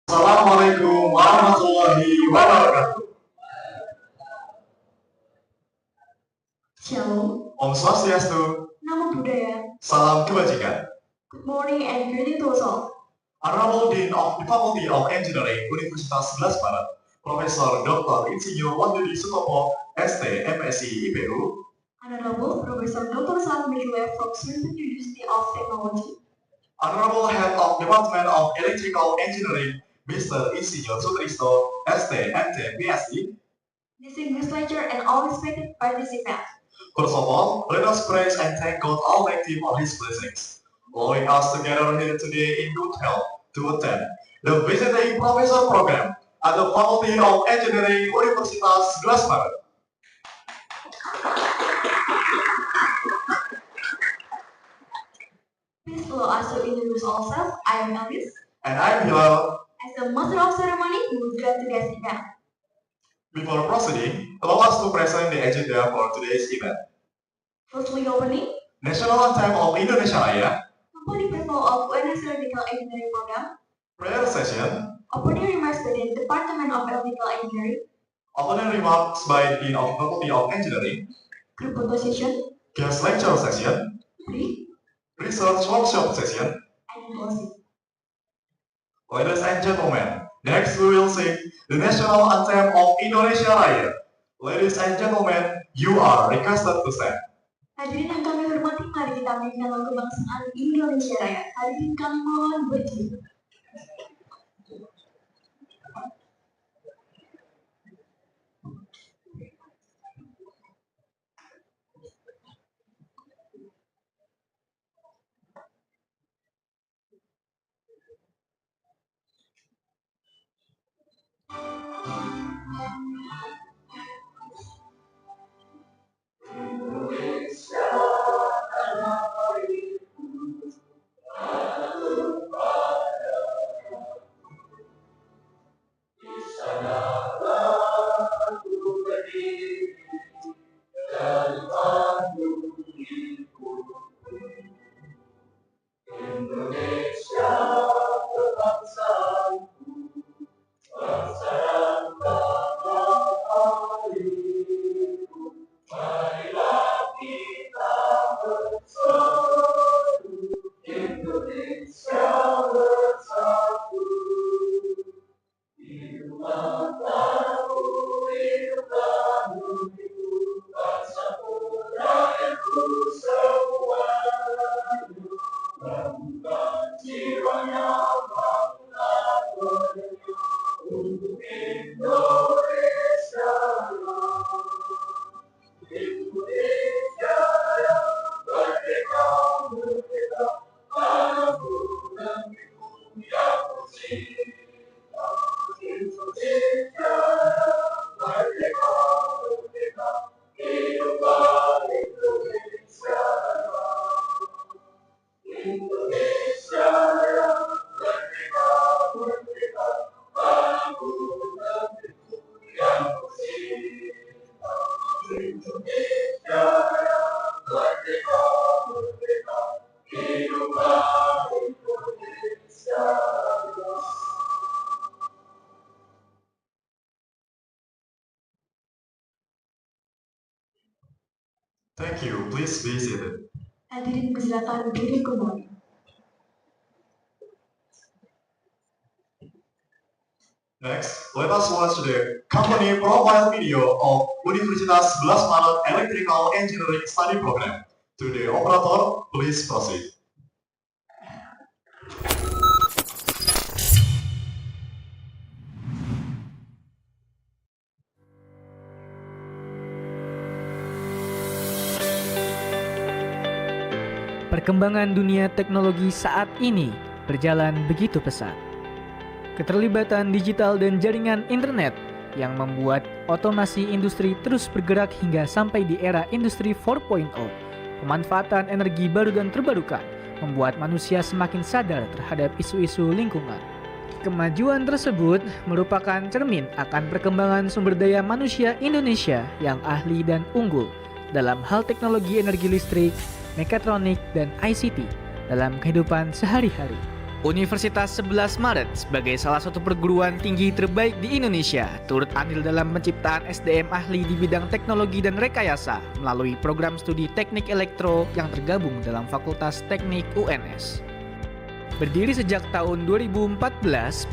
Assalamualaikum warahmatullahi wabarakatuh. Shalom, Om Swastiastu, Namo Buddhaya. salam kebajikan. Good morning and greeting to us all. Honorable Dean of the Faculty of Engineering, Universitas 11 Maret, Profesor Dr. Insinyur Wahyudi Sutopo, ST, MSc, IPU. Honorable Professor Dr. Saad Mekhilef from Swinburne University of Technology. Honorable Head of Department of Electrical Engineering, Mr. Insinyur Sutrisno, ST, MT, PhD. Distinguished lecturer and all respected participants. First of all, let us praise and thank God Almighty for His blessings, allowing us to gather here today in good health to attend the visiting professor program at the Faculty of Engineering, Universitas 11 Maret. Please allow us to introduce ourselves. I am Alice. And I'm Beliau. As the master of ceremony, we would like to guest event. Before proceeding, allow us to present the agenda for today's event. Firstly, opening. National Anthem of Indonesia Raya. Company people of UNS Electrical Engineering Program. Prayer session. Opening remarks by the Department of Electrical Engineering. Opening remarks by the Dean of Faculty of Engineering. Group photo session. Guest lecture session. Research workshop session. And closing. Ladies and gentlemen, next we will sing the National Anthem of Indonesia Raya. Ladies and gentlemen, you are requested to stand. Hadirin yang kami hormati, mari kita menyanyikan lagu kebangsaan Indonesia Raya. Hadirin kami mohon berdiri. Thank you. Please be seated. Hadirin persilakan berdiri kembali. Next, let us watch the company profile video of Universitas 11 Maret Electrical Engineering Study Program. To the operator, please proceed. Perkembangan dunia teknologi saat ini berjalan begitu pesat. Keterlibatan digital dan jaringan internet yang membuat otomasi industri terus bergerak hingga sampai di era industri 4.0. Pemanfaatan energi baru dan terbarukan membuat manusia semakin sadar terhadap isu-isu lingkungan. Kemajuan tersebut merupakan cermin akan perkembangan sumber daya manusia Indonesia yang ahli dan unggul dalam hal teknologi energi listrik, mekatronik, dan ICT dalam kehidupan sehari-hari. Universitas 11 Maret sebagai salah satu perguruan tinggi terbaik di Indonesia turut andil dalam penciptaan SDM ahli di bidang teknologi dan rekayasa melalui program studi Teknik Elektro yang tergabung dalam Fakultas Teknik UNS. Berdiri sejak tahun 2014,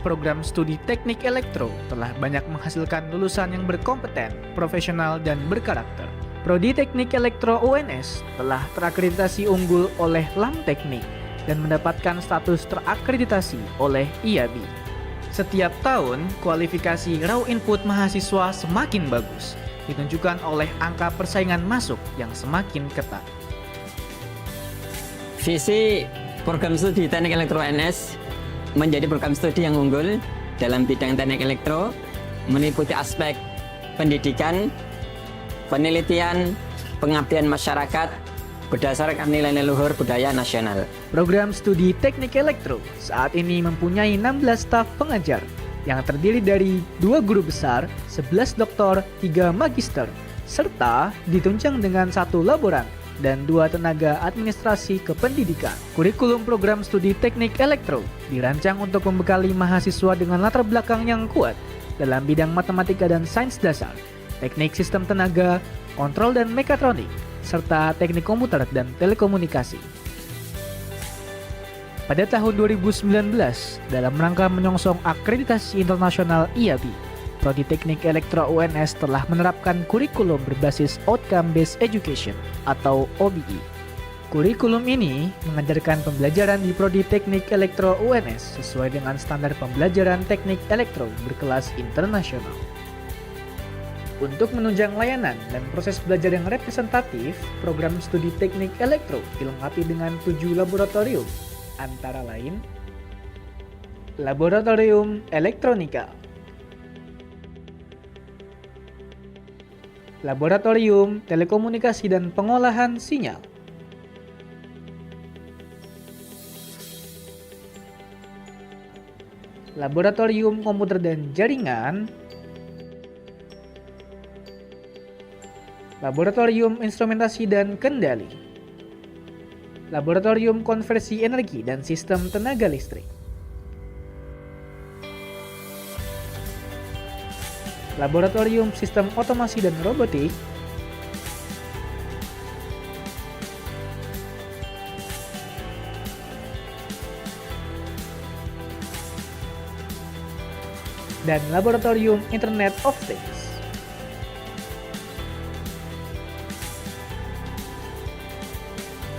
program studi Teknik Elektro telah banyak menghasilkan lulusan yang berkompeten, profesional, dan berkarakter. Prodi Teknik Elektro UNS telah terakreditasi unggul oleh LAM Teknik dan mendapatkan status terakreditasi oleh IABI. Setiap tahun, kualifikasi raw input mahasiswa semakin bagus, ditunjukkan oleh angka persaingan masuk yang semakin ketat. Visi program studi Teknik Elektro UNS menjadi program studi yang unggul dalam bidang teknik elektro meliputi aspek pendidikan, penelitian, pengabdian masyarakat berdasarkan nilai luhur budaya nasional. Program studi Teknik Elektro saat ini mempunyai 16 staf pengajar yang terdiri dari 2 guru besar, 11 doktor, 3 magister, serta ditunjang dengan 1 laboran dan 2 tenaga administrasi kependidikan. Kurikulum program studi Teknik Elektro dirancang untuk membekali mahasiswa dengan latar belakang yang kuat dalam bidang matematika dan sains dasar, teknik sistem tenaga, kontrol dan mekatronik, serta teknik komputer dan telekomunikasi. Pada tahun 2019, dalam rangka menyongsong akreditasi internasional IAB, Prodi Teknik Elektro UNS telah menerapkan kurikulum berbasis Outcome Based Education atau OBE. Kurikulum ini mengajarkan pembelajaran di Prodi Teknik Elektro UNS sesuai dengan standar pembelajaran teknik elektro berkelas internasional. Untuk menunjang layanan dan proses belajar yang representatif, program studi Teknik Elektro dilengkapi dengan 7 laboratorium, antara lain Laboratorium Elektronika, Laboratorium Telekomunikasi dan Pengolahan Sinyal, Laboratorium Komputer dan Jaringan, Laboratorium Instrumentasi dan Kendali, Laboratorium Konversi Energi dan Sistem Tenaga Listrik, Laboratorium Sistem Otomasi dan Robotik, dan Laboratorium Internet of Things.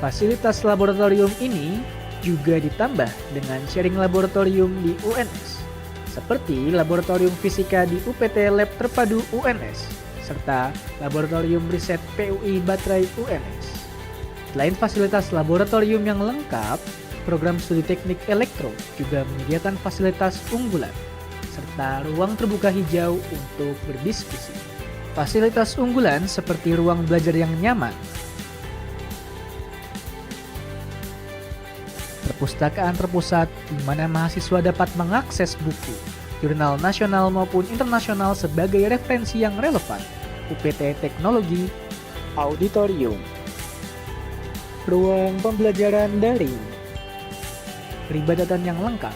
Fasilitas laboratorium ini juga ditambah dengan sharing laboratorium di UNS, seperti Laboratorium Fisika di UPT Lab Terpadu UNS, serta Laboratorium Riset PUI Baterai UNS. Selain fasilitas laboratorium yang lengkap, program studi Teknik Elektro juga menyediakan fasilitas unggulan, serta ruang terbuka hijau untuk berdiskusi. Fasilitas unggulan seperti ruang belajar yang nyaman, perpustakaan terpusat di mana mahasiswa dapat mengakses buku, jurnal nasional maupun internasional sebagai referensi yang relevan, UPT Teknologi, auditorium, ruang pembelajaran daring, peribadatan yang lengkap,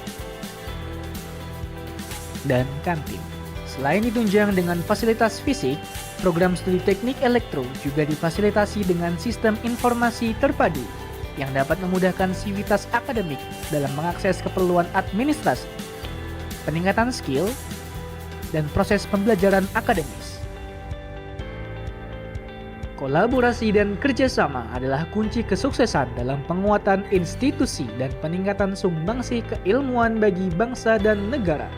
dan kantin. Selain ditunjang dengan fasilitas fisik, program studi Teknik Elektro juga difasilitasi dengan sistem informasi terpadu yang dapat memudahkan sivitas akademik dalam mengakses keperluan administrasi, peningkatan skill, dan proses pembelajaran akademis. Kolaborasi dan kerjasama adalah kunci kesuksesan dalam penguatan institusi dan peningkatan sumbangsi keilmuan bagi bangsa dan negara.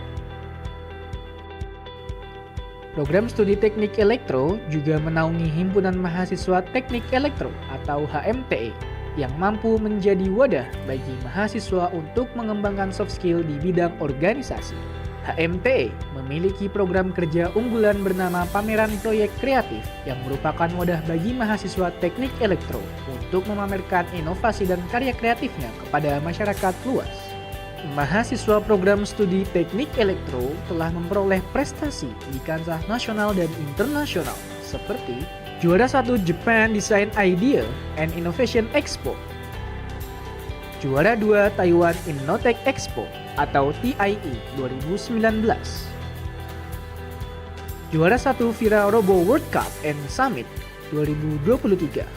Program studi Teknik Elektro juga menaungi Himpunan Mahasiswa Teknik Elektro atau HMTE yang mampu menjadi wadah bagi mahasiswa untuk mengembangkan soft skill di bidang organisasi. HMTE memiliki program kerja unggulan bernama Pameran Proyek Kreatif yang merupakan wadah bagi mahasiswa Teknik Elektro untuk memamerkan inovasi dan karya kreatifnya kepada masyarakat luas. Mahasiswa program studi Teknik Elektro telah memperoleh prestasi di kancah nasional dan internasional seperti juara 1 Japan Design Idea and Innovation Expo, juara 2 Taiwan Innotech Expo atau TIE 2019, juara 1 Vira Robo World Cup and Summit 2023,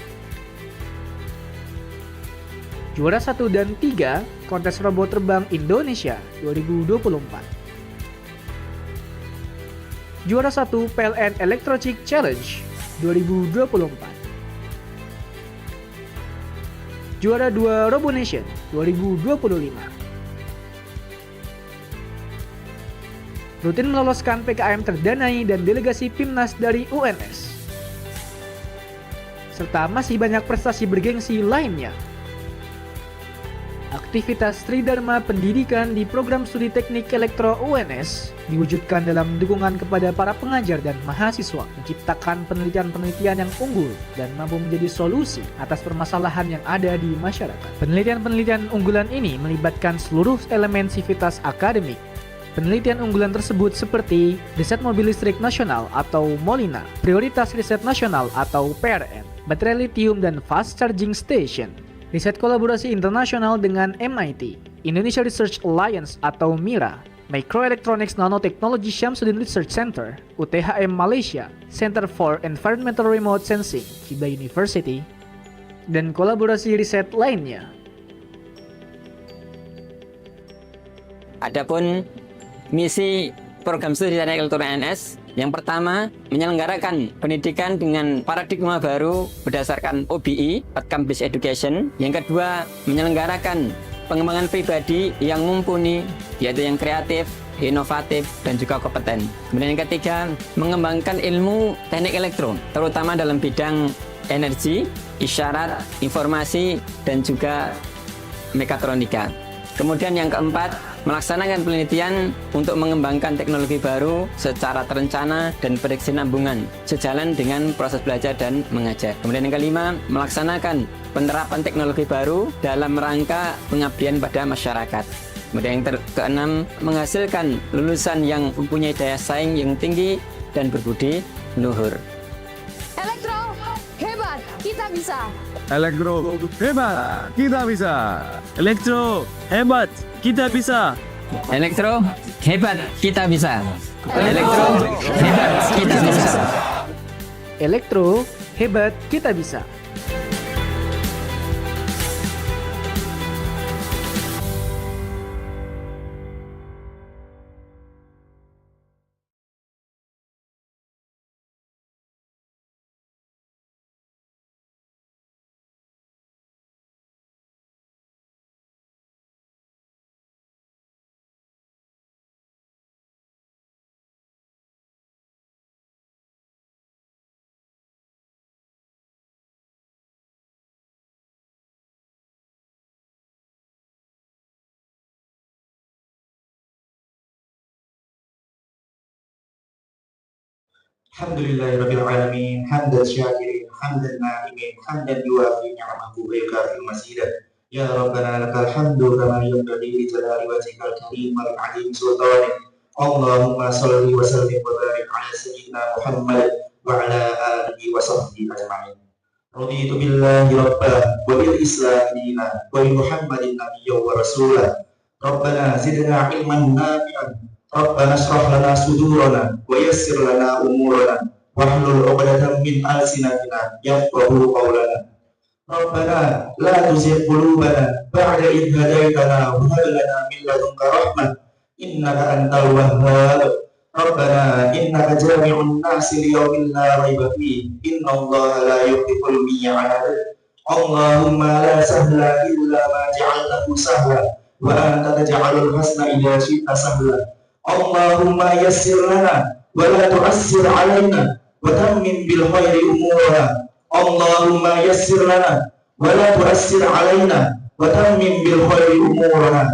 juara 1 dan 3 Kontes Robot Terbang Indonesia 2024, juara 1 PLN Electrochick Challenge 2024, juara 2 RoboNation 2025, rutin meloloskan PKM terdanai dan delegasi PIMNAS dari UNS, serta masih banyak prestasi bergengsi lainnya. aktivitas Tridharma Pendidikan di program studi Teknik Elektro UNS diwujudkan dalam dukungan kepada para pengajar dan mahasiswa menciptakan penelitian-penelitian yang unggul dan mampu menjadi solusi atas permasalahan yang ada di masyarakat. Penelitian-penelitian unggulan ini melibatkan seluruh elemen sivitas akademik. Penelitian unggulan tersebut seperti riset mobil listrik nasional atau MOLINA, prioritas riset nasional atau PRN, baterai lithium dan fast charging station, riset kolaborasi internasional dengan MIT, Indonesia Research Alliance atau MIRA, Microelectronics Nanotechnology Syamsuddin Research Center, UTHM Malaysia, Center for Environmental Remote Sensing, Beliau University, dan kolaborasi riset lainnya. Adapun misi program studi teknik elektro UNS yang pertama, menyelenggarakan pendidikan dengan paradigma baru berdasarkan OBE, Outcome Based Education. Yang kedua, menyelenggarakan pengembangan pribadi yang mumpuni, yaitu yang kreatif, inovatif, dan juga kompeten. Kemudian yang ketiga, mengembangkan ilmu teknik elektro, terutama dalam bidang energi, isyarat, informasi, dan juga mekatronika. Kemudian yang keempat, melaksanakan penelitian untuk mengembangkan teknologi baru secara terencana dan berkesinambungan sejalan dengan proses belajar dan mengajar. Kemudian yang kelima, melaksanakan penerapan teknologi baru dalam rangka pengabdian pada masyarakat. Kemudian yang keenam, menghasilkan lulusan yang mempunyai daya saing yang tinggi dan berbudi luhur. Elektro, hebat, kita bisa. Elektro, hebat, kita bisa. Elektro, hebat, kita bisa. Elektro, hebat, kita bisa. Elektro, hebat, kita bisa. Elektro, hebat, kita bisa. Alhamdulillahirabbil alamin, hamdan syakirin, hamdan na'imin, hamdan yuwafi ni'amahu wa yukafi mazidah. Ya Rabbana lakal hamdu kama yanbaghi li jalali wajhikal karim wal 'azim sultanik. Allahumma shalli wa sallim wa barik ala sayyidina Muhammad wa ala alihi wa sahbihi ajma'in. Raditu billahi rabbah wa bil islam dinan wa bi Muhammadin nabiyyan wa rasulah. Rabbana zidna ilman nafi'an. Rabbana shrah lana sudurana wa yassir lana umurana wahlul 'uqdatam min alsinatina yafqahu qawlana. Rabbana la tuzigh qulubana ba'da idh hadaytana wa hab lana min ladunka rahmah innaka antal wahhab. Rabbana innaka jami'un nasi liyawmin la rayba fihi innallaha la yukhliful mi'ad. Allahumma la sahla illa ma ja'altahu sahla wa anta taj'alul hasna idza syi'ta sahla. Allahumma yassir lana wa la tu'assir alaina wa tammim bil khairi umurana. Allahumma yassir lana wa la tu'assir alaina wa tammim bil khairi umurana.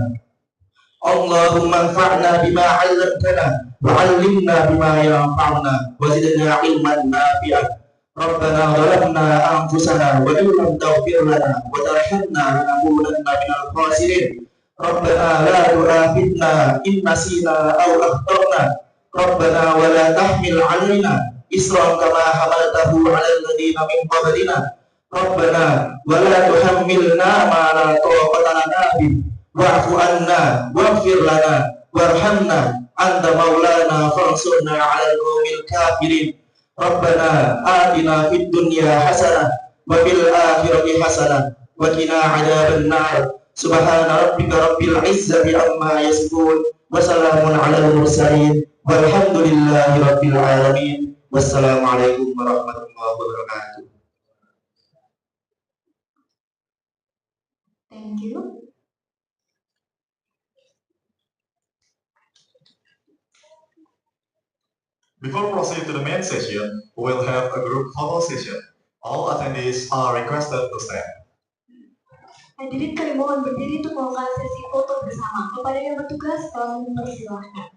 Allahumma anfa'na bima 'allamtana wa 'allimna bima yanfa'una wa zidna 'ilman nafi'an. Rabbana zalamna anfusana wa illam taghfir lana wa tarhamna lanakunanna minal khasirin. Rabbana la tu'akhidna in nasina aw akhtana. Rabbana wa la tahmil 'alaina isran kama hamaltahu 'alal ladzina min qablina. Rabbana wa la tuhammilna ma la taqata lana bih. Wa'fu anna waghfir lana warhamna anta maulana fansurna 'alal qaumil kafirin. Rabbana atina fid dunya hasanah wa fil akhirati hasanah wa qina 'adzaban nar. Subhana rabbika rabbil izzati amma yasifun wa salamun 'alal mursalin walhamdulillahi rabbil alamin. Wassalamualaikum warahmatullahi wabarakatuh. Thank you. Before proceeding to the main session, we will have a group photo session. All attendees are requested to stand. Hadirin kami mohon berdiri untuk melakukan sesi foto bersama. Kepada yang bertugas, kami mempersilahkan.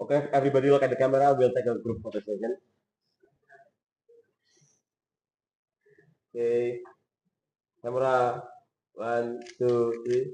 Okay, everybody look at the camera. We'll take a group photo session. Okay, camera, 1, 2, 3.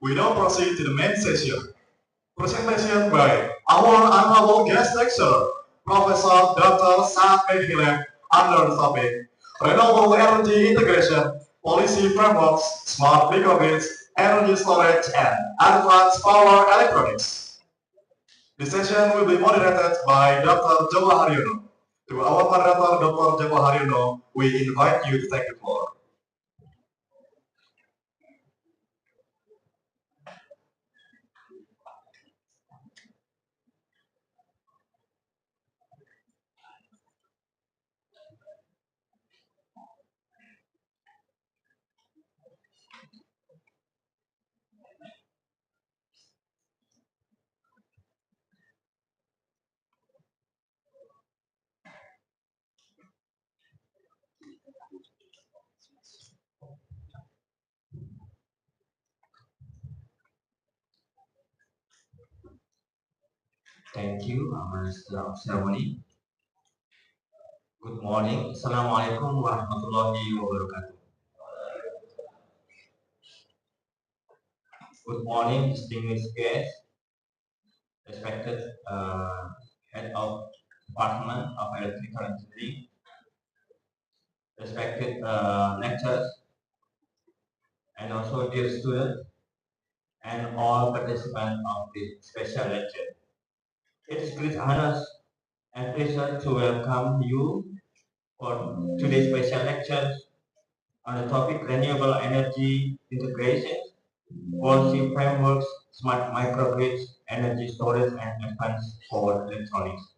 We now proceed to the main session. Presentation by our honorable guest lecturer, Professor Dr. Saad Mekhilef, under the topic Renewable Energy Integration, Policy Frameworks, Smart Microgrids, Energy Storage, and Advanced Power Electronics. The session will be moderated by Dr. Jawa Haryono. To our moderator, Dr. Jawa Haryono, we invite you to take the floor. Thank you, Master of Ceremony. Good morning. Assalamualaikum warahmatullahi wabarakatuh. Good morning, distinguished guests, respected Head of Department of Electrical Engineering, respected lecturers, and also dear students, and all participants of this special lecture. It is great honor and pleasure to welcome you for today's special lecture on the topic renewable energy integration, policy frameworks, smart microgrids, energy storage, and advanced power electronics.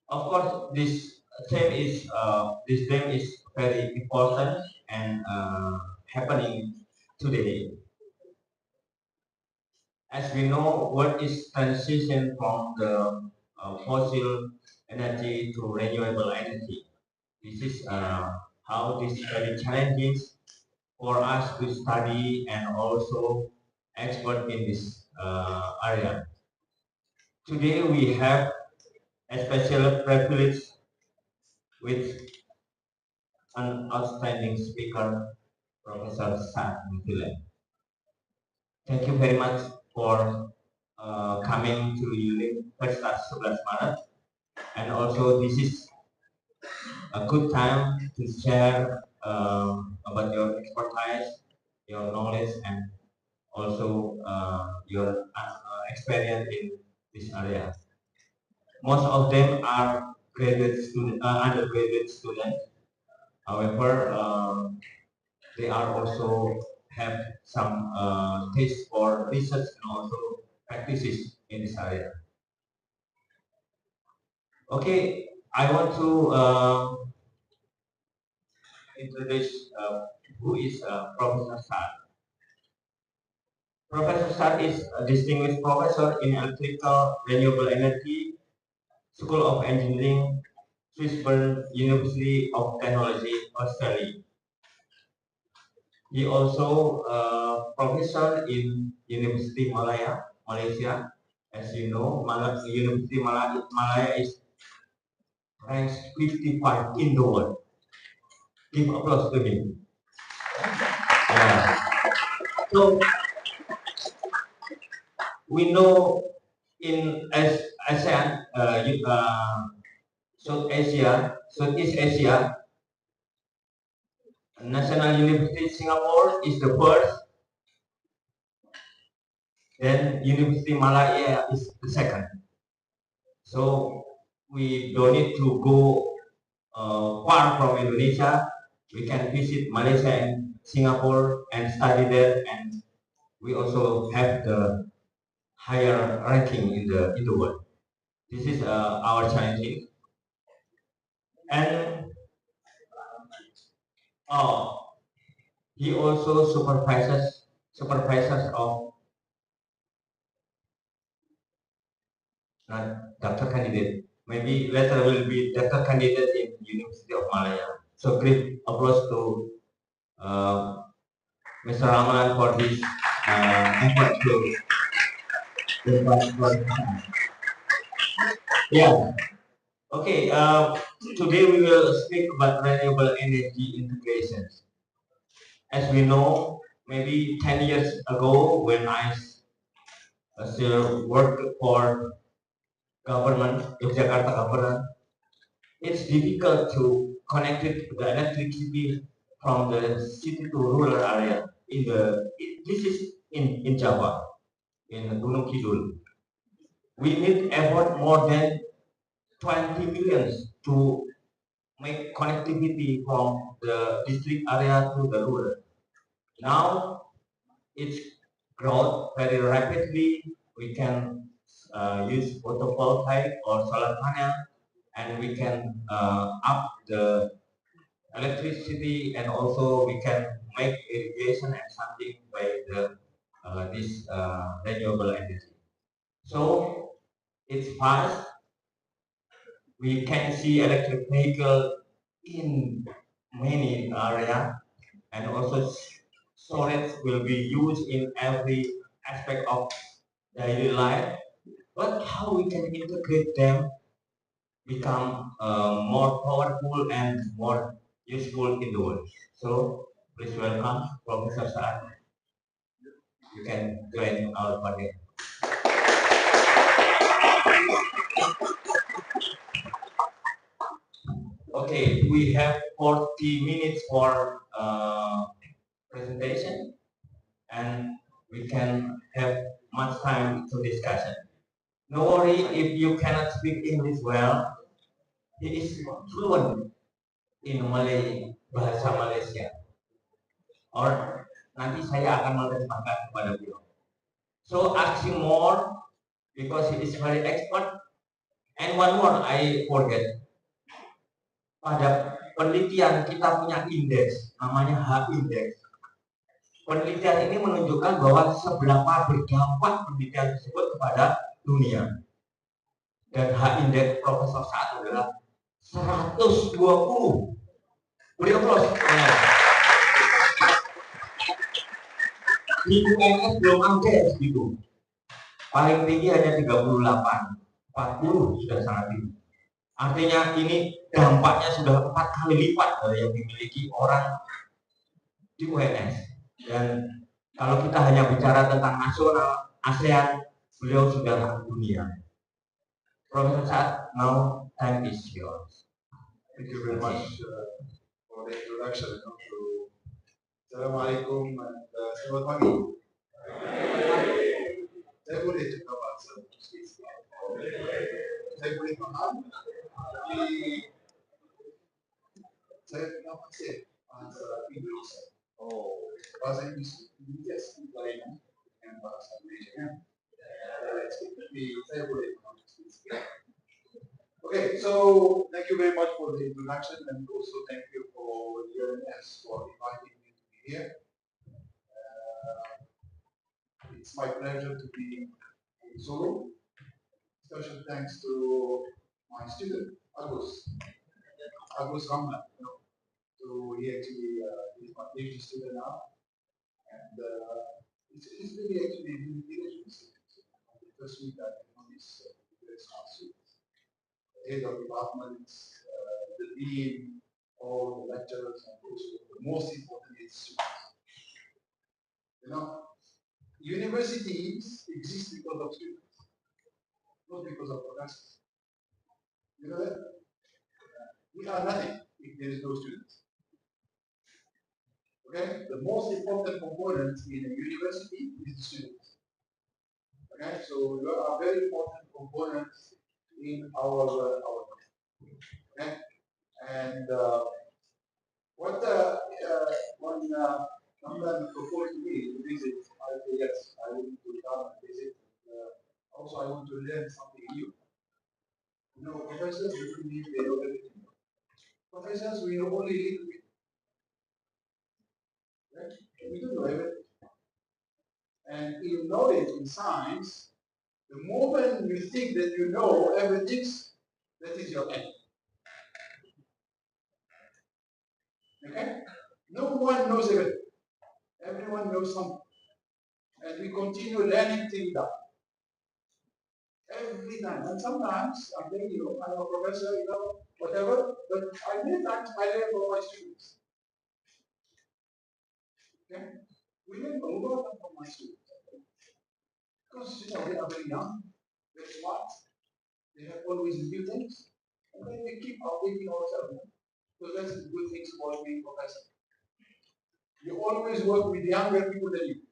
Of course, this theme is very important and happening today. As we know, what is transition from the fossil energy to renewable energy? This is how this very challenging for us to study and also expert in this area. Today we have a special privilege with an outstanding speaker, Professor Saad Mekhilef. Thank you very much for coming to Universitas 11 Maret, and also this is a good time to share about your expertise, your knowledge, and also your experience in this area. Most of them are undergraduate students. However, they are also have some taste for research and also practices in this area. Okay, I want to introduce who is Professor Saad. Professor Saad is a distinguished professor in electrical renewable energy, School of Engineering, Swinburne University of Technology, Australia. He also professor in Universiti Malaya, Malaysia. As you know, Universiti Malaya is ranks 55 in the world. Give applause to him. Yeah. So we know in ASEAN, Southeast Asia, National University Singapore is the first. Then University Malaya is the second. So we don't need to go far from Indonesia. We can visit Malaysia and Singapore and study there, and we also have the higher ranking in the world. This is our challenge. And he also supervisors of not doctor candidate. Maybe later will be doctor candidate in University of Malaya. So great applause to Mr. Rahman for his effort to yeah. Okay. Today we will speak about renewable energy integration. As we know, maybe 10 years ago when I still worked for government, Jakarta government, it's difficult to connect it, the electricity from the city to rural area. This is in Java, in Gunung Kidul. We need effort more than 20 millions to make connectivity from the district area to the rural. Now it's grown very rapidly. We can use photovoltaic or solar panel, and we can up the electricity, and also we can make irrigation and something by this renewable energy. So it's fast. We can see electric vehicle in many areas, and also storage will be used in every aspect of daily life. But how we can integrate them become more powerful and more useful in the world. So please welcome Professor Saad. You can join our panel. Okay, we have 40 minutes for presentation, and we can have much time to discussion. No worry if you cannot speak English well. He is fluent in Malay, bahasa Malaysia. Or nanti saya akan menerjemahkan kepada beliau. So asking more because he is very expert. And one more I forget. Pada penelitian kita punya indeks, namanya H-Index. Penelitian ini menunjukkan bahwa seberapa berdampak penelitian tersebut kepada dunia. Dan H-Index Profesor Saad adalah 120. Beliau close. Di UNS belum ada gitu. Paling tinggi hanya 38, 40 sudah sangat tinggi. Artinya ini dampaknya sudah 4 kali lipat dari yang dimiliki orang di UNS. Dan kalau kita hanya bicara tentang nasional, ASEAN, beliau sudah dunia. Profesor Saad, now time is yours. Thank you very much for the introduction. Assalamualaikum and selamat pagi. Saya boleh cakap bahasa Inggris. Saya boleh faham, tapi saya tidak fasih bahasa Inggris. Bahasa Inggris lain dengan bahasa Malaysia. Tapi saya boleh faham. Okay, so thank you very much for the introduction, and also thank you for UNS for inviting me to be here. It's my pleasure to be in Solo. Special thanks to my student, Agus Ramlan. So he actually is my PhD student now, and it's really actually really interesting. The first week that I know this very smart student. head of departments, the dean, all the lecturers, and also the most important is students. You know, universities exist because of students, not because of professors. You know that? We are nothing if there is no students. Okay? The most important component in a university is the students. Okay? So you are a very important component in our okay? And what when someone proposed to me to visit, I say yes, I want to come and visit. Also, I want to learn something new. You know, professors usually they know everything. Professors, we know only little bit. Right? We don't know everything. And in knowledge, in science, the moment you think that you know everything, that is your end. Okay? No one knows everything. Everyone knows something. And we continue learning till that. Every time. And sometimes, I'm telling you, I'm a professor, you know, whatever, but many times I learn from my students. Okay? We learn a lot from my students. Because, you know, they are very young, very smart, they have always new things, and then we keep updating ourselves. So that's the good things about being professor. You always work with younger people than you.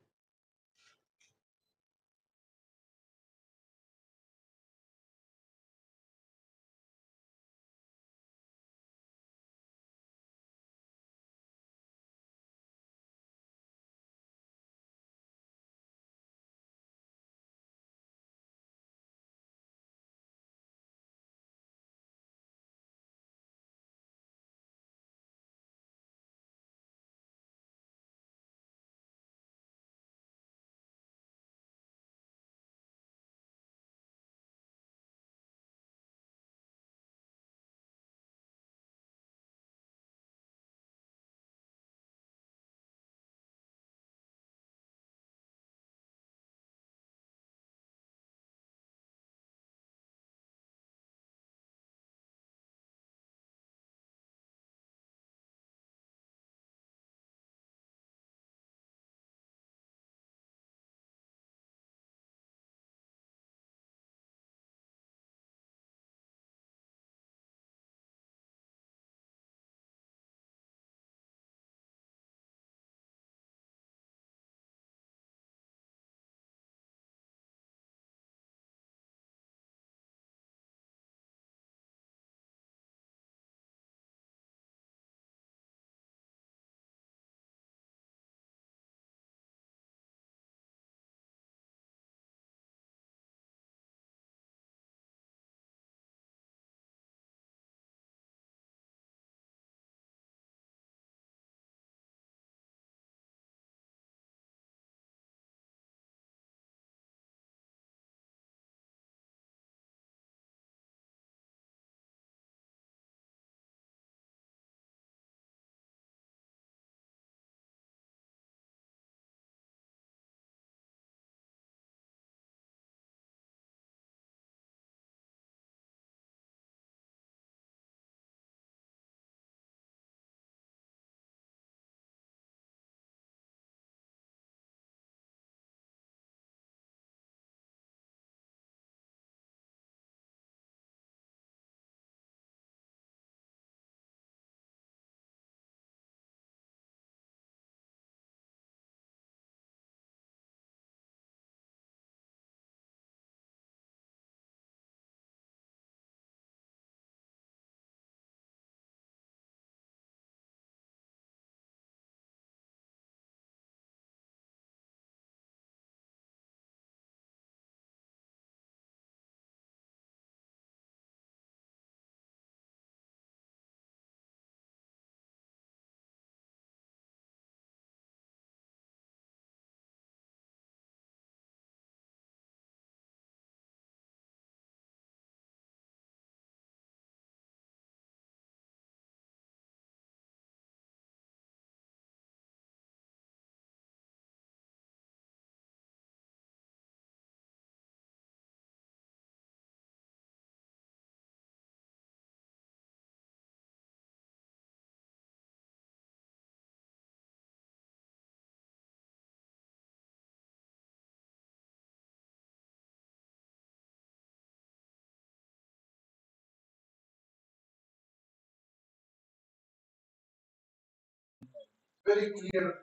very clear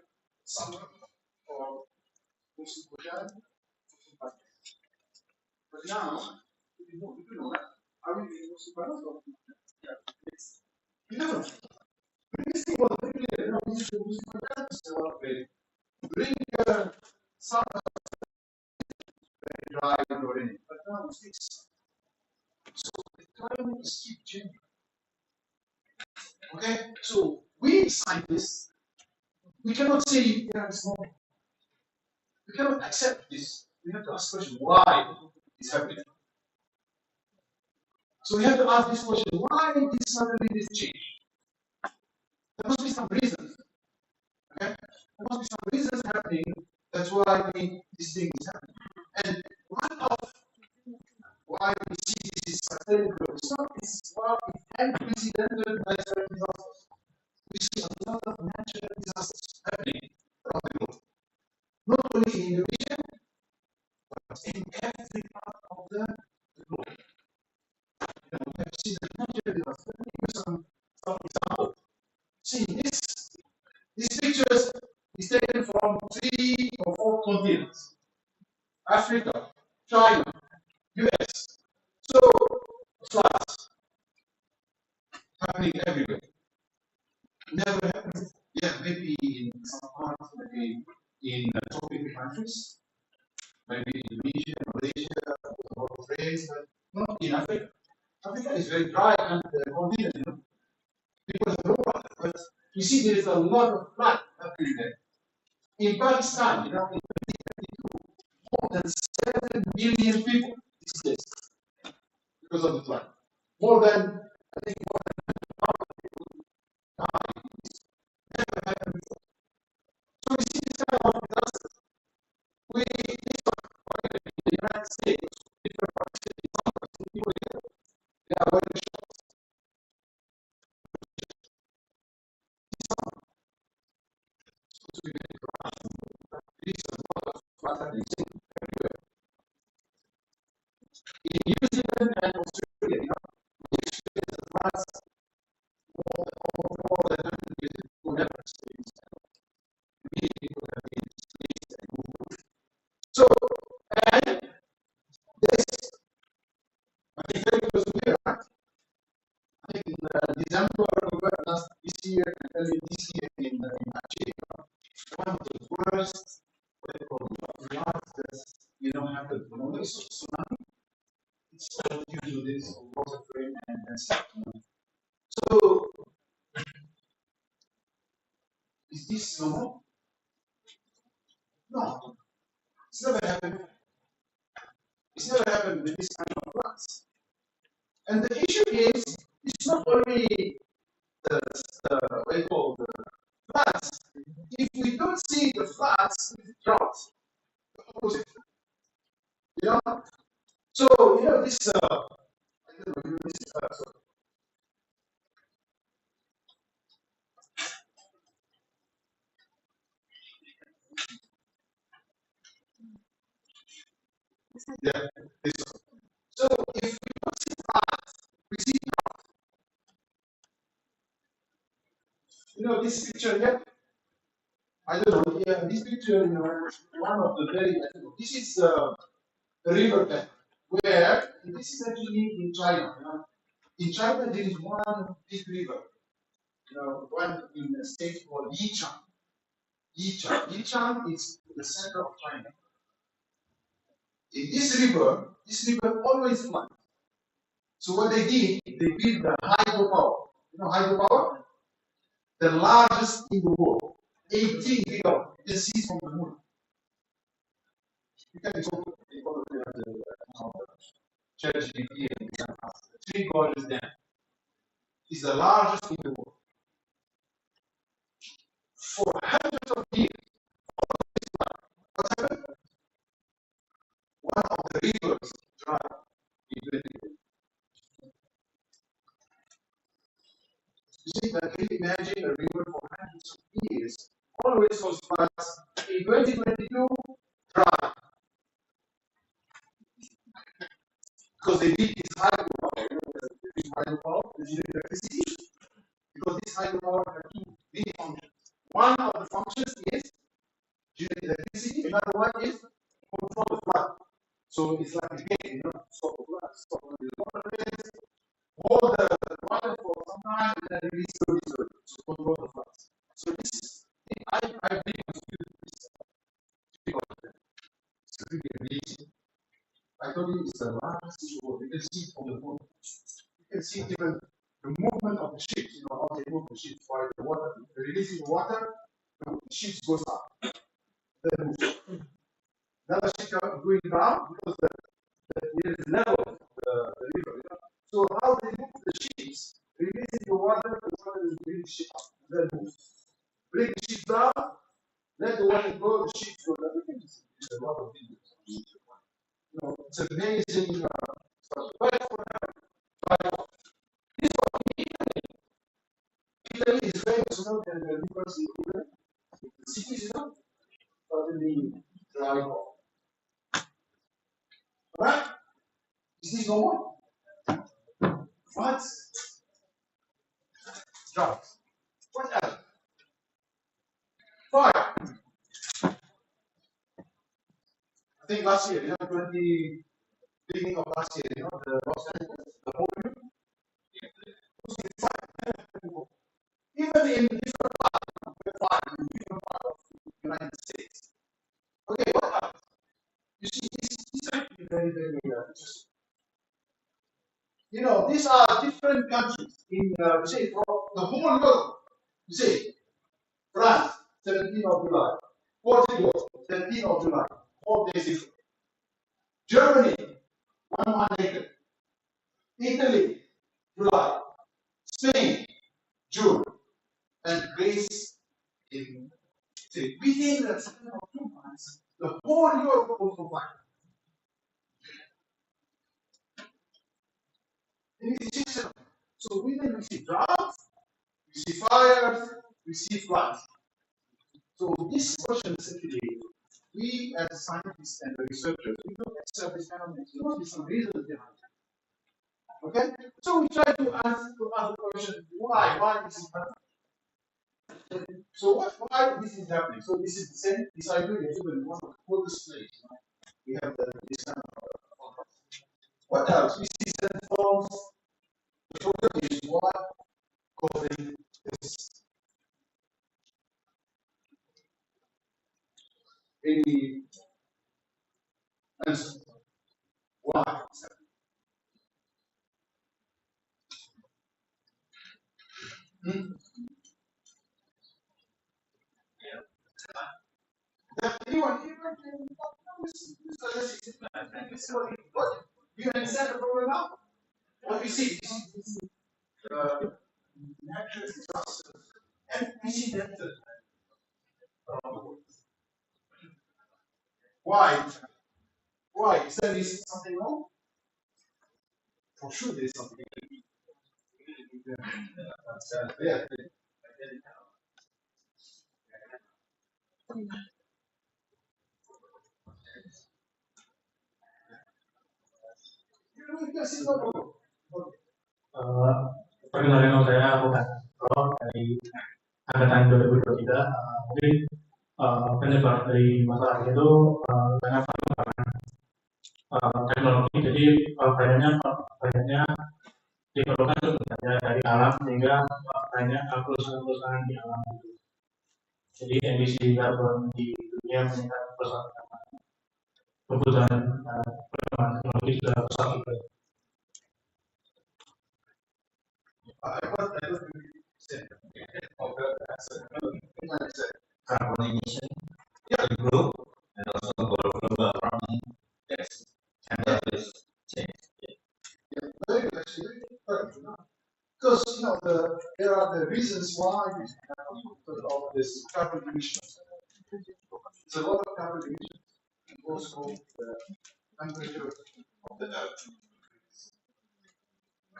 summary for musim hujan, musim panas. But now, you know that. Are we in musim panas or musim hujan? Yeah, you never know. This thing was very clear. You know, this is musim panas, this is one way. During summer, very dry and rainy. But now it's this. So the climate is keep changing. Okay, so we scientists, we cannot say there is no. We cannot accept this. We have to ask the question why it's happening. So we have to ask this question: why did suddenly this change? There must be some reasons. Okay, there must be some reasons happening. That's why this thing is happening. And one of why we see this is sustainable. It's not this is why it's unprecedented natural disasters. We see a lot of natural disasters happening around the world. Not only in the region, but in every part of the globe. You know, we have seen the natural disasters. Let me give you some examples. See, these pictures is taken from 3 or 4 continents: Africa, China, US. So, floods happening everywhere. Never happened. Yeah, maybe in some parts, maybe in tropical countries, maybe Indonesia, Malaysia, a lot of rains, but not in Africa. Africa is very dry and continent, you know. People have no water, but you see there is a lot of flood happening there. In Pakistan, you know, in 2022, more than 7 million people displaced because of the flood. More than, I think, more than 100,000 people died. Never happened before. So we see this kind of disasters. This one, in the United States, different countries, people here, they are wearing shorts. This summer, supposed to be very dry. There is a lot of flood happening everywhere. In New Zealand and Australia, you know, we experience the floods more than 100 years ago, never experienced. Many people have been displaced and moved. So, and this, I think very close to here, right? I think in December, this year, and early this year in Nigeria, one of the worst, what they call floods that, you know, happened. You know, it's a tsunami. It's usually this water frame and stuff. You know. So, is this normal? No. It's never happened. It's never happened with this kind of floods. And the issue is, it's not only the what you call the floods. If we don't see the floods, it's drought. The opposite. You know? So, you know, this, I don't know, this is, yeah, this one. So, if we don't see floods, we see drought. You know, this picture here, I don't know, yeah, this picture, you know, one of the very, this is a river bed, where, this is actually in China, you know. In China, there is one big river, you know, one in a state called Yichang. Yichang is the center of China. In this river always floods. So what they did, they built the hydropower. You know hydropower? The largest in the world. 18 gigawatts. You can see it from the moon. You can go to the church in here. 3 gorges dam. Is the largest in the world. For hundreds of years, what happened? One of the rivers dried in 2020. You see, that can you imagine a river for hundreds of years, always was floods. In 2022, dry. Because they did this hydropower, you know, this hydropower, this electricity. Because this hydropower had 2 main functions. One of So it's like a gate, stop the water, hold the water for some time, and then release slowly, to control the floods. So this is, I believe this it's really amazing. I told you it's the largest world. You can see it on the boat. You can see even the movement of the ships, how they move the ships by the water. They're releasing the water, the ships goes up. Then another ship going down because there is level of the river. So how they move the ships, releasing the water is bringing the ship up, then move. Bring the ship down, let the water go, the ship goes. Everything is a lot of things. It's amazing stuff. But this one, Italy is famous now than the rivers in Italy. The cities, suddenly dry up. Right? Is this normal? What? Drought. What else? Fire. I think last year, beginning of last year, the Los Angeles, the whole year, even in different parts of the United States. Okay, what else? You see, this is actually very, very interesting. These are different countries in, say, from the whole Europe. You say, France, 17th of July. Portugal, 17th of July. 4 days before. Germany, 1 month later. Italy, July. Spain, June. And Greece, in, say, within the 7 or 2 months, the whole Europe also fire. So we then see droughts, we see fires, we see floods. So this question essentially, we as scientists and researchers, we look at surface phenomena. There must be some reasons behind it. Okay? So we try to answer the question, why this is happening? So why this is happening? So this is the same, this idea is even one of the coolest places. We have this kind of what else? We see forms. The problem is what causing this. Any answer? Why? Anyone? What? Do you understand the problem now? What we see is natural disasters, and we see that around the world. Why? Why? Is there something wrong? For sure, there's something wrong. Yeah. Perkenalkan nama saya Prof dari angkatan 2023. Mungkin penyebab dari masalah itu karena teknologi. Jadi banyaknya diperlukan sebenarnya dari alam sehingga banyak kerusakan di alam. Jadi emisi karbon di dunia meningkat pesat. Kebutuhan perkembangan teknologi sudah pesat juga. Carbon emission, improve, and also global warming. Yes, and that is change. Yeah, very good. Actually, because there are the reasons why this happens because of this carbon emissions. It's a lot of carbon emissions, and also the temperature of the earth.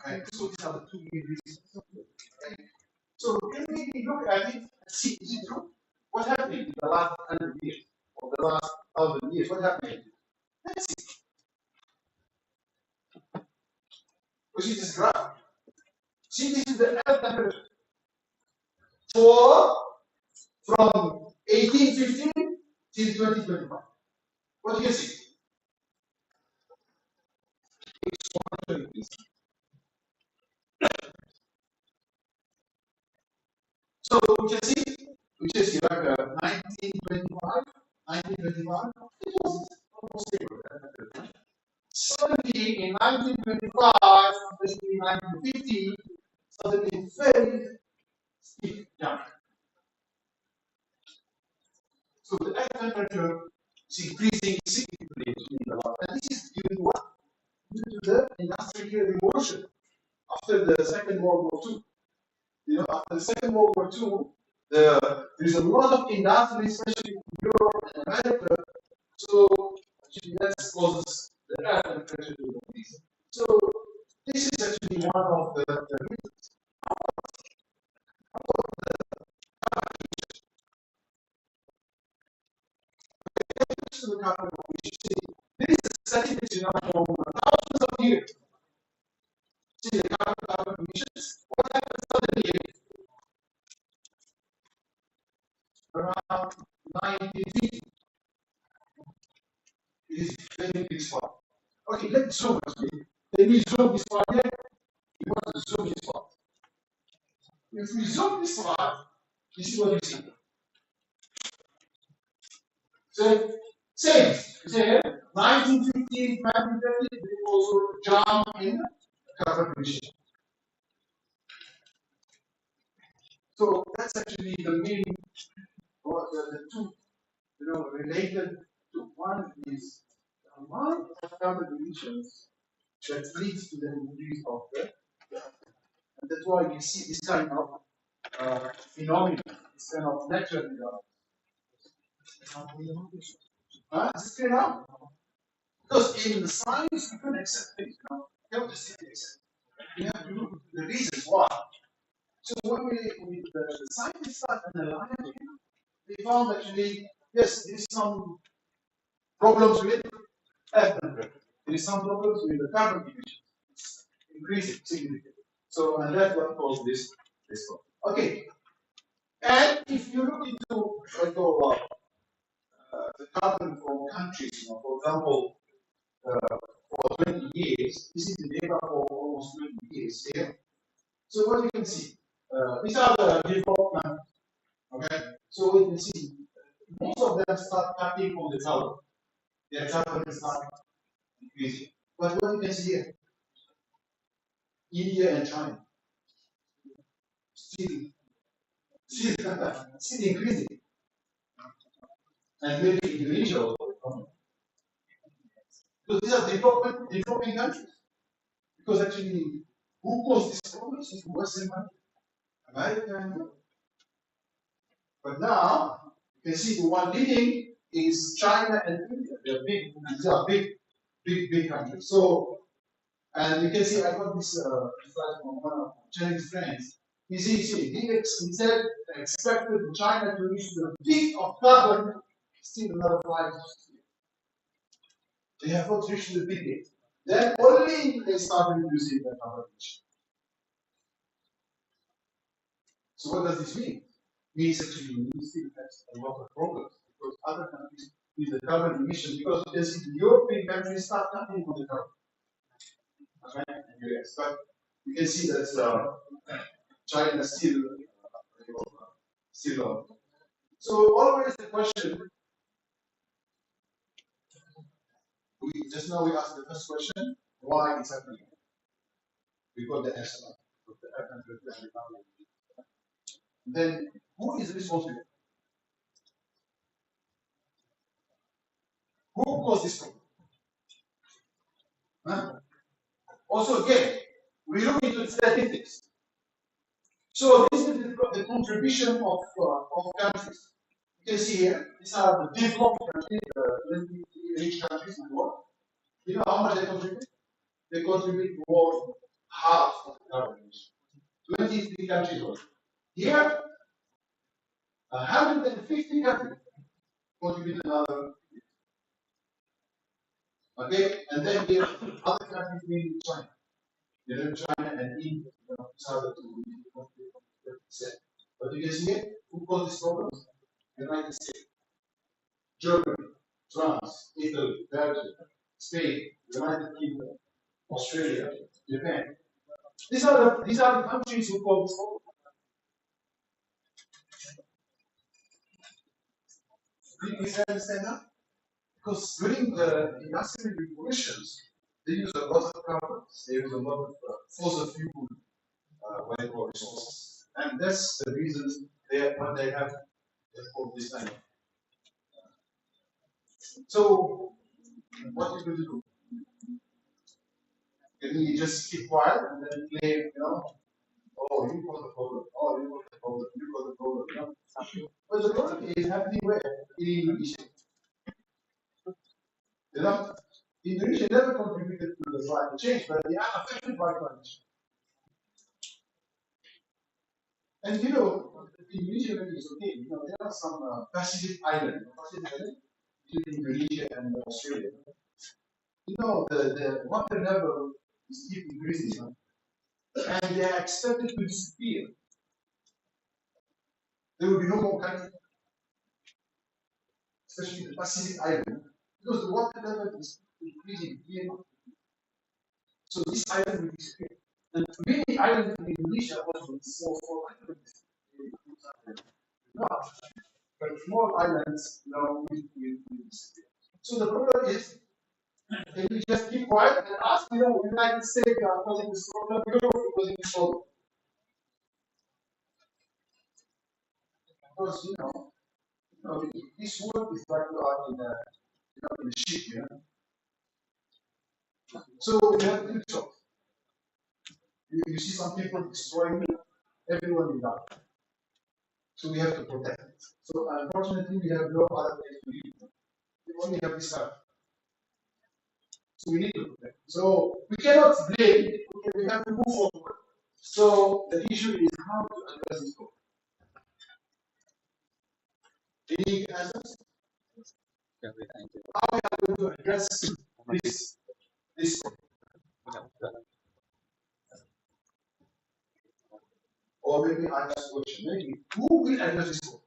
Okay, so these are the two main reasons. Okay. So can we look at it and see is it true? What happened in the last 100 years or the last 1,000 years? What happened? Let's see. We see this graph. See, this is the earth temperature from 1815 till 2025. What do you see? So we can see, which is like 1925, it was almost stable. 70 in 1925, especially 1950, suddenly very steep jump. So the earth temperature is increasing significantly in the world. And this is due to what? Due to the industrial revolution after the Second World War II. You know, after the Second World War II, there's a lot of industry, especially in Europe and America. So actually that causes the earth temperature to increase. So this is actually one of the reasons. To the carbon emission. This is a statistic from thousands of years. See the carbon emissions. What happens suddenly? Around 1950. It is very big spot. Okay, let's zoom. Let me zoom this part here. We want to zoom this part. If we zoom this part, this is what you see. So, same. Say 1950, 1930, there was a jump in carbon emission. So that's actually the main, or the two, related to. One is the amount of carbon emissions that leads to the increase of the earth. And that's why you see this kind of phenomenon, this kind of natural phenomenon. It's clear now. Because in the science, you can accept things. You have to see this. You have to look at the reasons why. So when the scientists start analyzing, they found actually, yes, there is some problems with earth temperature. There is some problems with the carbon emission. It's increasing significantly. So, and that's what caused this problem. Okay. And if you look into the carbon from countries, for example, for 20 years, this is the data for almost 20 years here. So what you can see, these are the development. Okay, so we can see most of them start cutting on the carbon. Their carbon is not increasing. But what you can see here, India and China still increasing, and maybe Indonesia also. Because these are developing countries. Because actually, who caused these problems is the Western countries, America and Europe. But now, you can see the one leading is China and India. These are big countries. So, and you can see, I got this slide from one of my Chinese friends. He said expected China to reach the peak of carbon still another 5 years. They have not reached the peak yet. Then only they start reducing the carbon emission. So what does this mean? It means actually we still have a lot of problems because other countries with the carbon emission, because you can see the European countries start cutting on the carbon. Okay, in the US, but you can see that China still on. So always the question. Just now we asked the first question, why is happening? We got the answer. Then who is responsible? Who caused this problem? Huh? Also, again, we look into statistics. So this is the contribution of countries. You can see here, these are the developed countries, the rich countries in the world. You know how much they contribute? They contribute more than half of the carbon emission. 23 countries only. Here, 150 countries contribute another. Okay, and then here, other countries, mainly China. China and India, started to contribute. But you can see here, who caused these problems? United States, Germany, France, Italy, Belgium, Spain, United Kingdom, Australia, Japan. These are the countries who cause this problem. Please understand that? Because during the industrial revolutions, they use a lot of carbons, they use a lot of fossil fuel resources. And that's the reason when they have all this kind of. So, what are you going to do? Can you just keep quiet and then claim, oh, you got the problem, oh, you got the problem, you got the problem, But the problem is happening where? In Indonesia. Indonesia never contributed to the climate change, but they are affected by climate change. And Indonesia maybe is okay. There are some Pacific islands between Indonesia and Australia. The water level is keep increasing, and they are expected to disappear. There will be no more country, especially the Pacific island, because the water level is increasing here. So this island will disappear. The many islands in Indonesia also for but small islands will disappear. So the problem is, can we just keep quiet and ask, United States are causing this problem, Europe is causing this problem? Because this world is like you are in a ship, So we have two jobs. You see some people destroying it, everyone will die. So we have to protect it. So unfortunately, we have no other place to live. We only have this earth. So we need to protect it. So we cannot blame, we have to move forward. So the issue is how to address this problem. Any answers? How are we going to address this problem? Or maybe I ask a question. Maybe who will address this problem?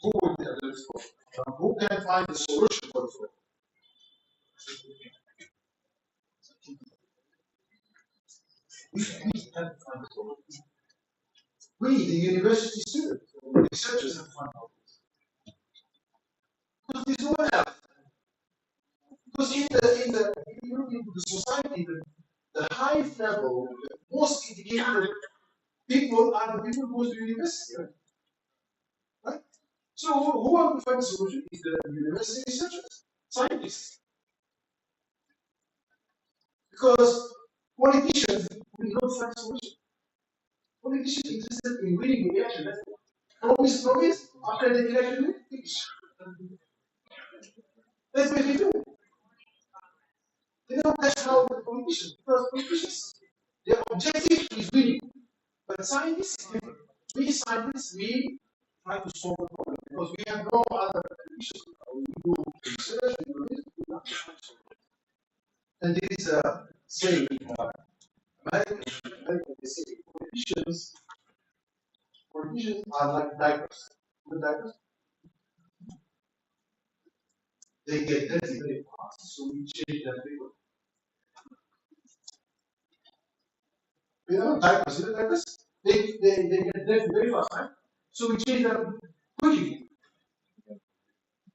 Who will address this problem? Who can find the solution for this problem? We can find the solution. We, the university students, the researchers, have found out. Because there's no one else. Because in the society, the highest level, the most educated people are the people who go to university. Right? So who are to find the solution is the university researchers, scientists. Because politicians will not find a solution. Politicians are interested in winning the election. Promise, after the election, finish. That's what they do. That's how the politicians, because politicians, their objective is winning. But scientists is different. We scientists, we try to solve the problem because we have no other issues. We do research, we do this, we do that. And there is a saying, American they say politicians are like diapers. Diapers? They get dirty very fast, so we change them frequently. Diapers, they get dirty very fast, right? So we change them quickly.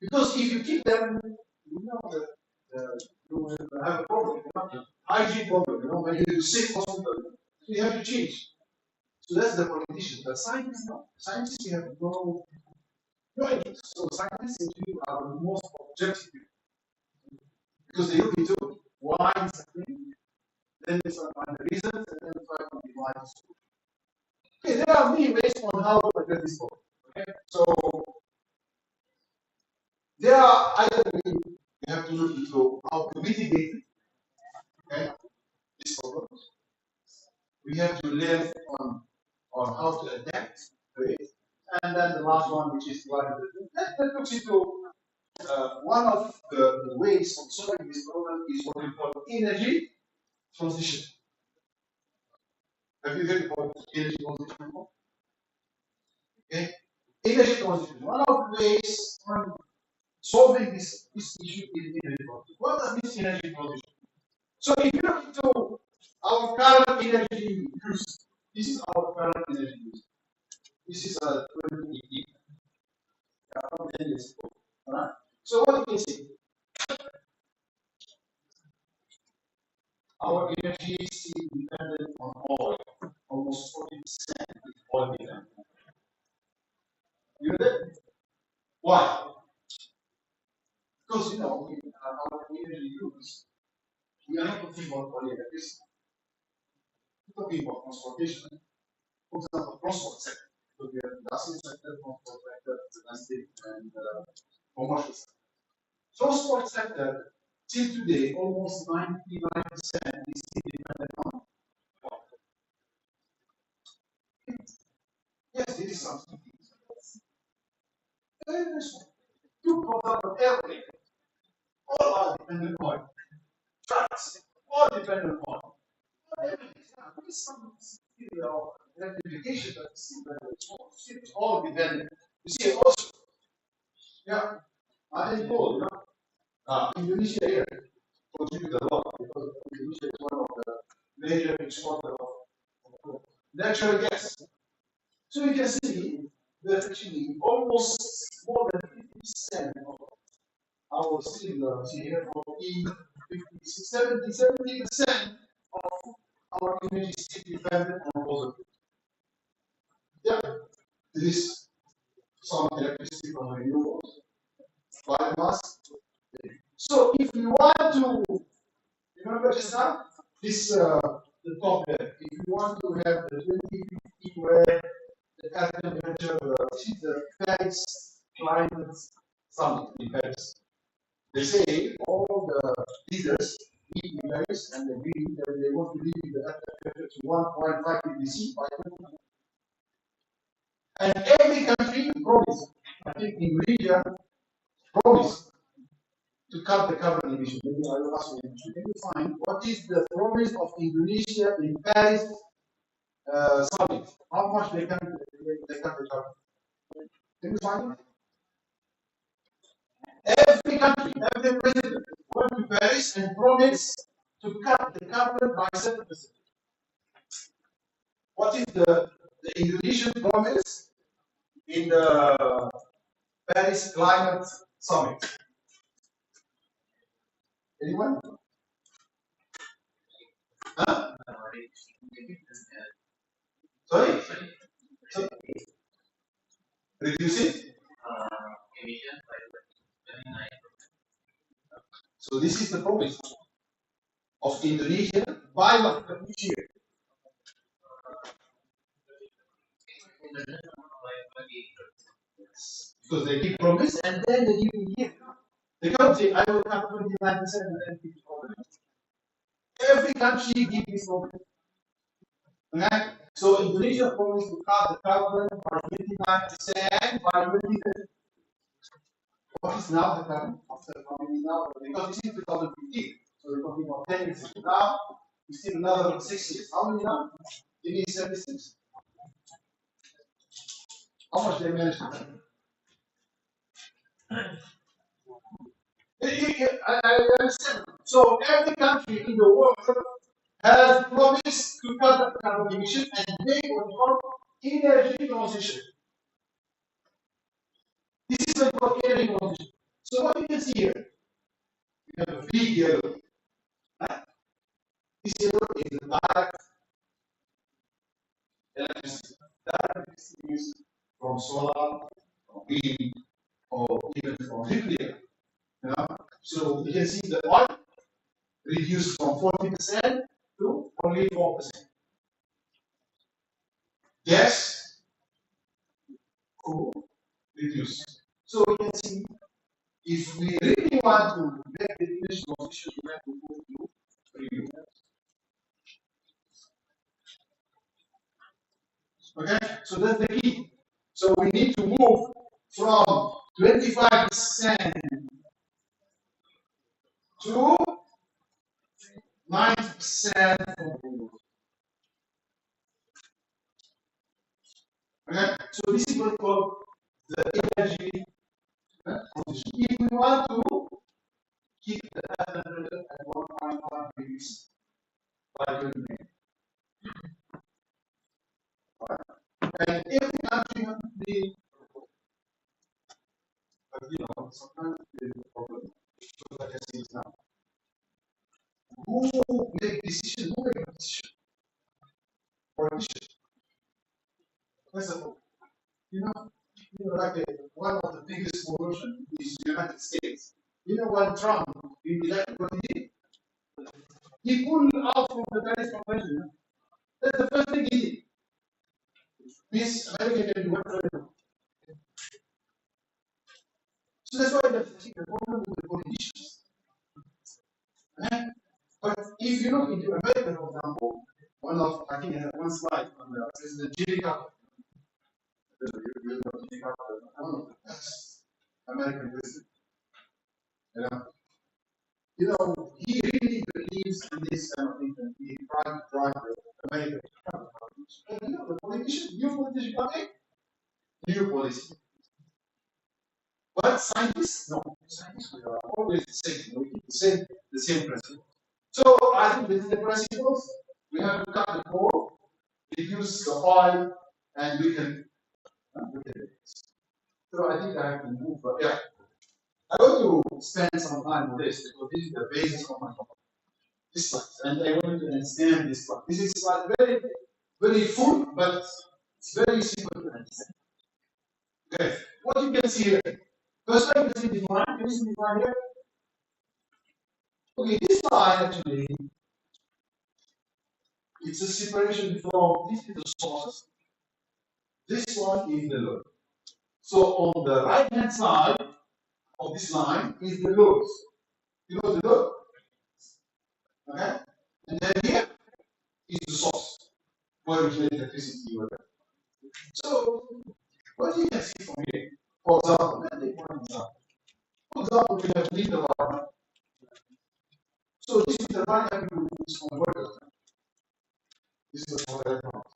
Because if you keep them, you will have a problem. Hygiene problem, when you sick hospital, you have to change. So that's the politician. But scientists, no. Scientists, we have no idea. So scientists are the most objective people. Because they look into why it's happening, then they try to find the reasons, and then try to divide the solution. Okay, there are many ways on how to address this problem. Okay, so there are either we have to look into how to mitigate this problem. We have to learn on how to adapt to it. And then the last one, which is that looks into one of the ways of solving this problem is what we call energy transition. Have you heard about energy transition before? Okay. Energy transition. One of the ways on solving this issue is energy transition. What does this energy transition? So if you look into our current energy use. This is our current energy use. This is 2018. From 10 years ago. Alright? So what you can see? Our energy is still dependent on oil. Almost 40% is oil dependent. You know that? Why? Because our energy use, we are not talking about only electricity. We're talking about transportation. For example, transport sector. So we have industrial sector, transport sector, domestic, and commercial sector. Transport sector, till today, almost 99% is still dependent on oil. Yes, this is something. Two products of airplane, all are dependent on oil. Trucks, all dependent on oil. Everything, there is some electrification, but it's all dependent. You see, also, yeah, I didn't know, Indonesia here contributes a lot because Indonesia is one of the major exporters of natural gas. So you can see that actually almost more than 50% of our cylinders here, 70% of our energy is still dependent on fossil fuels. Yeah, there is some electricity from renewables, biomass. So if you want to, remember just now, this the top there, if you want to have the 2050 where the carbon temperature, this is the Paris Climate Summit in Paris. They say all the leaders meet in Paris and agree that they want to limit the temperature to 1.5 degrees C by 2050. And every country promised, I think Indonesia promised to cut the carbon emission. Maybe I will ask you, can you find what is the promise of Indonesia in Paris summit? How much they cut the carbon? Can you find it? Every country, every president went to Paris and promised to cut the carbon by 7%. What is the Indonesian promise in the Paris Climate Summit? Anyone? Huh? Sorry? So, reduce it? So this is the promise of Indonesia by which year? Because they give promise and then they give a year. They can't say, I will have 29% and then 50%. Every country gives this promise. Okay? So Indonesia promised to cut the carbon by 29% by 2030. What is now the carbon after coming now? Because it's in 2015. So we're talking about 10 years. Now, we still another 6 years. How many now? It is 76. How much they managed to do? I understand. So every country in the world has promised to cut the carbon emission and they will call energy transition. This is about energy transition. So what you can see here, you have a big yellow. This yellow is the direct electricity. Direct electricity is from solar, from wind, or even from nuclear. So you can see the oil reduced from 40% to only 4%. Gas, coal, reduced. So you can see if we really want to make the energy transition, we have to go to renewable. Okay, so that's the key. So we need to move from 25% to 90% of renewable. Okay, so this is what we call the energy transition. If we want to keep the temperature at 1.1 degrees by 2020. who make decision? Who make a decision? Politicians. First of all, like one of the biggest pollution is the United States. When Trump being elected, what he did? He pulled out from the Paris Convention. That's the first thing he did. This America can do whatever. So that's why the problem with the politicians. But if you look into America, for example, I think I have one slide on the President Jimmy Carter. One of the best American president. He really believes in this kind of thing, and he tried to drive America. And the politician, new politician coming, new policy. But scientists, no. Scientists, we are always the same. We keep the same principle. So I think this is the principles. We have to cut the coal, reduce the oil, and we can. So I think I have to move. Yeah. I want to spend some time on this because this is the basis of my talk. This slide, and I want to understand this slide. This is slide very, very full, but it's very simple to understand. Okay, what you can see here. First, you can see the line. Can you see the line here? Okay, this line actually, it's a separation from this is the source. This one is the load. So on the right hand side of this line is the loads. You know the load? Okay? And then here is the source where we get electricity. So what you can see from here, for example, for example, we have wind turbine. So this wind turbine is converted. This is a solar electrons.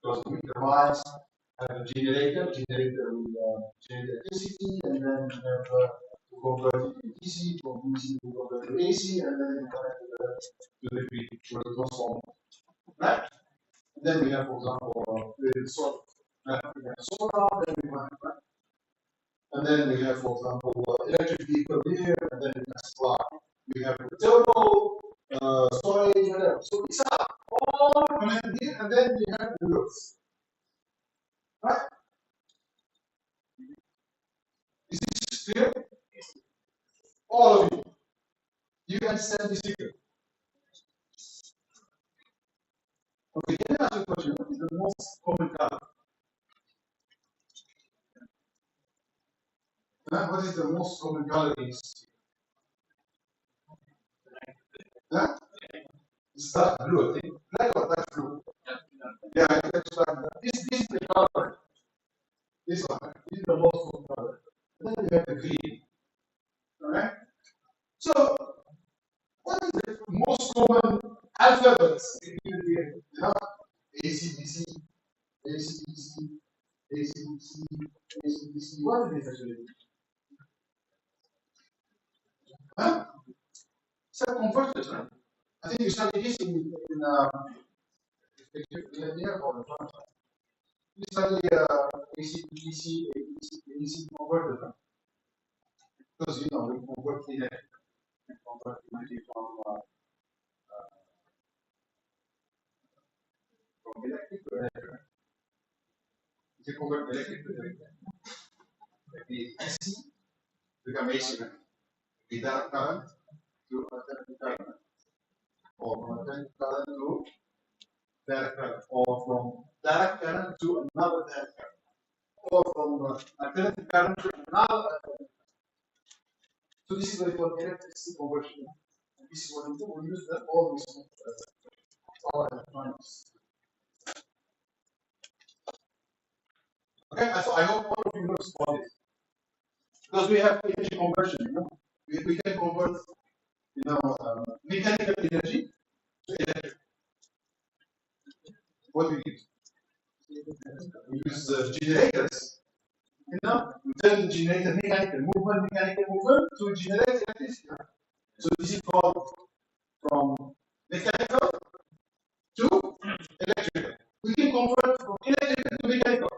Because wind turbines have a generator will generate electricity, and then you have to convert it to DC, from DC to convert to AC, and then you connect to the grid for the transformer. Right? And then we have, for example, the solar. We have solar, then we have, and then we have, for example, electric vehicle here, and then we have supply. We have the thermal, storage, whatever. So these are all connected here, and then we have the loads. Right? Is this clear? All of you. You understand this figure? Okay, can I ask you a question? What is the most common color? What is the most common color in this? It's dark blue, I think. Black or dark blue? Yeah, I think that's dark blue. This is the color. This one. This is the most common color. And then we have the green. Alright? So, what is the most common alphabets in here? A, C, B, C, A, C, B, C, A, C, B, C, A, C, B, C. What is it actually? It's a converters, right? I think you study this in you study AC, DC, AC converter, right? Because we convert energy from electric to electric. You convert electric to electric. The AC become AC, the direct current to alternating current, or from alternating current to direct current, or from direct current to another direct current, or from alternating current to another alternating current. So this is what we call electricity conversion. And this is what we do. We use that always power electronics. Okay, so I hope all of you know about this. Because we have energy conversion, we can convert, mechanical energy to electric. What we use? We use generators. We turn the generator mechanical movement to generate electricity. So this is called from mechanical to electrical. We can convert from electrical to mechanical.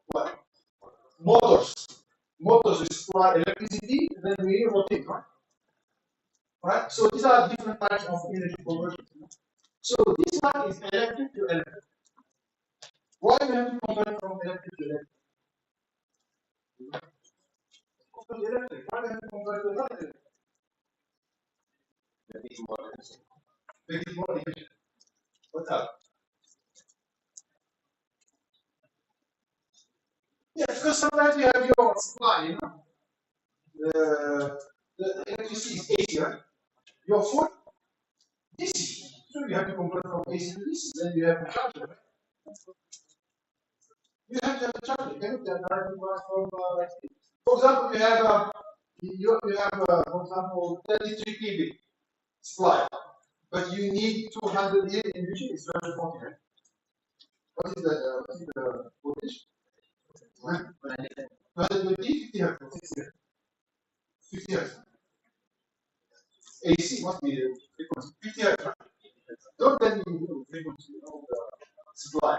What? Motors. Motors supply electricity, and then we rotate, right? Right? So these are different types of energy conversion. So this one is electric to electric. Why do we have to convert from electric to electric? Why do we have to convert to electric? Make it more efficient. What's up? Yeah, because sometimes you have your supply, you know. The electricity is AC, right? Your phone, DC. So you have to convert from AC to DC. Then you have to charge it, right? You have to have a charger. You cannot directly pass from like this. For example, you have for example 33 kV supply, but you need 200 here in which is 240, right? What is the voltage? 220, 50 hertz, 50 hertz. AC must be the frequency, 50 hertz. Don't tell me the frequency of the supply.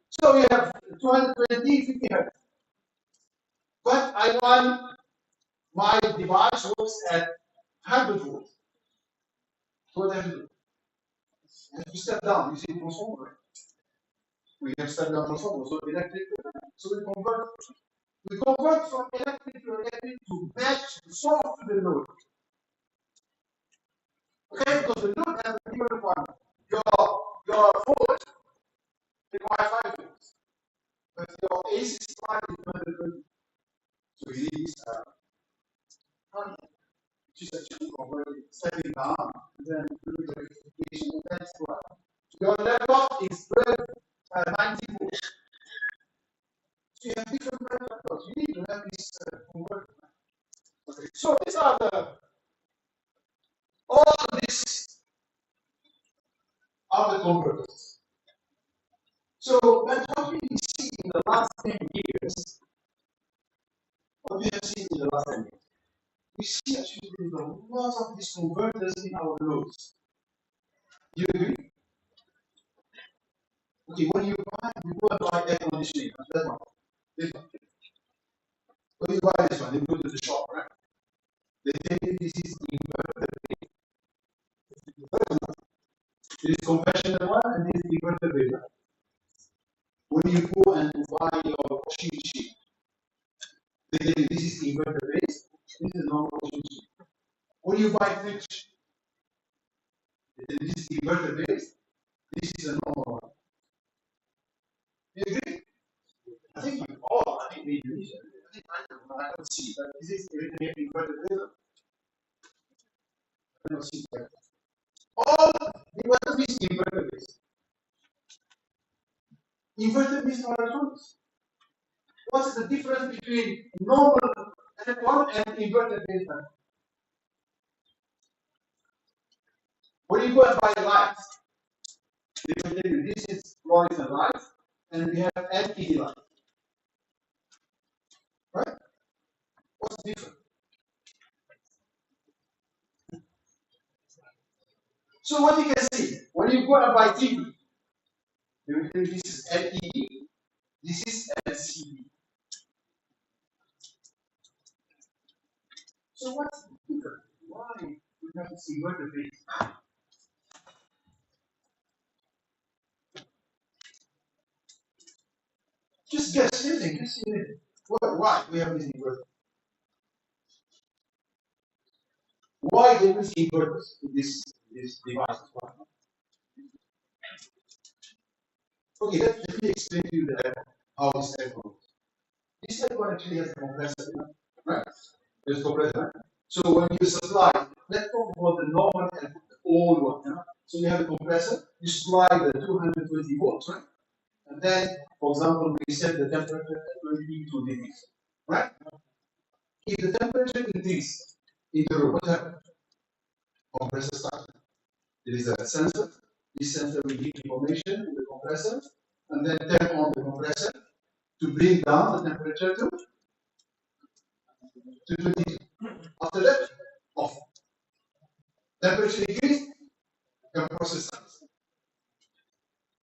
So we have 220, 50 hertz. But I want my device works at 100 volts. So what I have to do? I have to step down using transformer. We have step down transformer, so electric. So we convert from electric to match the source to the load. Okay, because the load has a different requirement. Your voltage requires 5 volts, but your AC supply is 220. So you need this which is actually converted, stepping down, and then doing the rectification, and that's why. Your laptop is 90 volts. So you have different laptops. You need to have this converter. Okay. So these are all these are the converters. So but what we see in the last 10 years, what we have seen in the last 10 years, we see actually there's a lot of these converters in our loads. Do you agree? Okay, when you go and buy air conditioning, that one. This one. When you buy this one, you go to the shop, right? They tell you this is inverter based. This is conventional one and this is inverter based. When you go and buy your washing machine, they tell you this is inverter based, this is normal washing machine. When you buy fridge, they tell you this is inverter based, this is a normal one. You agree? I think we all, I think we do. I don't see, but is this inverter based? I don't see that. All what is inverter based? Inverter based electronics. What's the difference between normal electron and inverter based? When you go and buy lights, they will tell you this is fluorescent light and we have LED light. Right? What's the difference? So what you can see, when you go and buy TV, they will tell you this is LED, this is LCD. So what's the difference? Why we have to see what the base? Just guess anything, just anything. Why we have this inverter? Why there is inverters in this device? Okay, let me explain to you how this aircon works. This aircon actually has a compressor, right? There's a compressor. So when you supply, let's talk about the normal and the old one. You know? So you have a compressor, you supply the 220 volts, right? And then, for example, we set the temperature at 22 degrees, right? If the temperature increases in the room, what happens? Compressor starts. There is a sensor. This sensor will give information to the compressor, and then turn on the compressor to bring down the temperature to 22. After that, off. Temperature increase, compressor starts.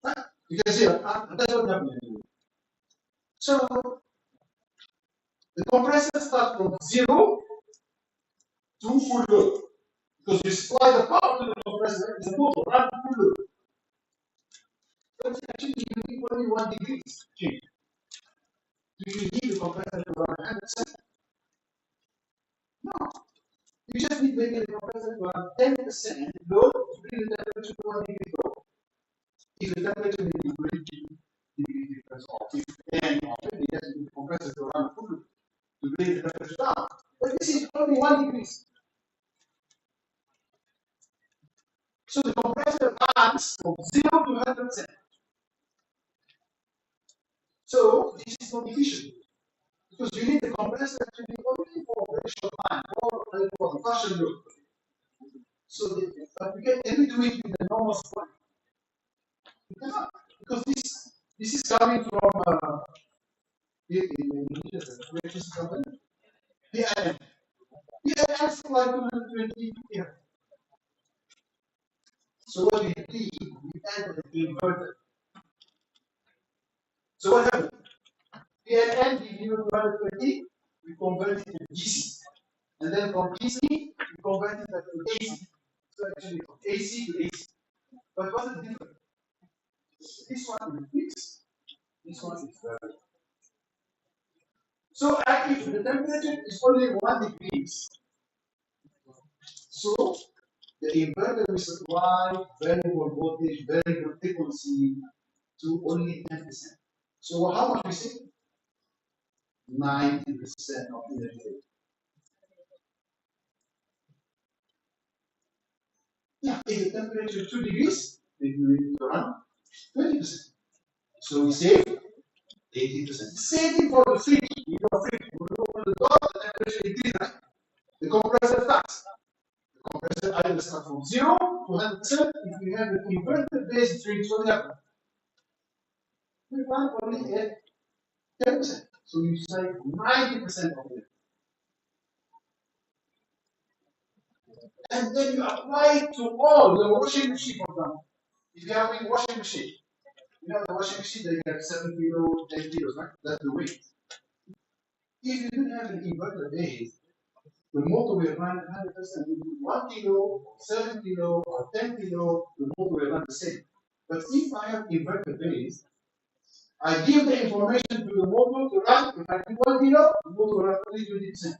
Right? You can see that's what happens. So the compressor starts from 0 to full load. Because Because you supply the power to the compressor, it's a motor, run full load. But actually, you need only 1 degree change. Do you need the compressor to run 100%? No. You just need maybe the compressor to run 10% load to bring the temperature to 1 degree low. If the temperature may be 20 degrees difference off, if 10 or 20, you need the compressor to run full load to bring the temperature down. But this is only 1 degree. So the compressor runs from 0 to 100%. So this is not efficient. Because you need the compressor to be only for a very short time, for the partial load. So but we can only do it with the normal supply. You cannot, because this is coming from electricity company. PIM. PIM supply 220 here. So what we do, we add the inverter. So what happens? PLN give you 220, we convert it to DC. And then from DC, we convert it to AC. So actually from AC to AC. But what's the difference? This one is fixed, this one is variable. So if the temperature is only 1 degree, so the inverter will supply variable voltage, variable frequency to only 10%. So how much we save? 90% of energy. Yeah, if the temperature is 2 degrees, then we need to run 20%. So we save 80%. Same thing for the fridge. You know, fridge. When you open the door, the temperature increases, right? The compressor starts. The compressor either starts from 0 to 100%. If we have an inverter based fridge, what happens? We run only at 10%. So you save 90% of it. And then you apply it to all the washing machine, for example. If you have a washing machine, you know the washing machine, they have 7 kilos, 10 kilos, right? That's the weight. If you don't have an inverter base, the motor will run 100%. If you do 1 kilo, 7 kilo, or 10 kilo, the motor will run the same. But if I have inverter base, I give the information to the motor to run. If I do 1 kilo, the motor will run only 20%.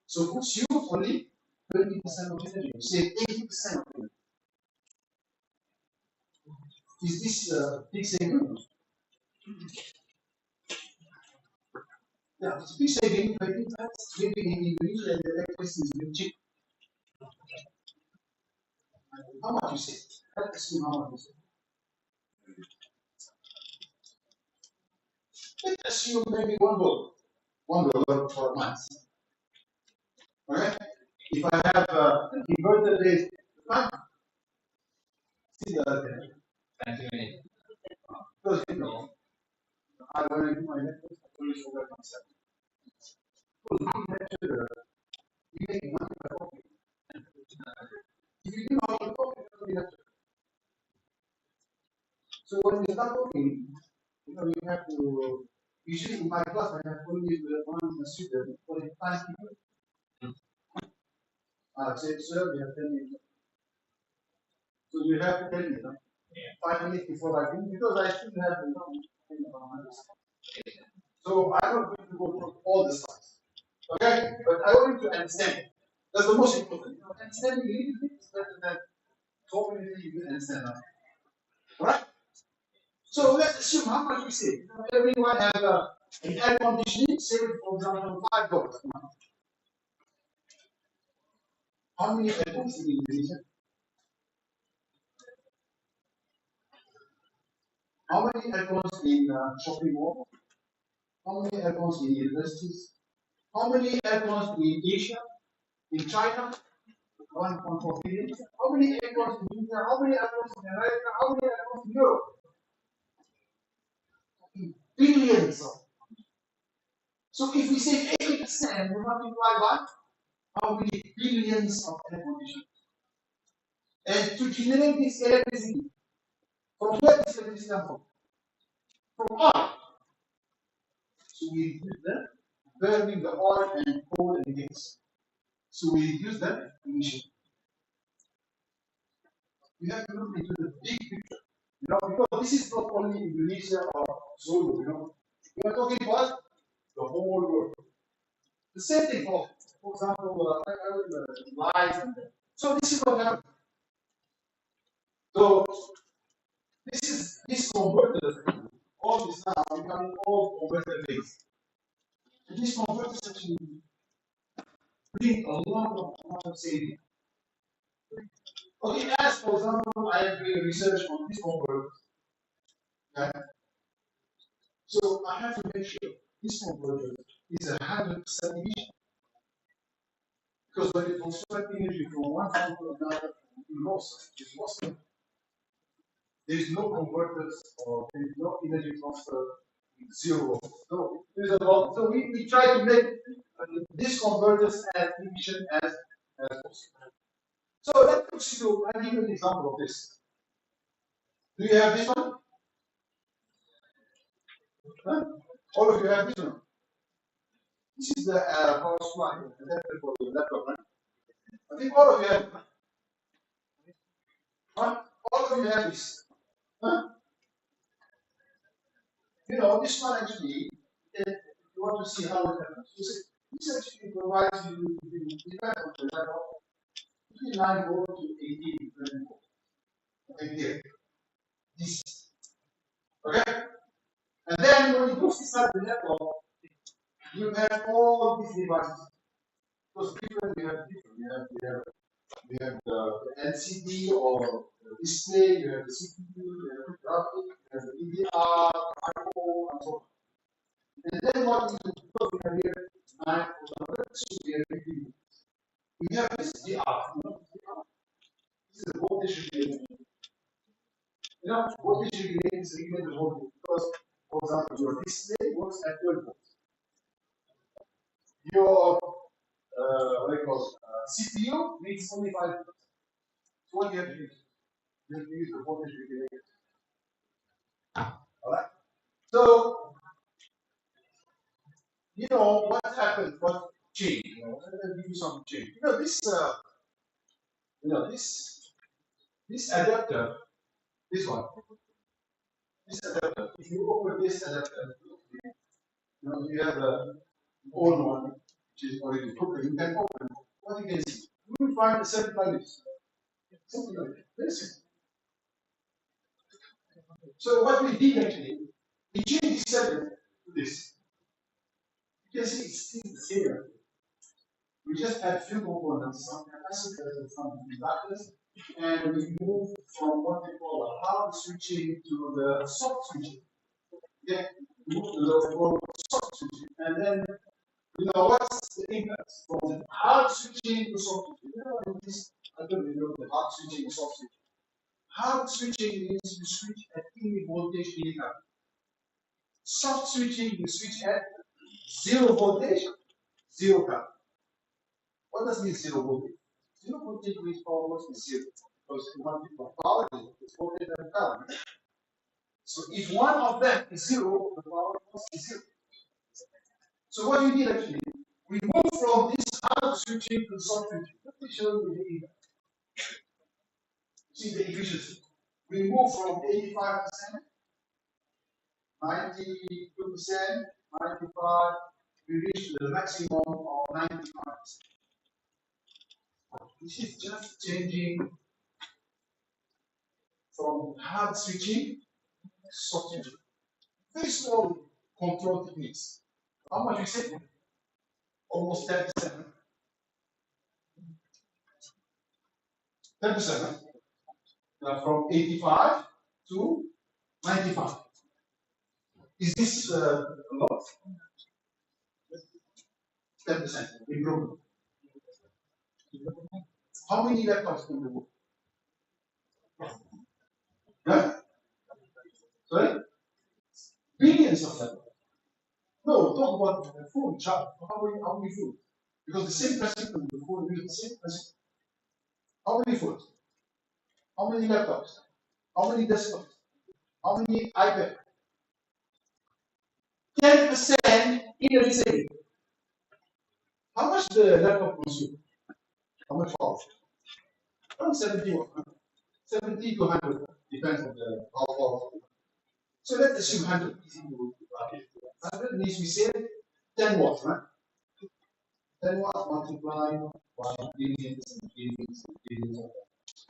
So puts you only 20% of energy. You save 80% of energy. Is this big saving? Yeah, it's a big saving. I think that's living in Indonesia and the electricity is very cheap. How much you save? Let's assume how much you save. Let's assume maybe $1 for a month. Alright? If I have an inverter based plant, see the because you know, when I do my network, I always forget myself. Because you make money by talking. If you do how to talk, it's only natural. So when you start talking, you know, you have to. Usually in my class, I have only one student for 5 people. I say, sir, we have 10 minutes. So you have to tell me, 5 minutes before I finish, because I still have to think about my discussion. So I'm not going to go through all the slides. Okay? But I want you to understand. That's the most important. You know, understanding a little bit is better than talking until you can understand that. Alright? So let's assume how much we save. You know, everyone has an air conditioning, save, for example, $5 a month. How many airports in Indonesia? How many airports in shopping mall? How many airports in universities? How many airports in Asia? In China? 1.4 billion. How many airports in India? How many airports in America? How many airports in Europe? Billions of. So if we say 80%, we multiply by how many billions of air conditioners? And to generate this electricity, from where does electricity come from? From oil. So we reduce the burning the oil and coal and gas. So we reduce the emission. We have to look into the big picture. Because this is not only Indonesia or Solo, we are talking about the whole world. The same thing for example, lights and that. So this is what happens. So this converters, all this now becoming all converter based. And these converters actually bring a lot of saving. Okay, as for example, I am doing research on this converter. Okay? So I have to make sure this converter is 100% efficient. Because when it transfers energy from one form to another, you lost it. There is no converters or there is no energy transfer with zero. So there's a lot. So we try to make these converters as efficient as possible. So let's go. I'll give you an example of this. Do you have this one? Huh? All of you have this one. This is the power supply adapter for the laptop, right? I think all of you have. Huh? All of you have this. Huh? This one actually, if you want to see how it happens, this actually provides you the depends on the level between 9 volt to 18 volt. Okay, here. This. Okay? And then when you go inside the network, you have all these devices. Because different, we have the LCD or the display, you have the CPU, you have the graphic, you have the EDR, IO, and so on. And then what we do, because we have here 9 volts, we have this DR. This is the voltage regulator. Voltage regulator is regulated the voltage because, for example, your display works at 12 volts. Your CPU needs only 5 volts. So what do you have to use? You have to use the voltage regulator. Alright? So, what happened? What changed? Let me give you some change. This adapter, this one, this adapter. If you open this adapter, you have the old one, which is already open. You can open. What you can see, you will find a certain values. Something like this. So what we did actually, we changed the circuit to this. You can see it's still the same. We just add few components, some capacitors and some inductors, and we move from what we call a hard switching to the soft switching. Yeah, we move to the soft switching, and then what's the impact from the hard switching to soft switching? I don't know the hard switching and soft switching. Hard switching means you switch at any voltage, any current. Soft switching, you switch at 0 voltage, 0 current. What does mean 0 voltage? 0 voltage means power must be 0. Because one people power is voltage and current. So if one of them is 0, the power must be 0. So what we did actually, we moved from this hard switching to soft switching. Let me show you the impact. See the efficiency. We move from 85%, 92%, 95%, we reach the maximum of 95%. This is just changing from hard switching to soft switching. Very small control techniques. How much we save? Almost 10%. 10%. From 85 to 95. Is this a lot? 10% improvement. How many laptops can you work? Huh? Sorry? Billions of laptops. No, talk about the phone charge. How many phones? Because the same person on the phone uses the same person. How many phones? How many laptops? How many desktops? How many iPads? 10% energy saving. How much the laptop consume? How much power? Around 70 watts. 70 to 100, depends on the how far. So let's assume 100. 100 means we save 10 watts, right? 10 watts multiplied by billions and billions and billions of watts.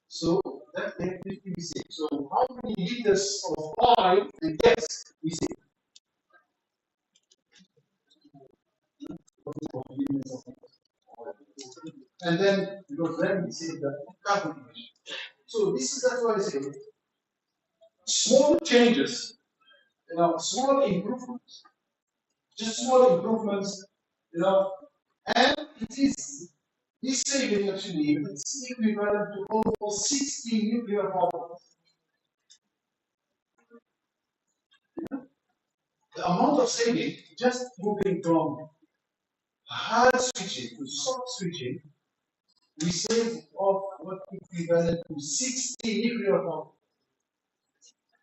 So that electricity we save. So how many liters of oil and gas we save? And then, because then we save the carbon emission. So that's why I say small changes, small improvements, just small improvements, and this saving actually is equivalent to almost 60 nuclear power plants. The amount of saving, just moving from hard switching to soft switching, we save of what equivalent to 60 nuclear power plants.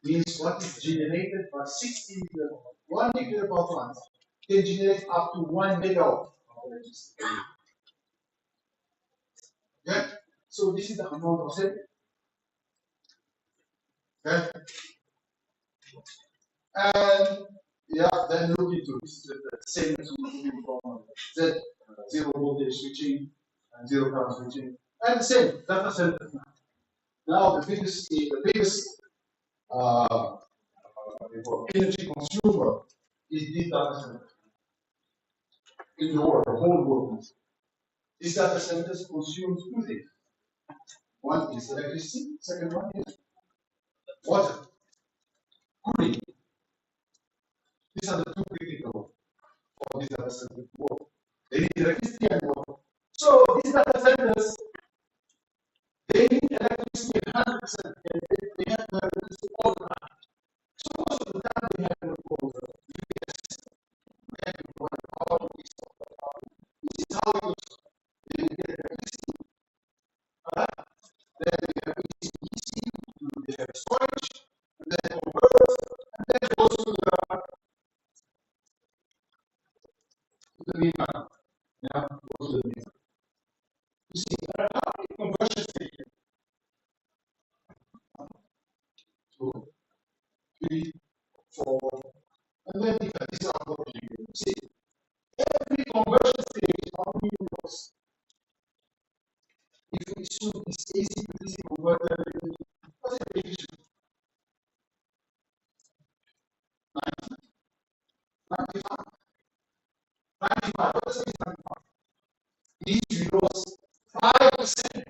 Means what is generated by 60 nuclear power plants. One nuclear power plant can generate up to 1 megawatt of electricity. Okay? So this is the amount of saving. Okay? And then look into this, the same as moving from Z, zero voltage switching and zero current switching, and the same data centers. Now the biggest energy consumer is this data center in the world, the whole world. These data centers consume two things. One is electricity, second one is water, cooling. These are the two critical for these data centers to work. They need electricity and water. So these data centers, they need electricity 100%. They have the electricity all the time. So most of the time they have what UNS. This is how it looks. They get electricity. Then they have EC, they have storage, and then convert, and then it goes to the main panel. Goes to the main. You see, there are how many conversion stations? 2, 3, 4, and then these are what you see. Every conversion stage, how many works? If we assume this AC to DC converter, what's the prediction? 90, 95, 95. What does it mean 95? Each zeros 5%.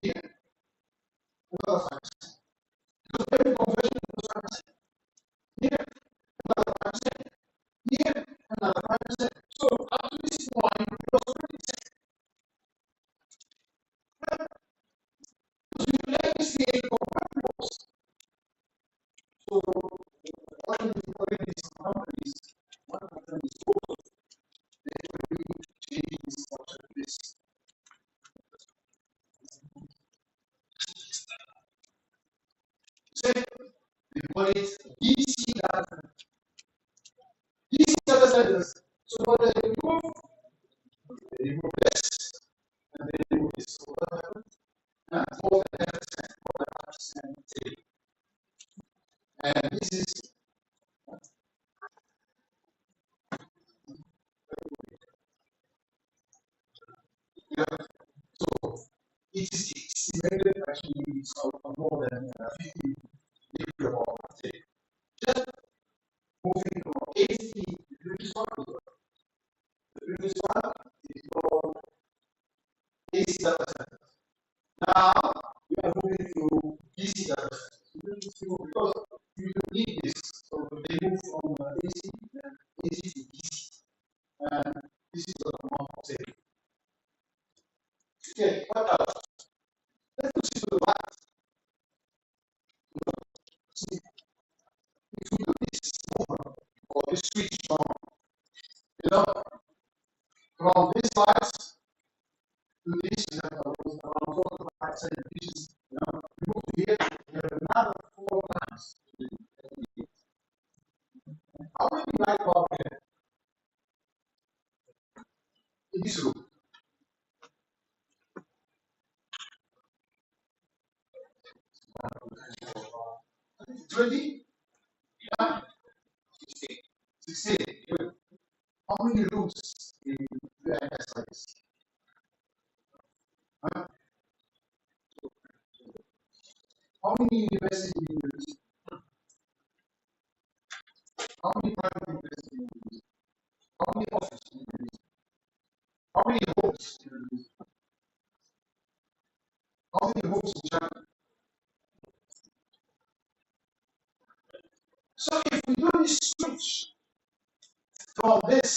Here, another 5%. Because every conversion goes 5%. Here, another 5%. Here, another 5%. So up to this point, it was 20%. Because we let this create convertibles. So what I'm doing is companies, one company is Scopus, they really change this structure to this. So we call it DC data center. DC data centers. So what they remove this, and they remove this. So what happens? More than 10%, more than 5% saving. And this is so it is estimated actually it's more than 50 nuclear power plants. Just moving from AC, the previous one is called AC data centers. Now we are moving to DC data centers because you need this. So they move from AC to DC, and this is the amount of saving. Okay, what else? Let's see the light. See, if we do this movement or this switch on, from this light to this, we have around 4 to 5 centimeters. We move to here, we have another 4 times. How many light bulbs we have in this room? 20? Yeah. 16. Good. How many rooms in UNS like this? Huh? How many universities in university? How many private universities in university? How many offices in university? How many homes in university? How many homes in China? So if we do this switch from this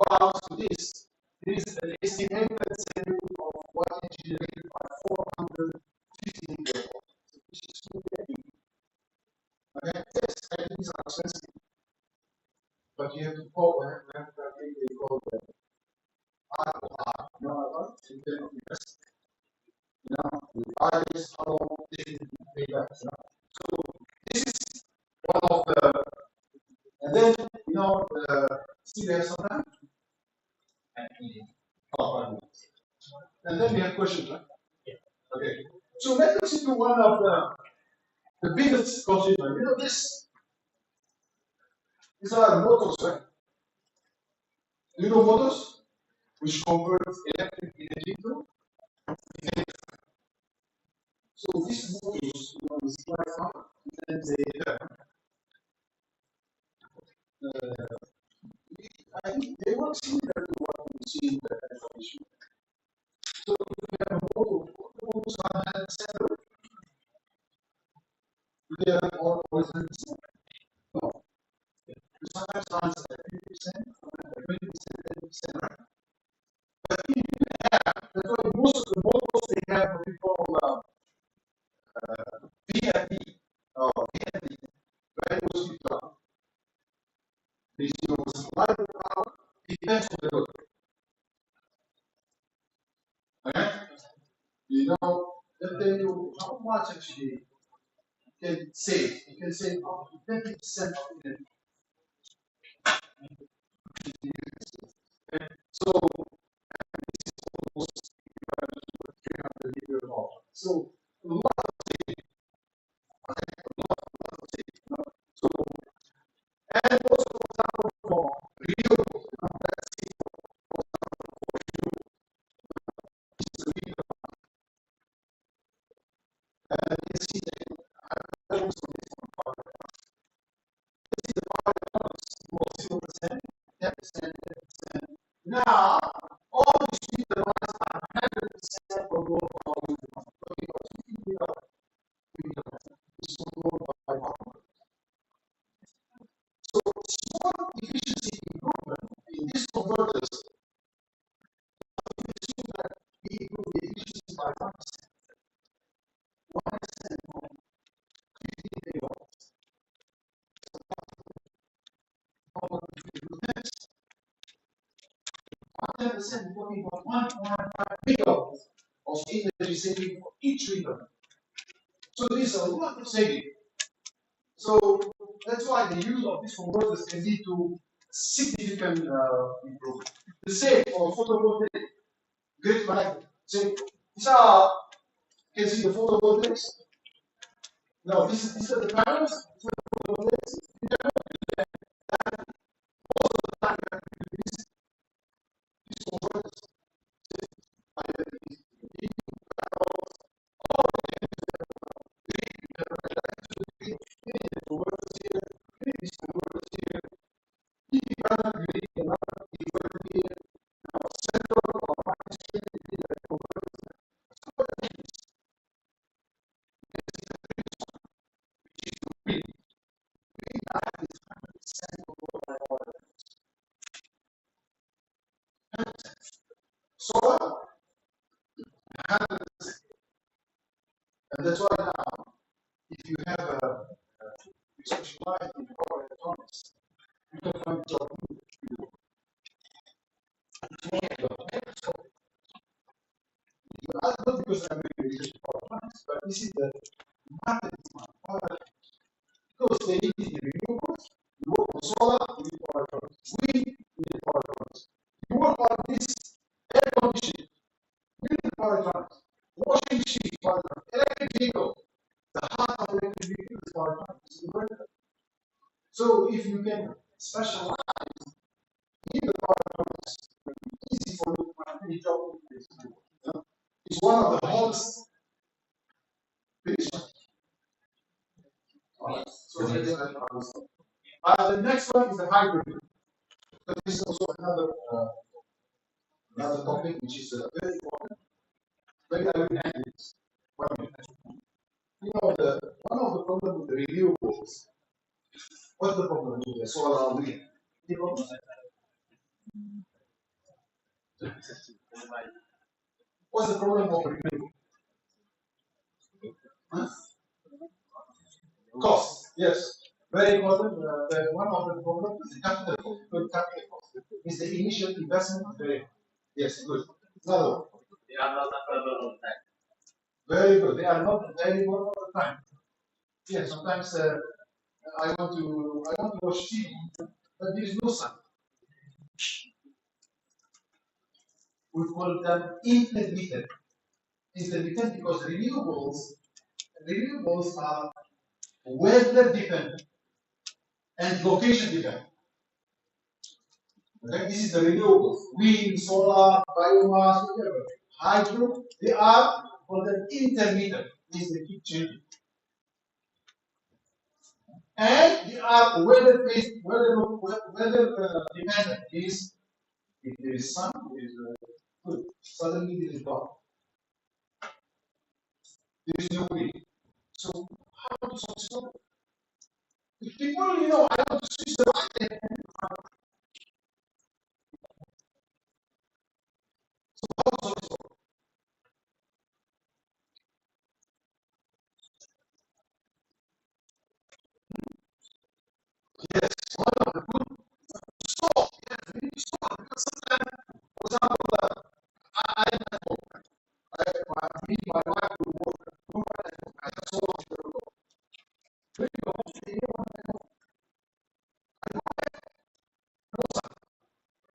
valve to this is an estimated value of 1 engineering by 450 megawatts, which is really big. Okay, yes, things are expensive, but you have to call them, I think they call them ROI, you know what? In terms of investment. You know, the R is how long they can pay back. So this is one of the, and then, you know, still we have some time? And then we have questions, right? Yeah. Okay. So let us into one of the biggest constituents. You know, these are motors, right? You know motors, which convert electric energy to heat. So these motors, you know, is quite fun, and I think they work similar to what we see in the information. So if you have a motor, motors are 100%. They are always 100%. No. Sometimes runs at 50%, 20%, 10%. But if you have, that's why most of the motors they have what we call VFD or VFD, variable speed drive. This is your supply of power depends on the load. Okay? You know, let me tell you how much actually you can save. You can save up to 20% of energy. Okay? So, this is almost 300 liters of water. So, a lot of saving. Okay? A lot of saving. So, and also, for example, for renewables, let's see, for example, for renewable, this is the renewable. And you can see that I also this one power plants. This is the power plants for 0%, 10%, 10%. Now, all these three turbines are 100% controlled by wind farm. It's controlled by power plants. So, small efficiency improvement in these converters, if you assume that we improve the efficiency by 1%, 1% from 50 megawatts. So, if you do this, 10% talking about 1.5 megawatts of energy saving for each reader. So, this is a lot of saving. So that's why the use of these converters can lead to significant improvement. The same for photovoltaic grid management. So these are, you can see the photovoltaics. Now these are the panels. These are the photovoltaics. Most of the time you have to use these converters. Either these panels or and that's why now, if you have a specialized in power electronics, you can find job. Not because I'm really research power electronics, but this is the market demand. Because they need the renewables, you work on solar, you need power electronics. Wind, you need power electronics. You work on this air conditioning, you need power electronics. Washing machine, power electronics. Electric vehicle, the heart of electric vehicle is powered by this inverter. So if you can specialize in the power products, it's easy for you to find any job in this. It's one of the hottest finishes. So the next one is the hybrid. This is also another topic which is very important. Very elegant. You know, one of the problems with the renewables. What's the problem with the solar wind? What's the problem of renewable? Huh? Cost, yes. Very important. One of the problems is the capital cost. Is the initial investment very high? Yes, good. Another one. They are not available all the time. Very good. They are not available all the time. Yes, sometimes I want to watch TV, but there is no sun. We call them intermittent. Intermittent because renewables are weather dependent and location dependent. Okay, this is the renewables: wind, solar, biomass, whatever. Hydro, they are called intermittent. Means they keep changing. And they are weather-based, weather dependent. Is if there is sun, there is good. Suddenly there is dark. There is no wind. So how to solve it? If people, I want to switch the light. So how to solve it? Yes, one of the good solve. Yes, we need to solve because sometimes, for example, I am at home. Me, my wife will work. I have solved the problem. When you go home,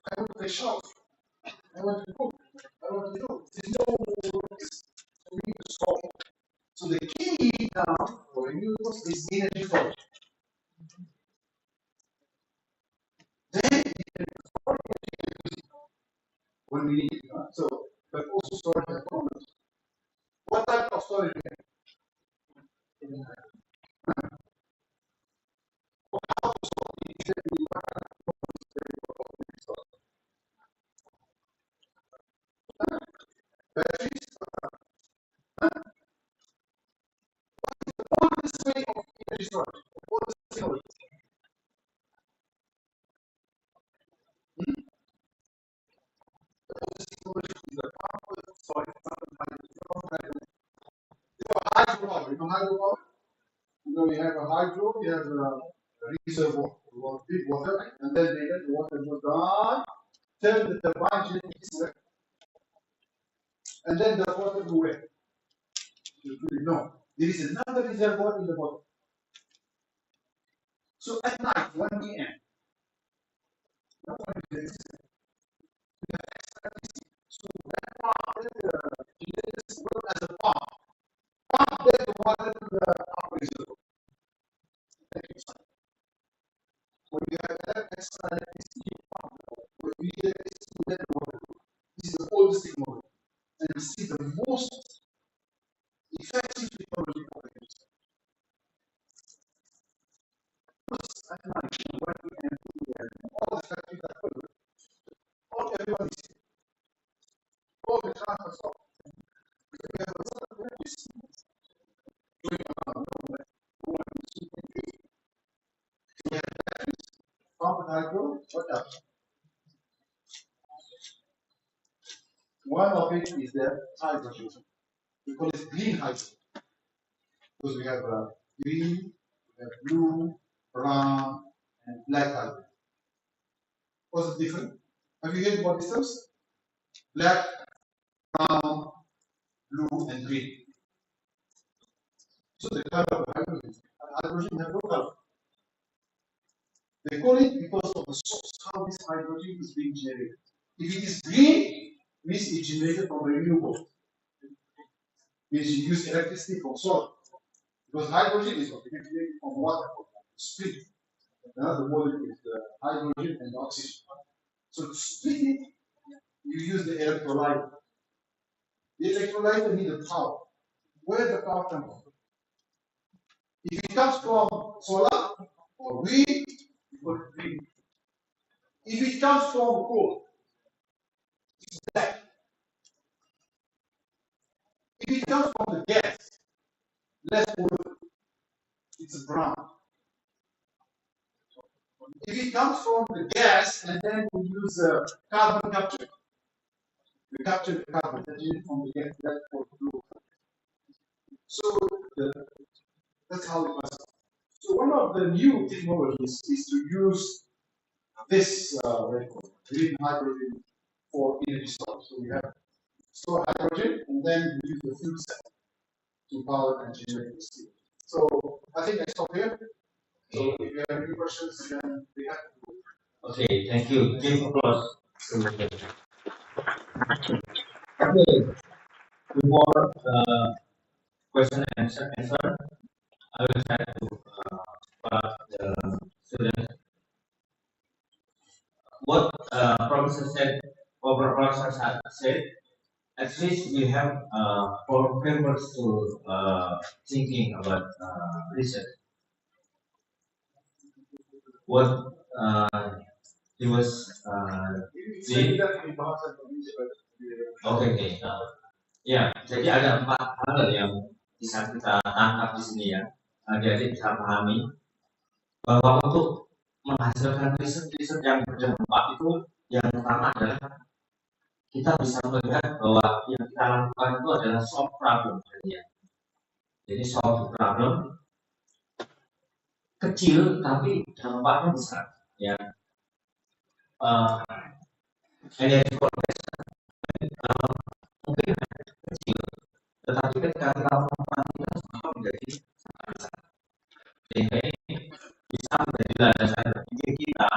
I want to shower. I want to cook. I want to do. There's no works. So we need to solve it. So the key now for renewables is energy storage. Then you can store energy when we need it. So, but also storage has problems. What type of storage do you have? How to solve it? Batteries. What is the oldest way of energy storage? What is the storage? The oldest storage is the power storage. Hydropower. You know hydropower? We have a hydro, we have a reservoir, big water, and then they let the water go down, turn the turbine generating this way. And then the water go away. No. There is another reservoir in the bottom. So at night, 1 p.m., no one is existing. We have extra DC. So that part, generators work as a pump. Pump the water to the upper reservoir. When you have that extra electricity, when we get electricity, let the water go. This is the oldest technology. And this is the most effective technology for electricity. At night, when we can do all the factories are covered, everyone is here. All the transfers off. We have a lot of electricity going around. We have batteries, pumped hydro, what else? One of it is the hydrogen. We call it green hydrogen. Because we have green, we have blue, brown, and black hydrogen. What's the difference? Have you heard about these terms? Black, brown, blue, and green. So the color of hydrogen. Hydrogen has no color. They call it because of the source, how this hydrogen is being generated. If it is green, means it's generated from renewable. Means you use electricity from solar. Because hydrogen is originated from water, split. The molecule is the hydrogen and the oxygen. So to split it, you use the electrolyte. The electrolyte needs the power. Where the power comes from? If it comes from solar or wind, you put green. If it comes from coal, it's black. If it comes from the gas, less oil, it's brown. If it comes from the gas and then we use carbon capture, we capture the carbon from the gas, that's for blue. So that's how it was. So one of the new technologies is to use this green hydrogen for energy storage. So we have store hydrogen and then we use the fuel cell to power and generate the steam. So I think I stop here. So if you have any questions, then we have to go. Okay, thank you. Give applause. Okay, before question and answer, I will try to ask the students what Professor said. Professor Saad said, at least we have 4 frameworks to thinking about research. What he was saying. Oke. Ya, jadi ada 4 hal yang bisa kita tangkap di sini ya. Adik-adik bisa pahami bahwa untuk menghasilkan riset yang berdampak itu yang pertama adalah kita bisa melihat bahwa yang kita lakukan itu adalah solve problem. Jadi solve problem kecil tapi dampaknya besar. Ya. Energi mungkin kecil, tetapi ketika kita melakukan itu maka menjadi sangat besar. Sehingga ini bisa menjadi landasan berpikir kita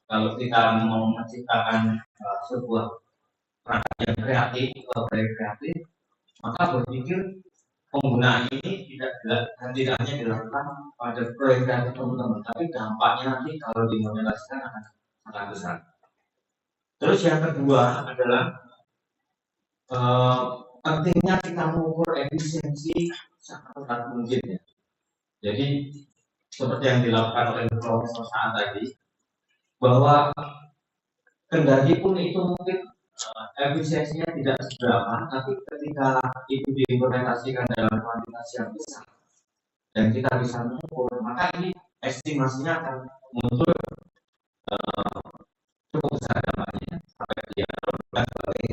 kalau kita mau menciptakan sebuah perangkat yang kreatif atau proyek kreatif, maka berpikir penggunaan ini tidak hanya dilakukan pada proyek kreatif teman-teman, tapi dampaknya nanti kalau dimodulasikan akan sangat besar. Terus yang kedua adalah pentingnya kita mengukur efisiensi sangat mungkin ya. Jadi seperti yang dilakukan oleh Profesor Saad tadi, bahwa kendati pun itu mungkin efisiensinya tidak seberapa, tapi ketika itu diimplementasikan dalam kuantitas yang besar dan kita bisa mengukur, maka ini estimasinya akan muncul cukup besar dampaknya sampai dia sebagai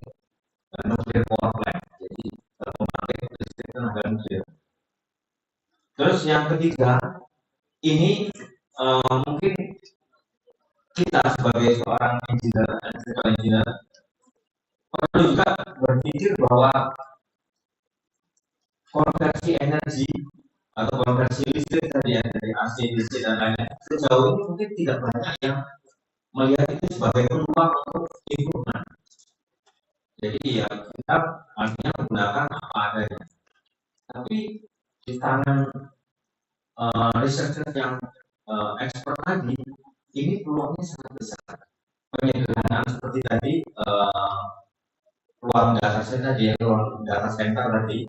nuclear power plant, jadi pembangkit listrik tenaga nuklir. Terus yang ketiga, ini mungkin kita sebagai seorang engineer perlu juga berpikir bahwa konversi energi atau konversi listrik tadi ya, dari AC, DC dan lainnya, sejauh ini mungkin tidak banyak yang melihat itu sebagai peluang untuk improvement. Jadi ya kita artinya menggunakan apa adanya. Tapi di tangan researcher yang expert tadi, ini peluangnya sangat besar. Penyederhanaan seperti tadi, ruang data center tadi,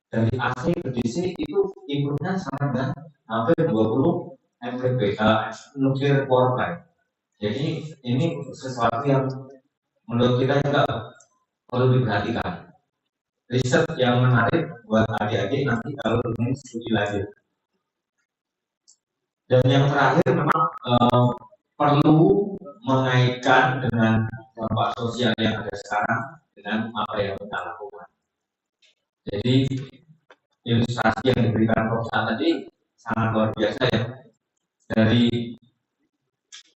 dari AC ke DC itu improve-nya sampai hampir 20 MW nuclear power plant. Jadi ini sesuatu yang menurut kita juga perlu diperhatikan. Riset yang menarik buat adik-adik nanti kalau ingin studi lanjut. Dan yang terakhir memang perlu mengaitkan dengan dampak sosial yang ada sekarang dengan apa yang kita lakukan. Jadi ilustrasi yang diberikan Prof tadi sangat luar biasa ya. Dari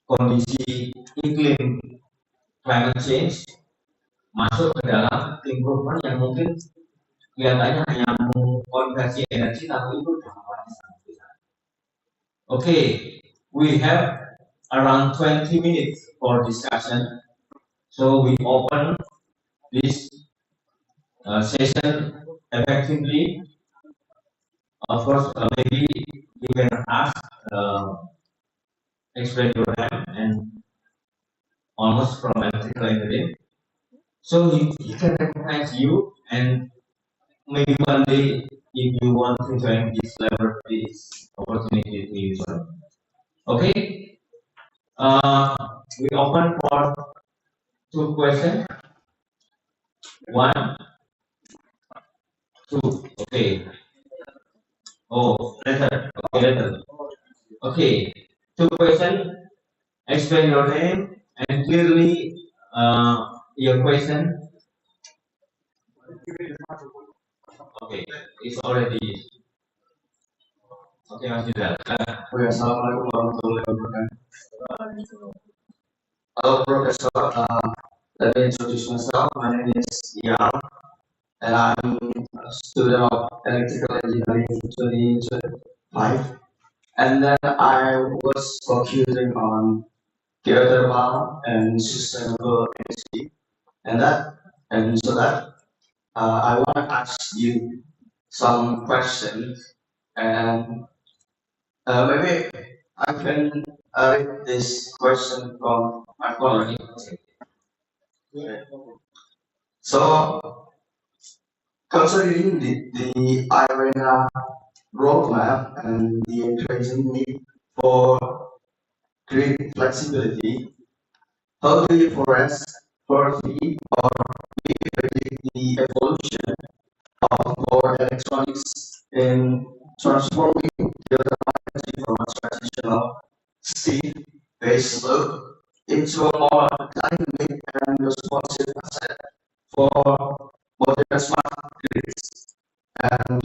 kondisi iklim climate change masuk ke dalam improvement yang mungkin kelihatannya hanya mengkonversi energi, tapi itu dampaknya sangat besar. Okay, we have around 20 minutes for discussion, so we open this session effectively. Of course, maybe you can ask, explain your hand and almost from electrical engineering. So he can recognize you, and maybe one day if you want to join this laboratory, this opportunity to you join. Okay, we open for 2 questions. 1, 2. Okay. Oh, later. Okay, later. Okay. 2 questions. Explain your name and clearly your question. Okay, it's already. Okay, Mas Yuda. Assalamualaikum warahmatullahi wabarakatuh. Hello, Professor. Let me introduce myself. My name is Yang, and I'm a student of electrical engineering in 2025. And then I was focusing on geothermal and sustainable energy, and so that I want to ask you some questions, and maybe I can read this question from my colleague. So, considering the arena roadmap and the increasing need for grid flexibility, how do you foresee or predict the evolution of core electronics in transforming the energy from a traditional steam-based load into a more dynamic and responsive asset for modern smart grids, and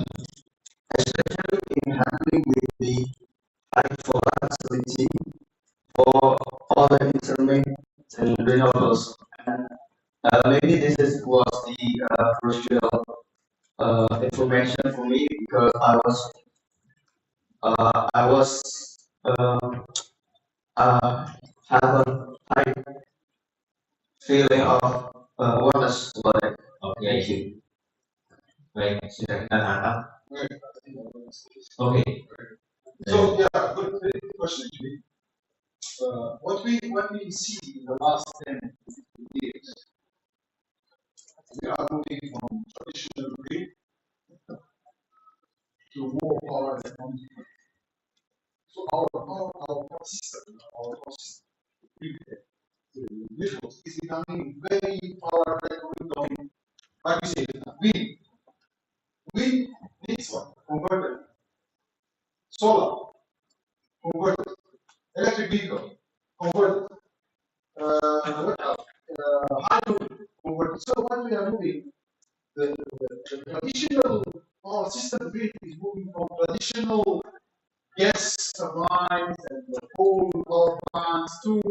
especially in handling with the high volatility for all the intermittent renewables. And maybe was the crucial information for me, because I have a high feeling of oneness about it. Okay, I see. Baik, sudah kita tangkap. Okay. So yeah, good question actually. What we see in the last 10 years, we are moving from traditional grid to more power economic. So our system, is becoming very power economic. Like we say, wind needs one converter, solar converter, electric vehicle converter, what else? Hydro converter. So what we are moving, the traditional power system grid is moving from traditional gas turbines and the coal power plants to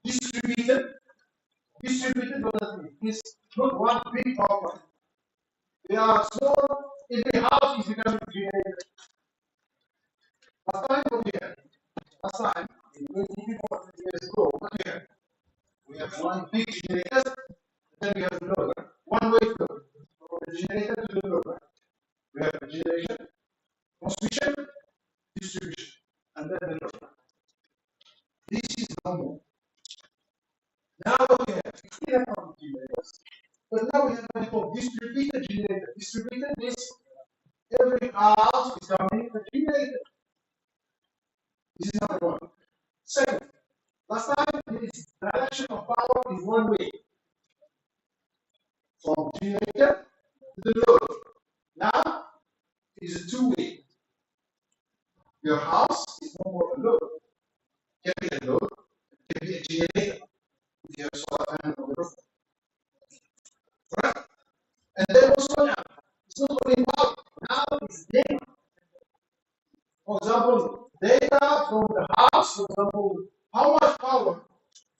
distributed, but it's not one big power plant. They are small, every house is becoming generated. Last time, in 24 years ago, we have one big generator, then we have another, one way flow, from the generator to the loader. We have generation, transmission, distribution, and then the loader. This is normal. Now we have generators, but now we have what we call distributed generator. Distributed means every house is coming a generator. This is number one. Second, last time this direction of power is one way, from generator to the load. Now it is a two-way. Your house is no more a load. Can be a load, can be a generator. If you have solar panel on the roof. Right? And then also now, it's not only power, now it's data. For example, data from the house, for example, how much power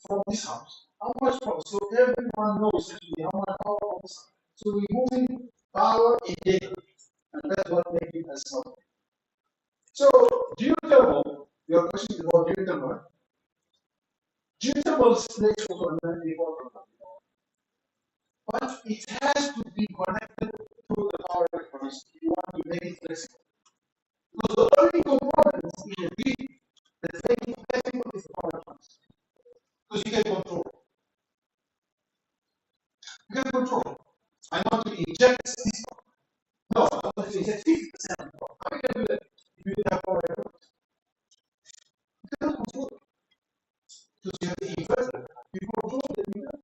from this house? How much power? So everyone knows actually how much power from this house. So we're moving power in data. And that's what makes it as smart. So geothermal, your question is about geothermal. Geothermal plays also a very important role. But it has to be connected to the power electronics if you want to make it flexible. control. I want to inject this. No, I want to inject 50%. How you can do that? If you have power, you cannot control it. Because you have the inverter. You control the meter.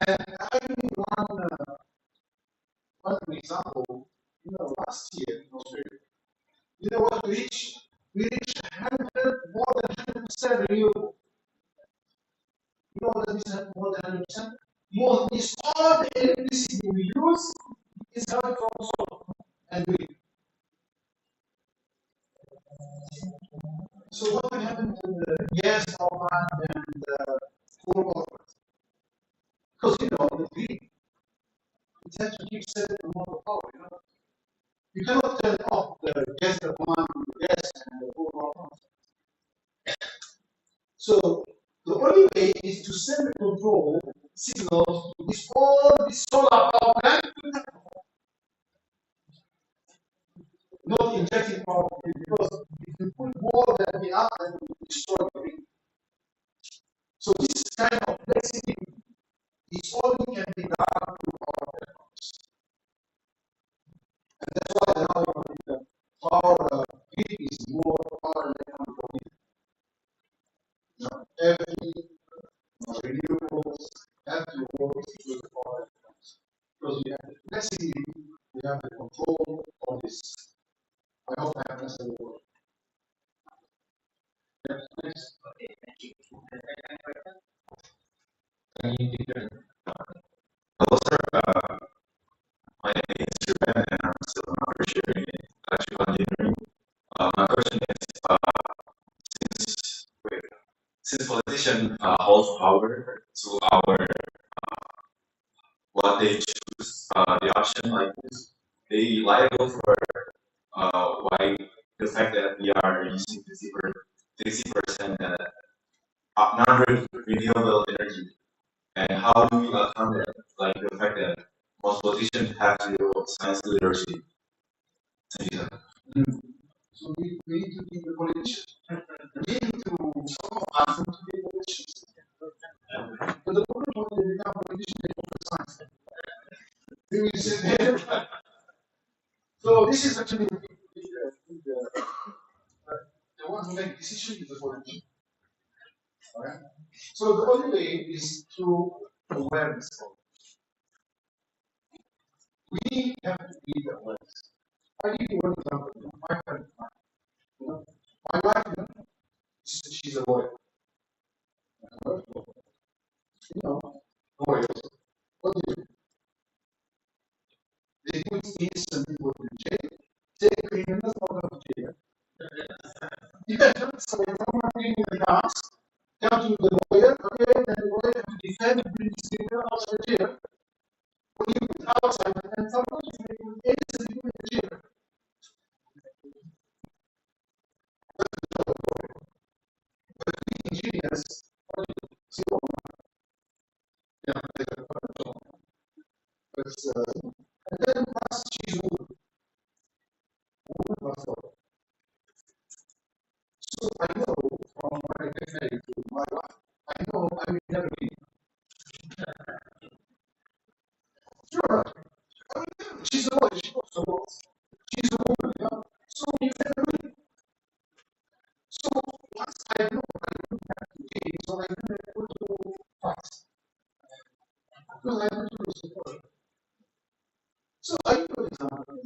And I give one example. Last year in Australia, what we reached? We reached more than 100% renewable. You know what that is more than 100%? More is all the electricity we use is coming from solar and wind. So what will happen to the gas power plant and coal power plant? Because the grid, it has to keep certain amount of power. You cannot turn off the gas turbine, the gas and the coal power plant. So the only way is to send the control signals to all this solar power plant, not injecting power, because if you put more than the other, it will destroy the grid. So this kind of flexibility is only can be done through power networks. And that's why now the power grid is more power electron. Every renewables have to work with the power electrons. Because we have the flexibility, we have the control of this. I hope I have answered the word. Yes, next. Okay, thank you. Hello, sir. My name is Ruben, and I'm still an undergraduate in electrical engineering. My question is, since politicians hold power to our what they choose, the option like this, they liable for why the fact that we are using 50% non-renewable energy, and how do we account that, like the fact that most politicians have zero science literacy? Thank you. So we need to be the politicians. We need to some of us need to be politicians. But the moment when they become politicians, they don't have science. They will sit there. So this is actually the one who makes decisions is the politician. Alright? So the only way is through awareness. We have to be the awareness. I give you one example. My friend, my wife, she's a lawyer. Lawyers, what do? They put innocent people in jail, take criminals out of jail. Yeah, so if someone being in the house, come to the lawyer, okay, and the lawyer has to defend and bring this criminal outside the jail. When you put outside, and sometimes you may put innocent people in jail. But we engineers, yeah, and then plus she's woman. So I know from what I get married to my wife, I know I will never be. Sure. She's a lawyer, she's a woman, so you never be. So once I know I don't have to be, so I don't have to fight. Because I don't do support. So I give an example.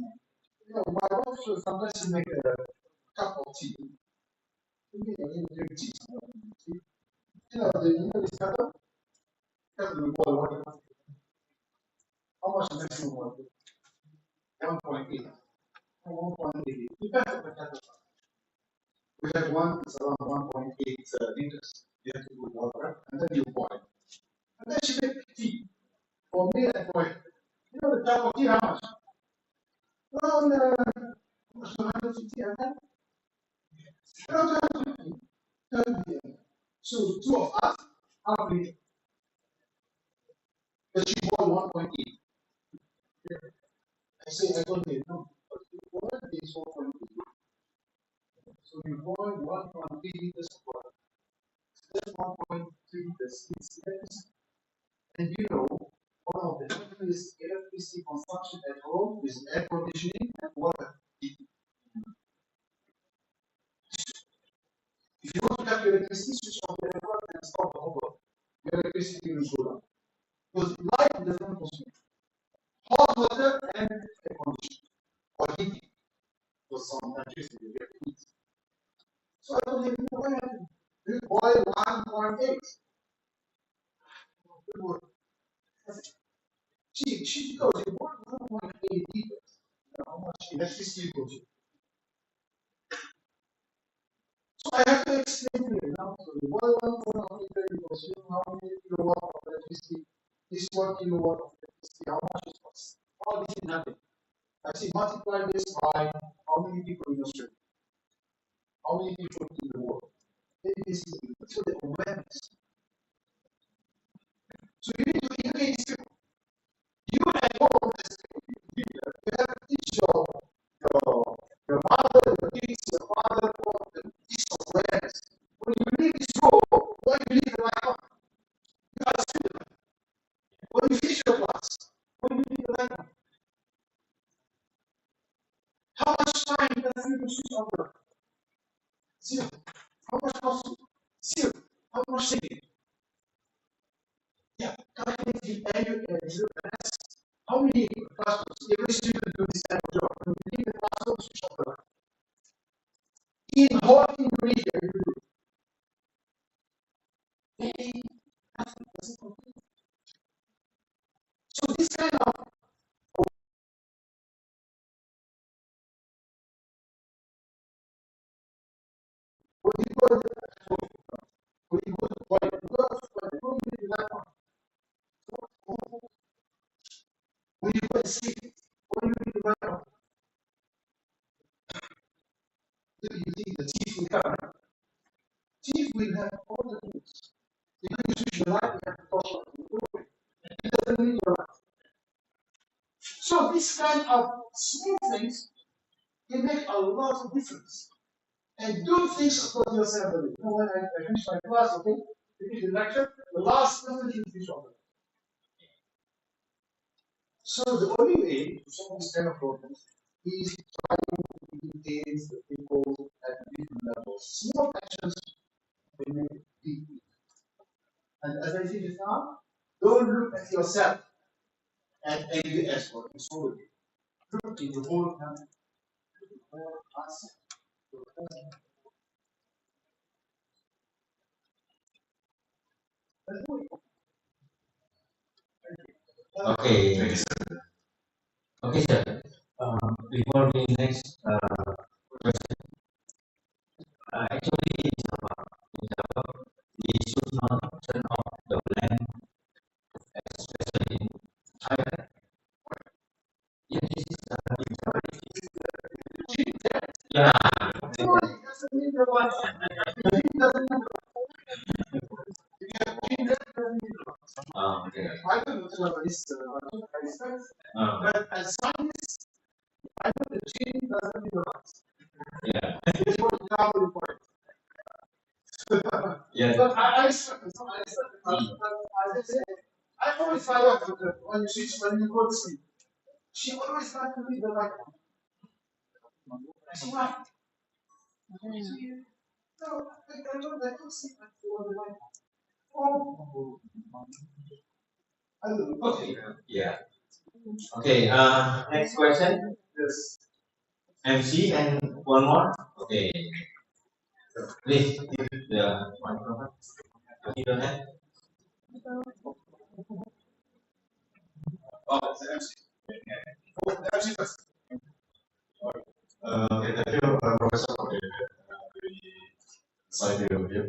My wife will sometimes make a cup of tea. Drink tea. This cup? We boil water. How much maximum water? 1.8. 1.8. Depends on the kettle. We have one that's around 1.8 liters. You have to put water, and then you boil. And then she makes tea. For me and for the cup of tea, how much? Around 250 ml. Around 250. So two of us, half liter. But she boiled 1.8. I told you, no, but you boil is 1.8. So you boil 1.3 liters of water. That's 1.3 liters. And One of them is electricity consumption at home with air conditioning and water heating. If you want to have electricity, switch off the aircon and stop the whole electricity will go down. Because light does not consume hot water and air conditioning or heating. Because some countries they get heat. So I told him, why not you boil 1.8? She goes, you boil 1.8 liters. How much electricity you consume? So I have to explain to you now. So the boil 1.8 liter you consume, how many kilowatt of electricity? This 1 kilowatt of electricity, how much it costs? All this is nothing. I say multiply this by how many people in Australia? How many people in the world? Maybe this is the awareness. So you need to engage people. You and I know this. You have to teach your mother, your kids, your father, this awareness. When you leave this room, why you leave the light on? You are a student. When you finish your class, why you leave the light on? How much time does it to switch on the light? Zero. How much cost you? Zero. How much saving? Yeah, calculate the annual UNS. How many classrooms? Every student do this kind of job. When you leave the classroom, switch on the light. In whole Indonesia, you do it. Maybe nothing doesn't complete. So this kind of when you go to when you go to toilet, you go to toilet, don't leave the light on. When you go to sleep, when you leave the light on. You think the chief will come? Chief will have all the things. If you switch the light, you have to touch on the doorway. It doesn't need your light. So this kind of small things can make a lot of difference. And do things according to yourself. You know, when I finish my class, okay, finish the lecture, the last person is switch on. So the only way to solve this kind of problems is trying to engage the people at different levels. Small actions they make big. And as I said just now, don't look at yourself and envy as what is already. Look in the whole country, the whole us, the whole. Okay. Okay, sir. Before the next question, actually, we should not turn off the lamp, especially in China. Yeah, this is yeah. Okay. I don't know this, but as scientists, I know the gene doesn't need a lot. Yeah. It's what you have to point. Yeah. But I always find out when you go to sleep. She always had to leave the light on. I said, why? No, I don't sleep until the light on. Okay. Yeah. Okay. Next question. Yes. MC and one more. Okay. Please give the microphone. You don't have. Oh, it's the MC. The MC first. Okay, thank you, Professor, for the slide review.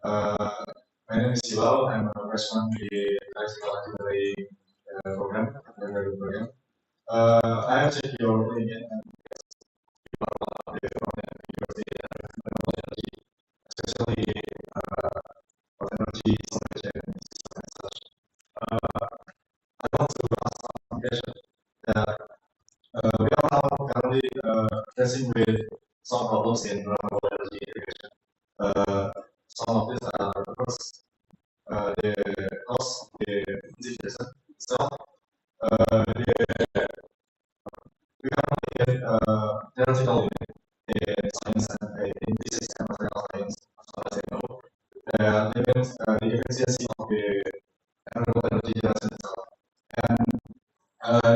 My name is Beliau. I'm a freshman in the electrical engineering program, Honorary program. I have checked your opinion and university and energy, especially for energy storage and system and such. I want to ask some question that we are now currently facing with some problems in renewable energy integration. Some of these are first the cost of the integration itself,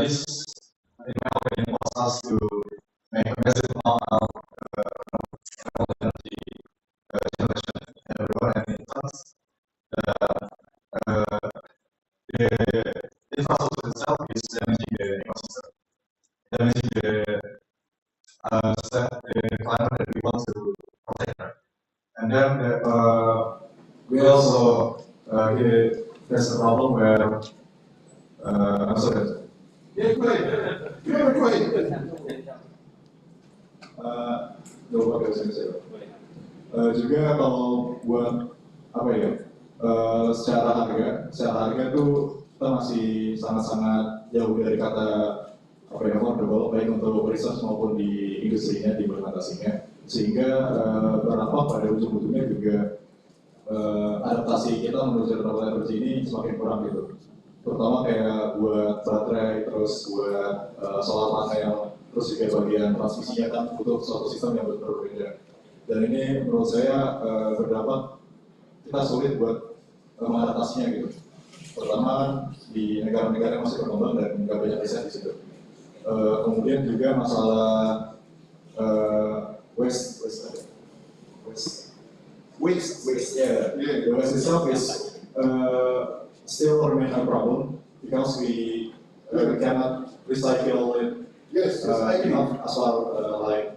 this, in my opinion, was us to make a massive amount of energy generation everywhere and in terms. The infrastructure itself is damaging the ecosystem, damaging the climate that we want to protect. And then we also there's a problem where I'm sorry. Yeah, go ahead. Go ahead. Lupa saya. Juga kalau buat apa ya? Secara harga tuh kita masih sangat-sangat jauh dari kata apa ya, affordable, baik untuk research maupun di industrinya, di implementasinya, sehingga berdampak pada ujung-ujungnya juga adaptasi kita menuju renewable energy ini semakin kurang gitu, terutama kayak buat baterai, terus buat solar panel, terus juga bagian transmisinya kan butuh suatu sistem yang berbeda, dan ini menurut saya berdampak kita sulit buat mengatasinya gitu, terutama di negara-negara yang masih berkembang dan nggak banyak riset di situ. Kemudian juga masalah waste, yeah. The waste itself is still remain a problem because we cannot recycle it. Yes, enough as well, like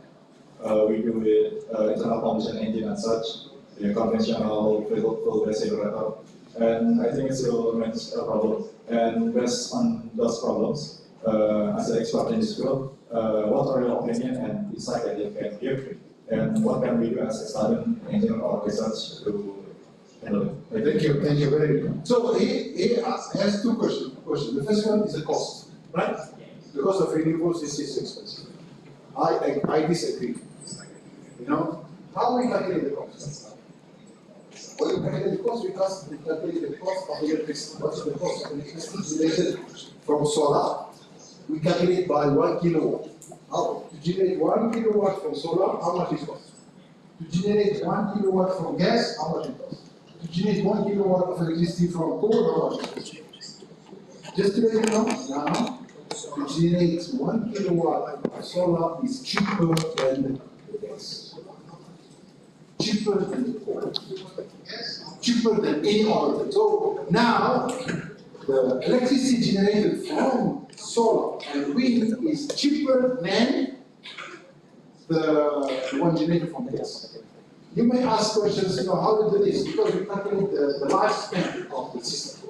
we do with internal combustion engine and such, the conventional fuel gas generator, and I think it still remains a problem. And based on those problems, as an expert in this field, what are your opinion and insight that you can give? And what can we do as a student engineer or research to handle it? Thank you very much. So he has two questions. The first one is the cost, right? The cost of renewables is expensive. I disagree. You know, how we calculate the cost? Well, we calculate the cost because we calculate the cost of electricity. What's the cost of electricity related from solar? We calculate by 1 kilowatt. How to generate 1 kilowatt from solar, how much it costs? To generate 1 kilowatt from gas, how much it costs? To generate 1 kilowatt of electricity from coal, how much it costs? Just to let you know, now, to generate 1 kilowatt of solar is cheaper than the gas. Cheaper than the coal. Cheaper than any other. So now, the electricity generated from solar and wind is cheaper than the one generated from gas. You may ask questions, you know, how to do this? Because we calculate the lifespan of the system.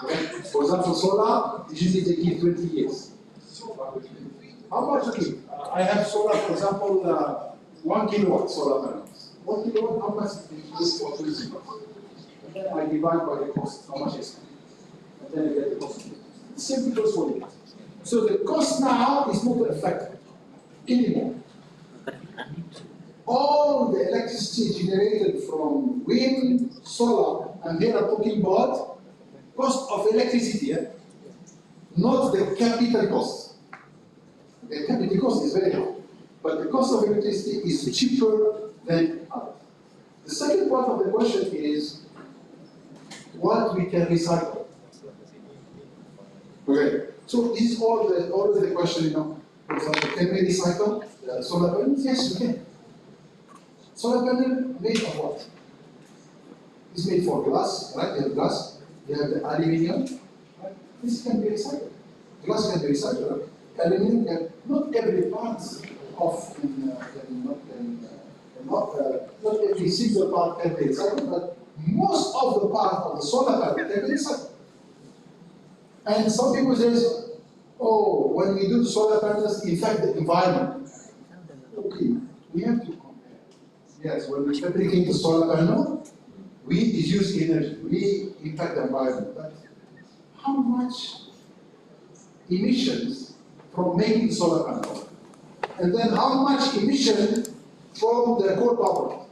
Okay? For example, solar, usually they give 20 years. How much do you? I have solar, for example, 1 kilowatt solar panels. 1 kilowatt, how much is it for 20 years? And then I divide by the cost, how much is it? And then I get the cost. Simply goes for it. So the cost now is not affected anymore. All the electricity generated from wind, solar, and here I'm talking about cost of electricity, not the capital cost. The capital cost is very high, but the cost of electricity is cheaper than others. The second part of the question is what we can recycle. Okay, so this is always the question, you know. For example, can we recycle solar panels? Yes, we can. Solar panel made of what? It's made for glass, right? You have glass, you have the aluminium, right? This can be recycled. Glass can be recycled, right? Aluminium can, not every part of, not every single part can be recycled, but most of the part of the solar panel can be recycled. And some people say, oh, when we do solar panels, in fact, the environment. Okay, we have to compare. Yes, when we fabricate the solar panel, we use energy, we impact the environment. But how much emissions from making solar panel? And then how much emission from the coal power plant?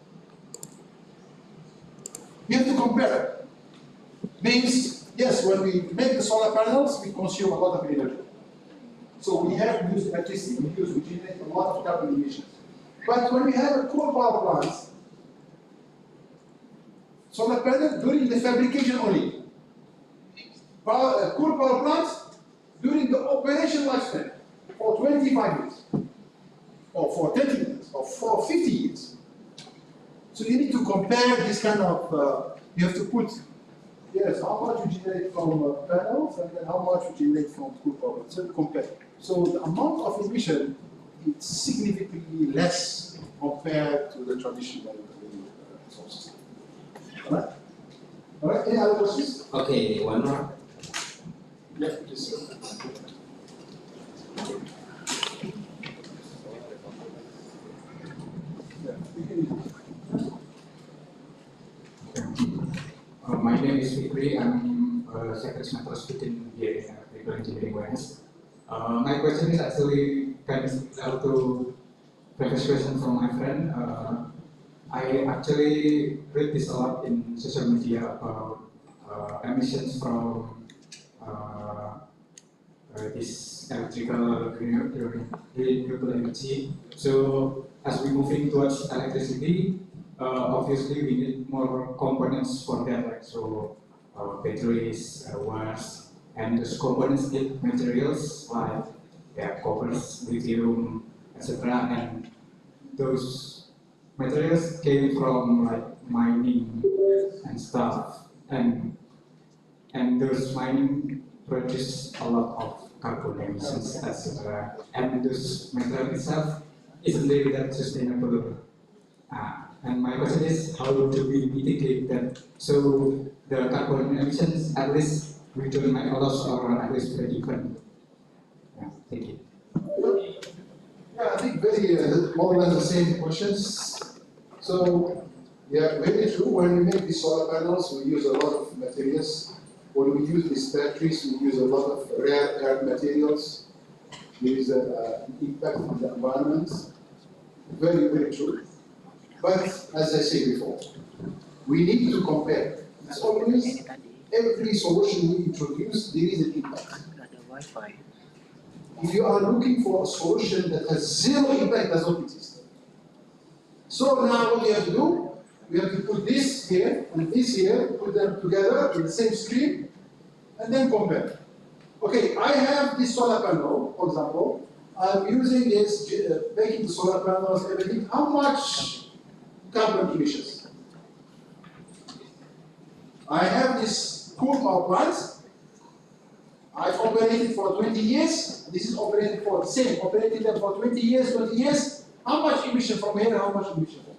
You have to compare. Means, yes, when we make the solar panels, we consume a lot of energy. So we have to use electricity, we generate a lot of carbon emissions. But when we have a coal power plant, solar panel during the fabrication only. Coal power plants, during calculating the operation lifespan for 25 years, or for 30 years, or for 50 years. So you need to compare this kind of, you have to put, yes, how much you generate from panels, and then how much you generate from cool power. So compare. So the amount of emission is significantly less compared to the traditional sources. All right? All right, any other questions? Okay, one more. Yeah, please. My name is Fikri. I'm a second semester student here in Electrical Engineering UNS. My question is actually kind of similar to previous question from my friend. I actually read this a lot in social media about emissions from this electrical renewable energy. So as we moving towards electricity, obviously we need more components for that, like so batteries, wires, and those components need materials like copper, lithium, etc. And those materials came from like mining and stuff, and those mining produce a lot of carbon emissions, etc. And those material itself isn't really that sustainable. And my question is, how do we mitigate that so the carbon emissions at least we don't make a loss or at least break even? Yeah, thank you. Yeah, I think very more or less the same questions. So, yeah, very true. When we make these solar panels, we use a lot of materials. When we use these batteries, we use a lot of rare earth materials. There is an impact on the environment. Very, very true. But as I said before, we need to compare. It's always every solution we introduce, there is an impact. If you are looking for a solution that has zero impact, does not exist. So now what we have to do, we have to put this here and this here, put them together in the same stream, and then compare. Okay, I have this solar panel, for example. I'm using this, making the solar panels, everything. How much carbon emissions? I have this cool power plant. I've operated for 20 years. This is operated for the same. Operated them for 20 years, 20 years. How much emission from here? How much emission from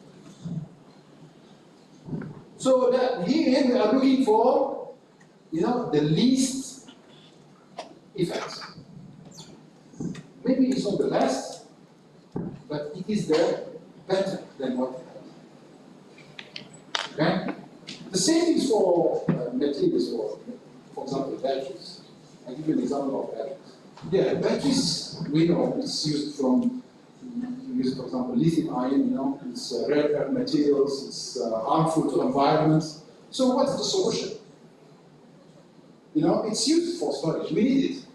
here? So that here we are looking for, the least effect. Maybe it's not the best, but it is the better than what we have. Okay? The same is for materials, for example, batteries. I'll give you an example of batteries. Yeah, batteries, we know it's used from, for example, lithium ion, it's rare earth materials, it's harmful to environment. So what's the solution? It's used for storage, we need it.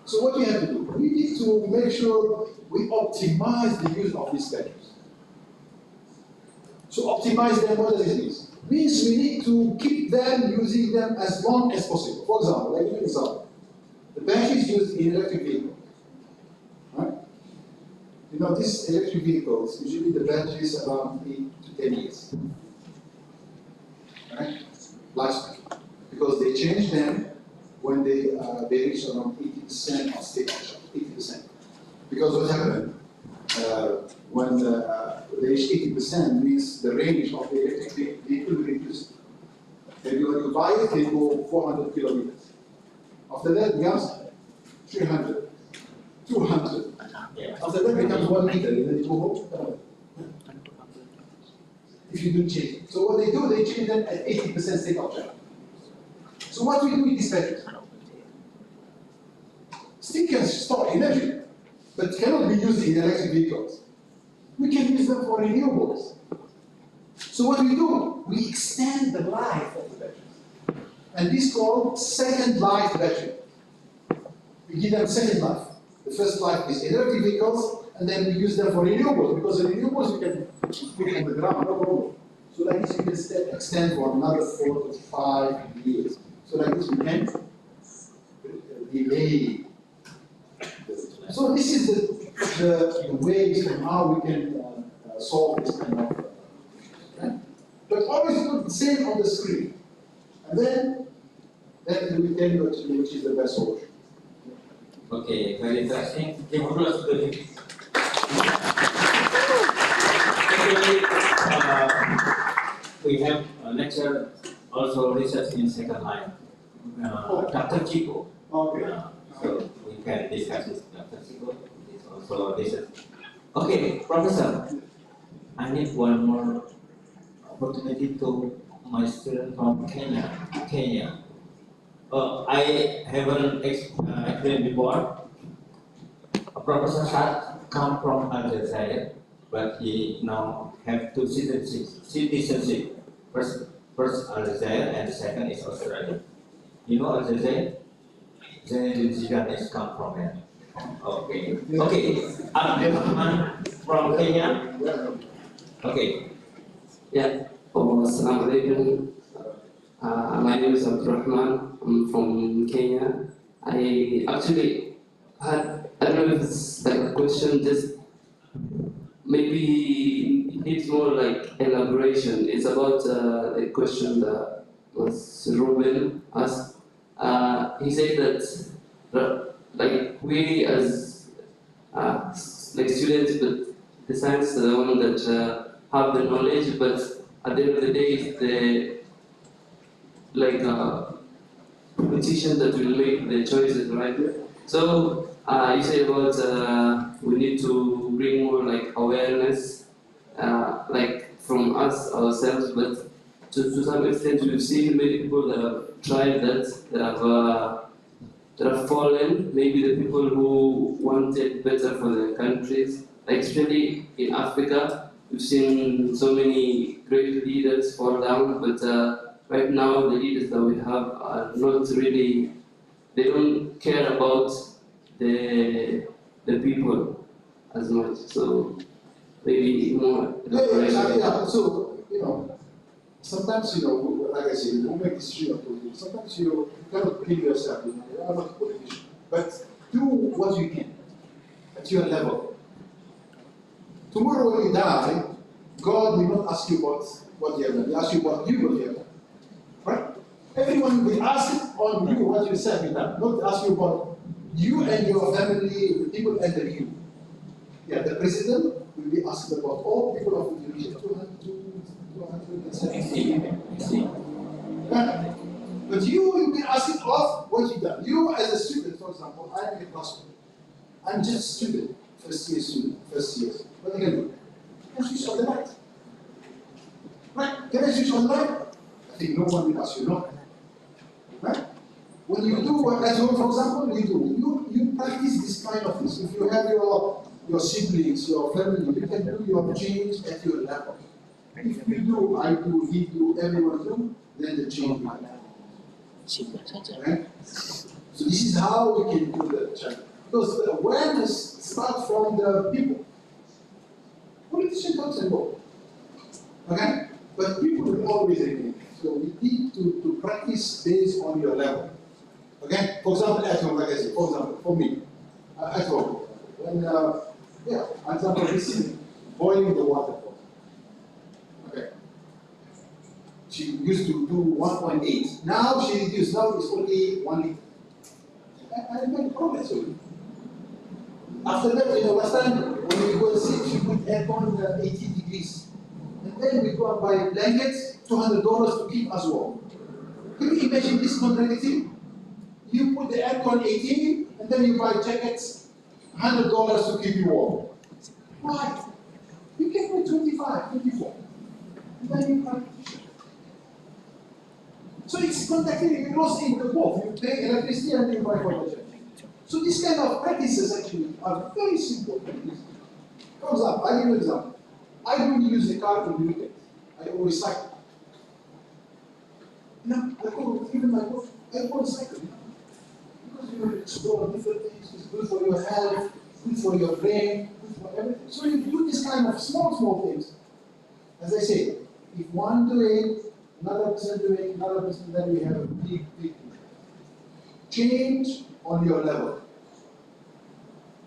So what we have to do? We need to make sure we optimize the use of these batteries. So optimize them, what does it mean? Means we need to keep them, using them as long as possible. For example, I'll give you an example. The batteries used in electric vehicles. Right? These electric vehicles, usually the batteries around 8 to 10 years. Right? Lifespan. Because they change them when they reach around 80% of state of charge. 80%. Because what happened? When they reach 80% means the range of the electric vehicle will reduce. Maybe when you buy it, they go 400 kilometers. After that, it becomes 300, 200. After that, it becomes 1 meter, and then it will go. If you don't change it. So what they do, they change them at 80% state of charge. So what do we do with these batteries? Still can store energy, but cannot be used in electric vehicles. We can use them for renewables. So what do? We extend the life of the batteries. And this is called second life battery. We give them second life. The first life is electric vehicles, and then we use them for renewables, because the renewables we can put on the ground, no problem. So like this we can extend for another 4 to 5 years. So like this we can delay way. So this is the ways and how we can solve this kind of right? But always put the same on the screen. And then we tell you actually which is the best solution. Okay, very interesting. Actually, we have a lecture also research in second line. Dr. Chico. Okay. So we can discuss with Dr. Chico. It's also research. Okay, Professor. I need one more opportunity to my student from Kenya. I haven't explained before. Professor Saad come from Algeria, but he now have two citizenship. First Algeria and the second is Australia. You know Algeria? Then is come from here. Okay. Okay. Abdurrahman from Kenya. Okay. Yeah. Assalamualaikum. My name is Abdurrahman. I'm from Kenya. I actually had, I don't know if it's like a question, just maybe it needs more like elaboration. It's about the question that was Ruben asked. He said that like we as like students, but the science are the one that have the knowledge, but at the end of the day, it's the like politicians that will make the choices, right? So you say about we need to bring more like awareness, like from us ourselves, but to some extent we've seen many people that have tried that have fallen. Maybe the people who wanted better for their countries, like especially in Africa, we've seen so many great leaders fall down, but right now the leaders that we have are not really, they don't care about the people as much. So maybe more elaboration. Yeah. So sometimes like I said, you make decisions. Sometimes you cannot kill yourself. You are not a politician, but do what you can at your level. Tomorrow when you die, God will not ask you about what you have done. He asks you what you have done. Right? Everyone will ask on you what you said you done, not ask you about you and your family, the people under you. Yeah, the president will be asked about all people of the region, 270. Right? But you will be asked of what you done. You as a student, for example, I am a classroom. I'm just a student, first year student, What can I do? Can I switch on the light? Right? Can I switch on the light? I think no one will ask you no. Right? When you do what at home, for example, you practice this kind of things. If you have your siblings, your family, you can do your change at your level. If you do, I do, he do, everyone do, then the change will happen. Right? So this is how we can do the change. Because the awareness starts from the people. Politicians don't go. Okay? But people will always remain. So we need to practice based on your level. Okay? For example, at home, like I said, for example, for me, at home, when, for example, this is boiling the water. Okay. She used to do 1.8. Now she reduced. Now it's only 1 liter. I made progress with it. After that, last time when we go to sleep, she put aircon 18 degrees. And then we go and buy blankets, $200 to keep us warm. Can you imagine this contradiction? You put the aircon 18, and then you buy jackets, $100 to keep you warm. Why? You can pay 25, 24. And then you buy. So it's contradictory because in the both, you pay electricity and you buy for the jacket. So these kind of practices actually are very simple practices. For example, I give you an example. I don't use the car to do it. I always cycle. I go, even my book, I go cycle. Because you explore different things, it's good for your health, good for your brain, good for everything. So you do this kind of small things. As I say, if one do it, another person do it, another person, then we have a big change on your level.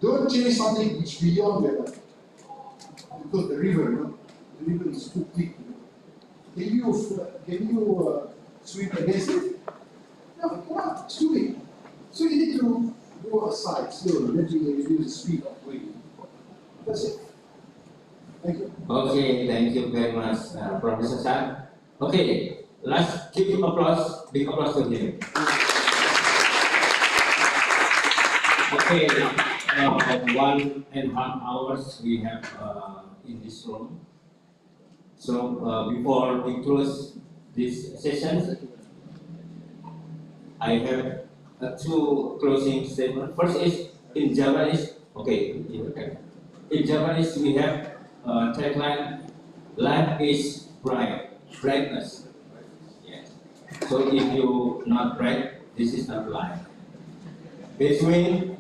Don't change something which beyond your level. Because the river is too deep. Can you swim against it? No, come on, it's too big. So you need to go aside slowly, let me reduce the speed of wave. That's it. Thank you. Okay, thank you very much, Professor Saad. Okay, let's give him applause, big applause to him. Okay, 1.5 hours we have in this room. So before we close this session, I have two closing statements. First is in Japanese. Okay, in Japanese we have tagline: "Life is bright, brightness." Yes. So if you not bright, this is not life. Between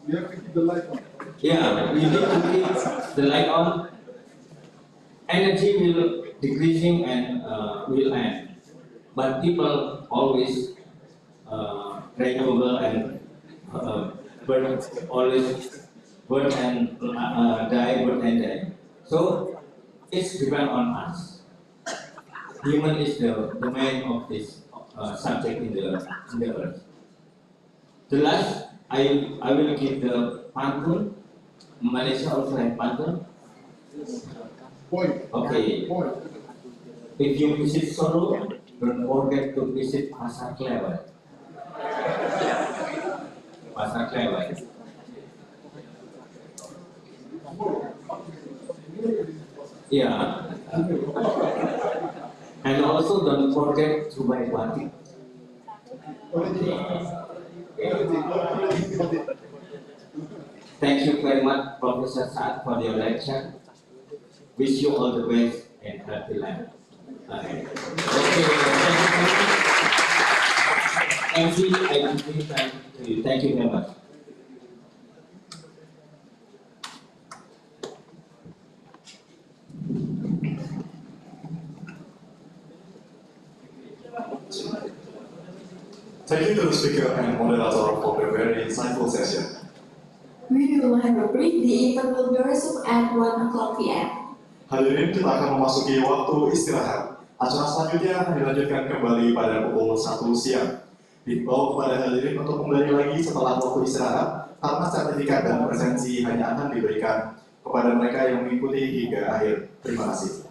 you have to keep the light on. Yeah, we need to keep the light on. Energy will decreasing and will end, but people always renewable and burn, always burn and die, burn and die. So it's depend on us. Human is the main of this subject in the earth. The last, I will give the pantun. Malaysia also have pantun. Point. Okay. Point. If you visit Solo, don't forget to visit Pasar Klewer. Pasar Klewer. Yeah. And also don't forget to buy batik. Thank you very much, Professor Saad, for your lecture. Wish you all the best and happy life. Okay. Thank you. Thank you very much. Thank you to the speaker and moderator for the very insightful session. We will have a break. The event will be resumed at 1 o'clock p.m. Hadirin, kita akan memasuki waktu istirahat. Acara selanjutnya akan dilanjutkan kembali pada pukul 1 siang. Dihimbau kepada hadirin untuk kembali lagi setelah waktu istirahat, karena sertifikat dan presensi hanya akan diberikan kepada mereka yang mengikuti hingga akhir. Terima kasih.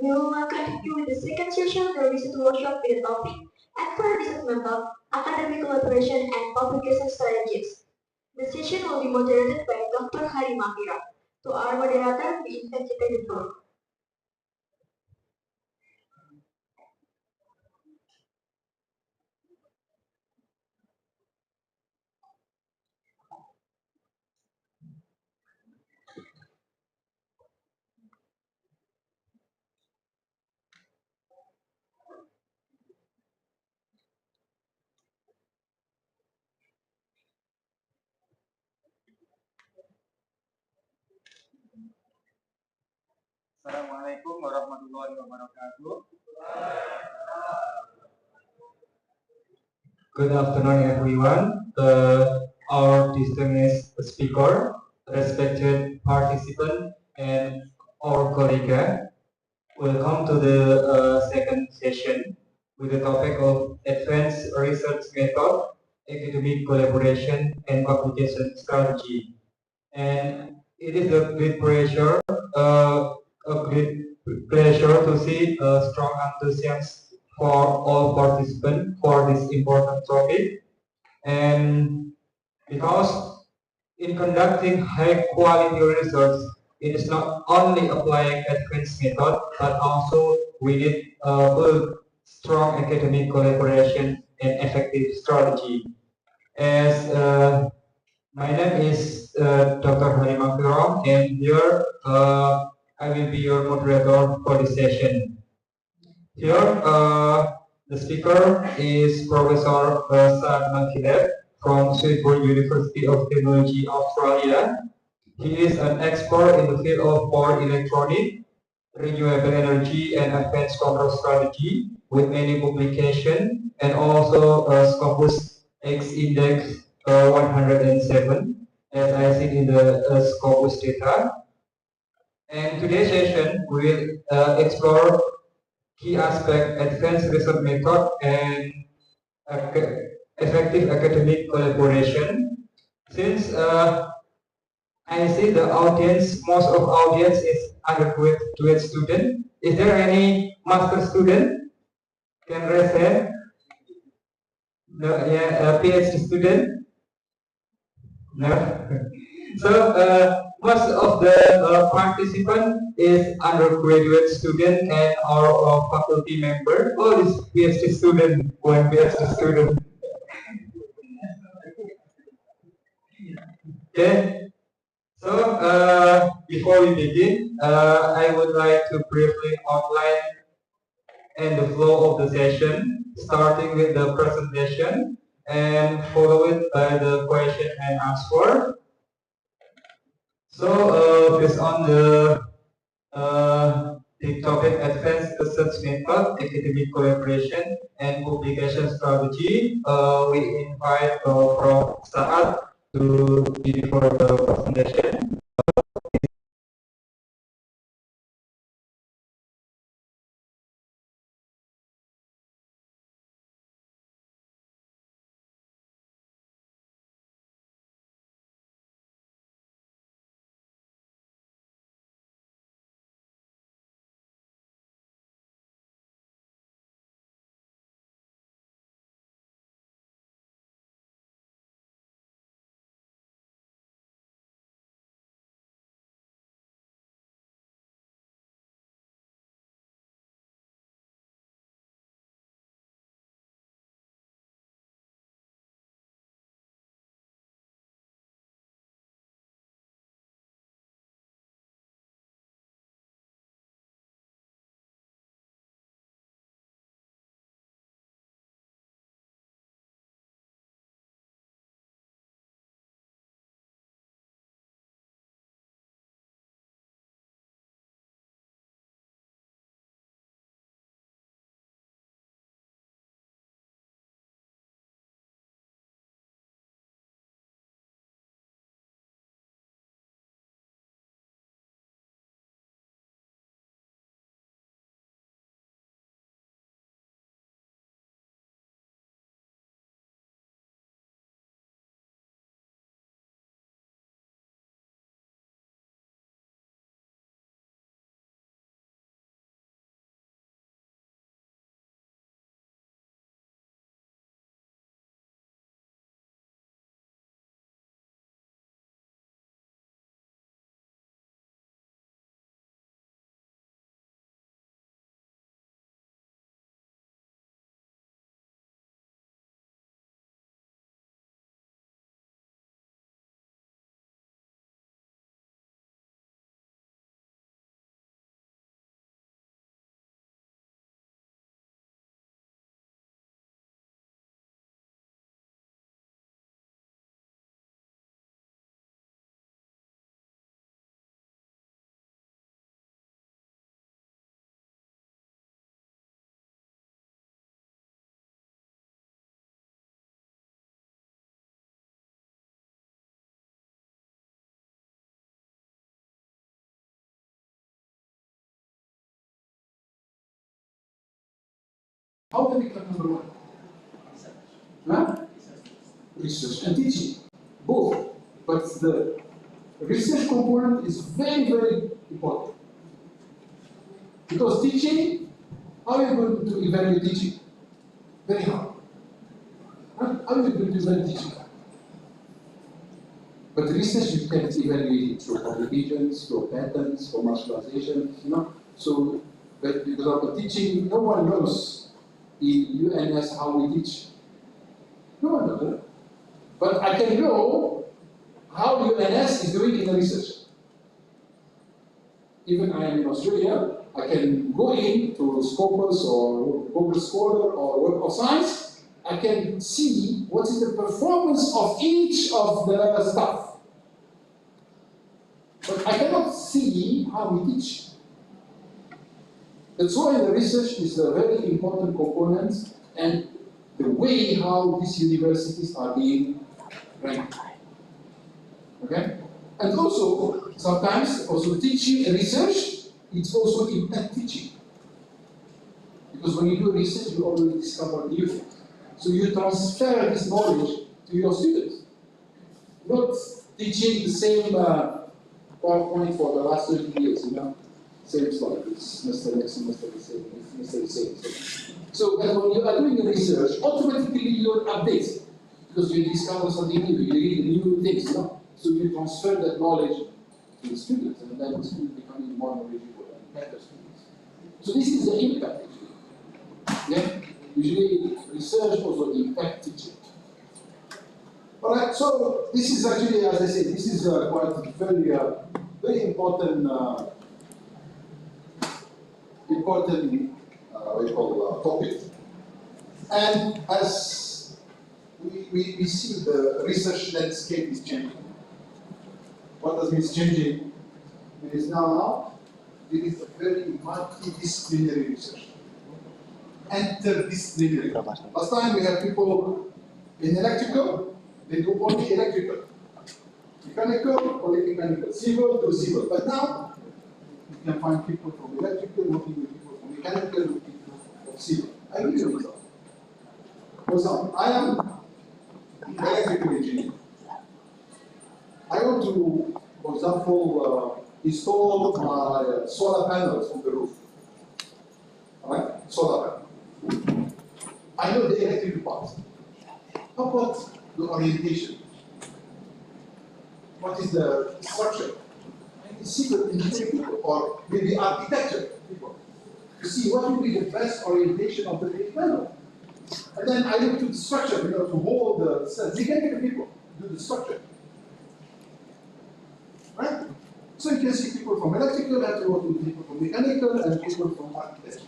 We will now continue with the second session, the research workshop with the topic Advanced Research Method, Academic Collaboration and Publication Strategies. The session will be moderated by Dr. Hari Makira. To our moderator, we invite you to the floor. Assalamualaikum warahmatullahi wabarakatuh. Good afternoon, everyone. Our distinguished speaker, respected participant, and our colleague, welcome to the second session with the topic of Advanced Research Method, Academic Collaboration, and Publication Strategy. And it is a great pleasure to see a strong enthusiasm for all participants for this important topic. And because in conducting high quality research, it is not only applying advanced method, but also we need build strong academic collaboration and effective strategy. As my name is Dr. Hari Makira, and here I will be your moderator for this session. Here, the speaker is Professor Saad Mekhilef from Swinburne University of Technology, Australia. He is an expert in the field of power electronics, renewable energy, and advanced control strategy, with many publications, and also Scopus H-Index 107, as I see in the Scopus data. And today's session will explore key aspect, advanced research method, and effective academic collaboration. Since I see the audience, most of audience is undergraduate student. Is there any master student? Can raise hand? No, yeah, PhD student? No. So most of the participant is undergraduate student and our faculty member. Oh, this PhD student, one PhD student. Okay. So before we begin, I would like to briefly outline and the flow of the session, starting with the presentation and followed by the question and answer. So based on the topic Advanced Research Method, Academic Collaboration, and Publication Strategy, we invite Prof. Saad to deliver the presentation. How do we become number one? Huh? Research and teaching, both. But the research component is very, very important. Because teaching, how are you going to evaluate teaching? Very hard. How are you going to evaluate teaching? But research, you can evaluate it through publications, through patents, commercialization, you know. So, but because of teaching, no one knows in UNS how we teach. No one knows. But I can know how UNS is doing in the research. Even I am in Australia, I can go into Scopus or Google Scholar or Web of Science. I can see what is the performance of each of the staff. But I cannot see how we teach. That's why the research is a very important component and the way how these universities are being ranked. Okay? And also, sometimes also teaching and research, it's also impact teaching. Because when you do research, you already discover new things. So you transfer this knowledge to your students. Not teaching the same PowerPoint for the last 30 years, you know? Same slide, it's semester next semester the same, semester the same. So when you are doing research, automatically you update. Because you discover something new, you read new things, you know? So you transfer that knowledge to the students, and then the students becoming more knowledgeable and better students. So this is the impact, actually. Yeah? Usually, research also impact teaching. All right, so this is actually, as I said, this is quite very, very important, what you call topic. And as we see, the research landscape is changing. What does mean changing? It is now, it is a very multidisciplinary research. Interdisciplinary. Last time we had people in electrical, they do only electrical. Mechanical, only mechanical. Civil, do civil. But now, you can find people from electrical, working with people from mechanical, with people from civil. I give you an example. For example, I am an electrical engineer. I want to, for example, install my solar panels on the roof. Alright? Solar panel. I know the electrical part. How about the orientation? What is the structure? I need civil engineering people, or maybe architecture people, to see what will be the best orientation of the panel. And then I look to the structure, you know, to hold the cells. Mechanical people do the structure. Right? So you can see people from electrical, and you work with people from mechanical, and people from architecture.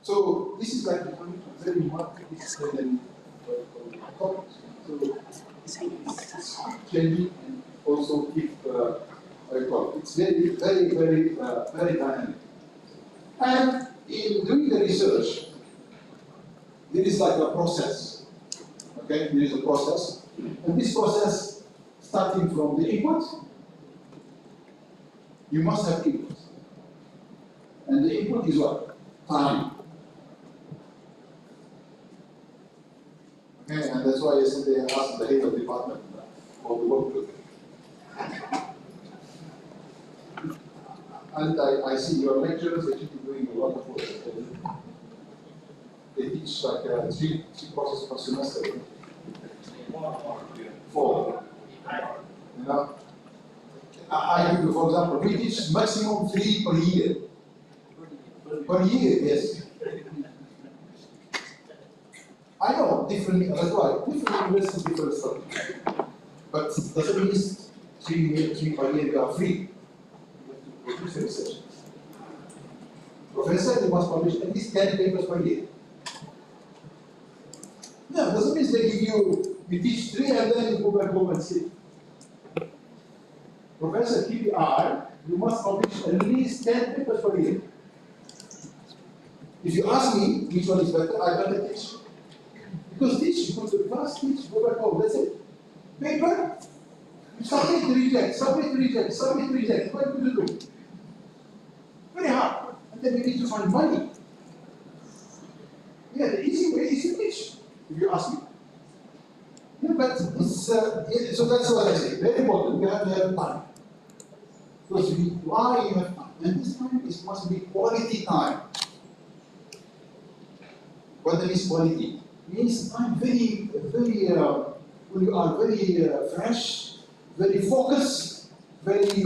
So this is like becoming a very multidisciplinary topic. So it's changing and also keep it's very, very, very, very dynamic. And in doing the research, there is like a process. Okay, there is a process, and this process, starting from the input, you must have input, and the input is what? Time. Okay, and that's why yesterday I asked the head of the department for the work group. And I see your lecturers actually doing a lot of work. They teach like three courses per semester. 4. You know, I give you, for example, we teach maximum 3 per year. Per year, yes. I know, different, that's why, different universities, different structure. But doesn't mean 3 per year you are free. You have to produce research. Professor, you must publish at least 10 papers per year. No, doesn't mean they give you, we teach 3 and then you go back home and sit. Professor, TBR, you must publish at least 10 papers per year. If you ask me which one is better, I better teach. Because teach, you go to the class, teach, go back home, that's it. Paper, you submit, reject, submit, reject, submit, reject. What do you do? Very hard. then we need to find money. Yeah, the easy way is to teach, if you ask me. Yeah, but it's, yeah, so that's what I say. Very important. You have to have time. Because why you have time? And this time must be quality time. What means quality? It means time very, when you are very fresh, very focused, very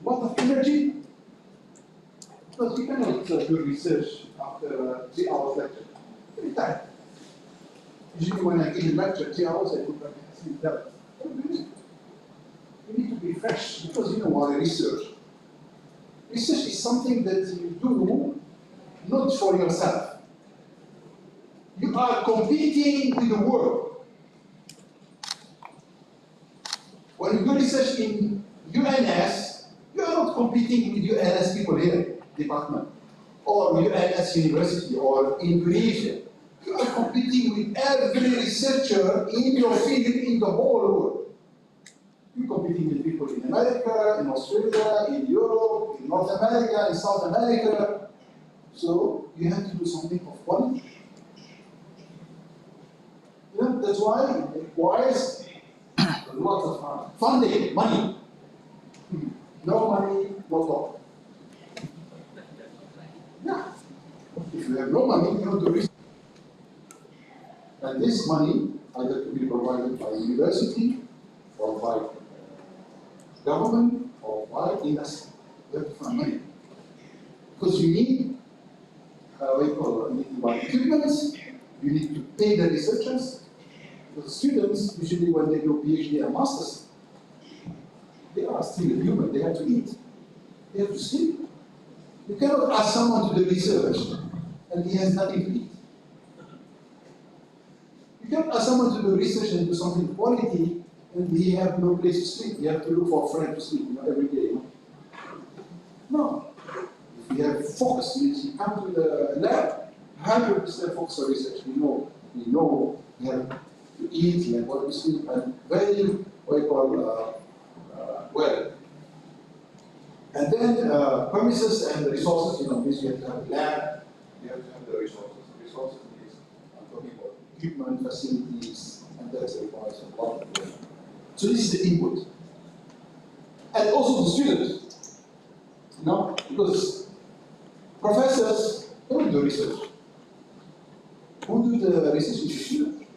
lot of energy. Because you cannot do research after 3 hours lecture. Very tired. Usually when I give a lecture 3 hours, I put back and sleep down. You need to be fresh, because you know why research. Research is something that you do not for yourself. You are competing with the world. When you do research in UNS, you are not competing with UNS people here, department, or UNS University, or Indonesia. You are competing with every researcher in your field in the whole world. You're competing with people in America, in Australia, in Europe, in North America, in South America. So you have to do something of quality. You know, that's why it requires a lot of funding, money. No money, no talk. Yeah. If you have no money, you don't do research. And this money either to be provided by university or by government or by industry. You have to find money. Because you need, what you call it, you need to buy equipment, you need to pay the researchers. The students, usually when they do PhD and masters, they are still human, they have to eat. They have to sleep. You cannot ask someone to do research and he has nothing to eat. You cannot ask someone to do research and do something quality and he have no place to sleep. You have to look for a friend to sleep, every day. No. If you have focus, means you come to the lab, 100% focus on research. We know we have to eat, we have what to sleep, and very, what you call, well. And then premises and resources, means you have to have a lab, you have to have the resources. The resources is, I'm talking about equipment, facilities, and that requires a lot of work. So this is the input. And also the students, because professors don't do research. Who do the research is the student.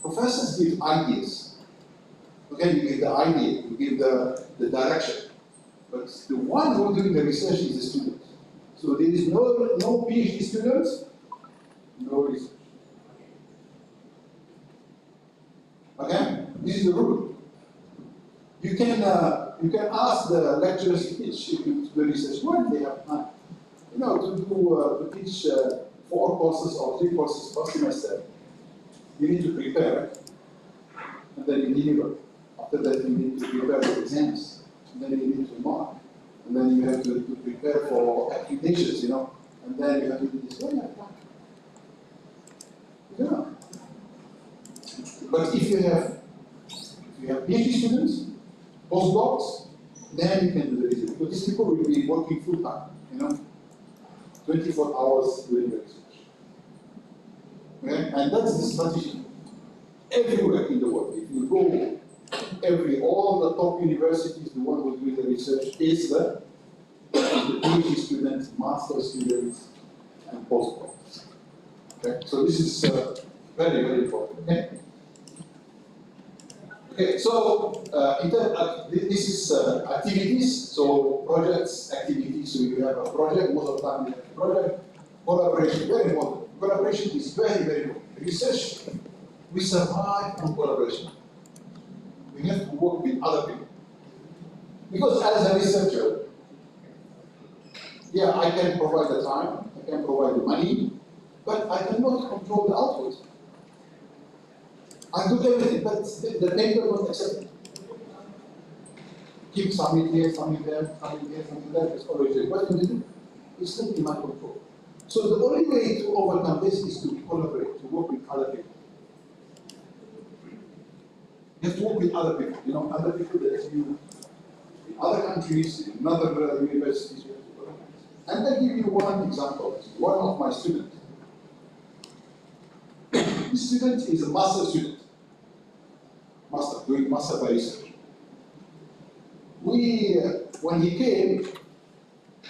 Professors give ideas. Okay, you give the idea, you give the direction. But the one who is doing the research is the student. So there is no PhD students, no research. Okay? This is the rule. You can ask the lecturers to teach to the research when they have time. To teach 4 courses or 3 courses per semester, you need to prepare, and then you deliver. After that, you need to prepare the exams, and then you need to mark, and then you have to prepare for applications, and then you have to do this. Yeah. But if you have PhD students, postdocs, then you can do the research. Because these people will be working full time, 24 hours doing the research. Okay? And that's the strategy everywhere in the world. If you go all the top universities, the one who do the research is the PhD students, master students, and postdocs. Okay? So this is very, very important. Okay? Okay, so this is activities, so projects, activities. So you have a project, most of the time you have a project. Collaboration, very important. Collaboration is very, very important. Research, we survive on collaboration. We have to work with other people. Because as a researcher, yeah, I can provide the time, I can provide the money, but I cannot control the output. I do everything, but the paper won't accept it. Keep submit here, submit there, submit here, submit there. It's always a question. It's not in my control. So the only way to overcome this is to collaborate, to work with other people. You have to work with other people. Other people that in other countries, in other universities. And I'll give you one example. One of my students. This student is a master student. Doing master by research. When he came,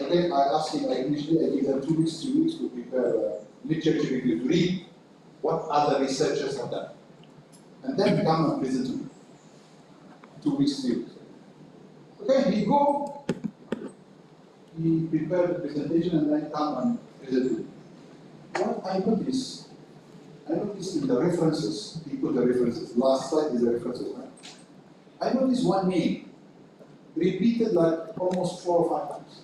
okay, I asked him, usually I give them 2 weeks to prepare a literature review, to read what other researchers have done. And then come and present to me. 2 weeks, 3 weeks. Okay, he prepared the presentation and then come and present to me. What I noticed in the references, he put the references, last slide is the references, right? I noticed one name, repeated like almost 4 or 5 times.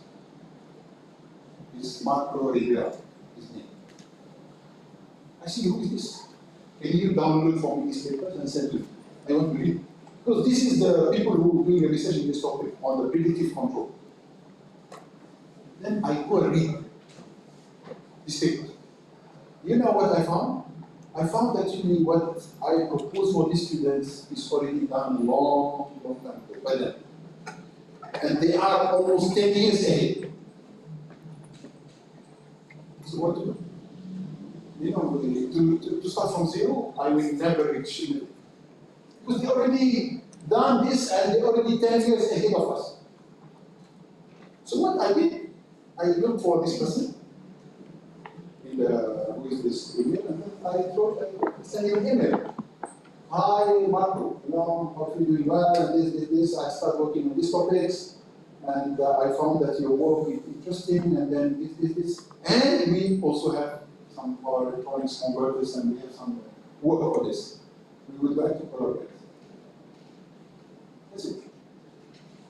It's Microgrids, his name. I see, who is this? Can you download from these papers and send to me? I want to read. Because this is the people who are doing the research in this topic on the predictive control. Then I go and read this paper. You know what I found? I found that actually what I proposed for these students is already done a long time ago by them. And they are almost 10 years ahead. So what to do? You know, to start from zero, I will never reach it. Because they already done this and they're already 10 years ahead of us. So what I did, I looked for this person, who is this email, and then I sent him an email. Hi Marco, hope you're doing well, and this, I started working on these topics, and I found that your work is interesting, and then this. And we also have some power electronics converters, and we have some work for this. We would like to collaborate. That's it.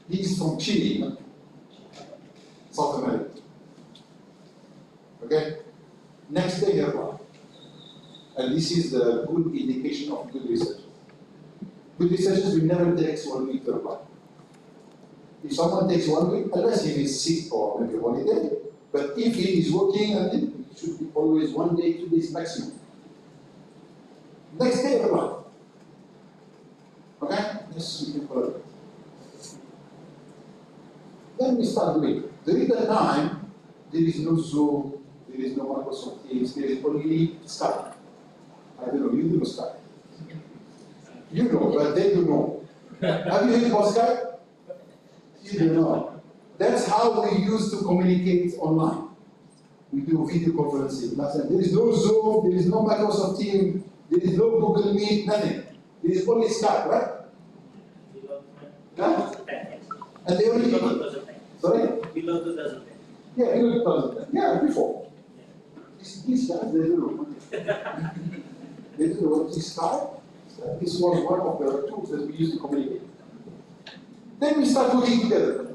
He's from Chile, South America. Okay? Next day, reply. And this is the good indication of good researchers. Good researchers will never take 1 week to reply. If someone takes 1 week, unless he is sick or maybe holiday, but if he is working, it should be always 1 day, 2 days maximum. Next day, reply. Okay? Yes, we can collaborate. Then we start doing. During that time, there is no Zoom, there is no Microsoft Teams, there is only Skype. I don't know, you know Skype. You know, but they don't know. Have you heard about Skype? You don't know. That's how we used to communicate online. We do video conferencing. There is no Zoom, there is no Microsoft Teams, there is no Google Meet, nothing. There is only Skype, right? Huh? And they only sorry? Below 2010. Yeah, below 2010. Yeah, before. These guys, they don't know. They don't know what is Skype. This was one of the tools that we used to communicate. Then we start working together.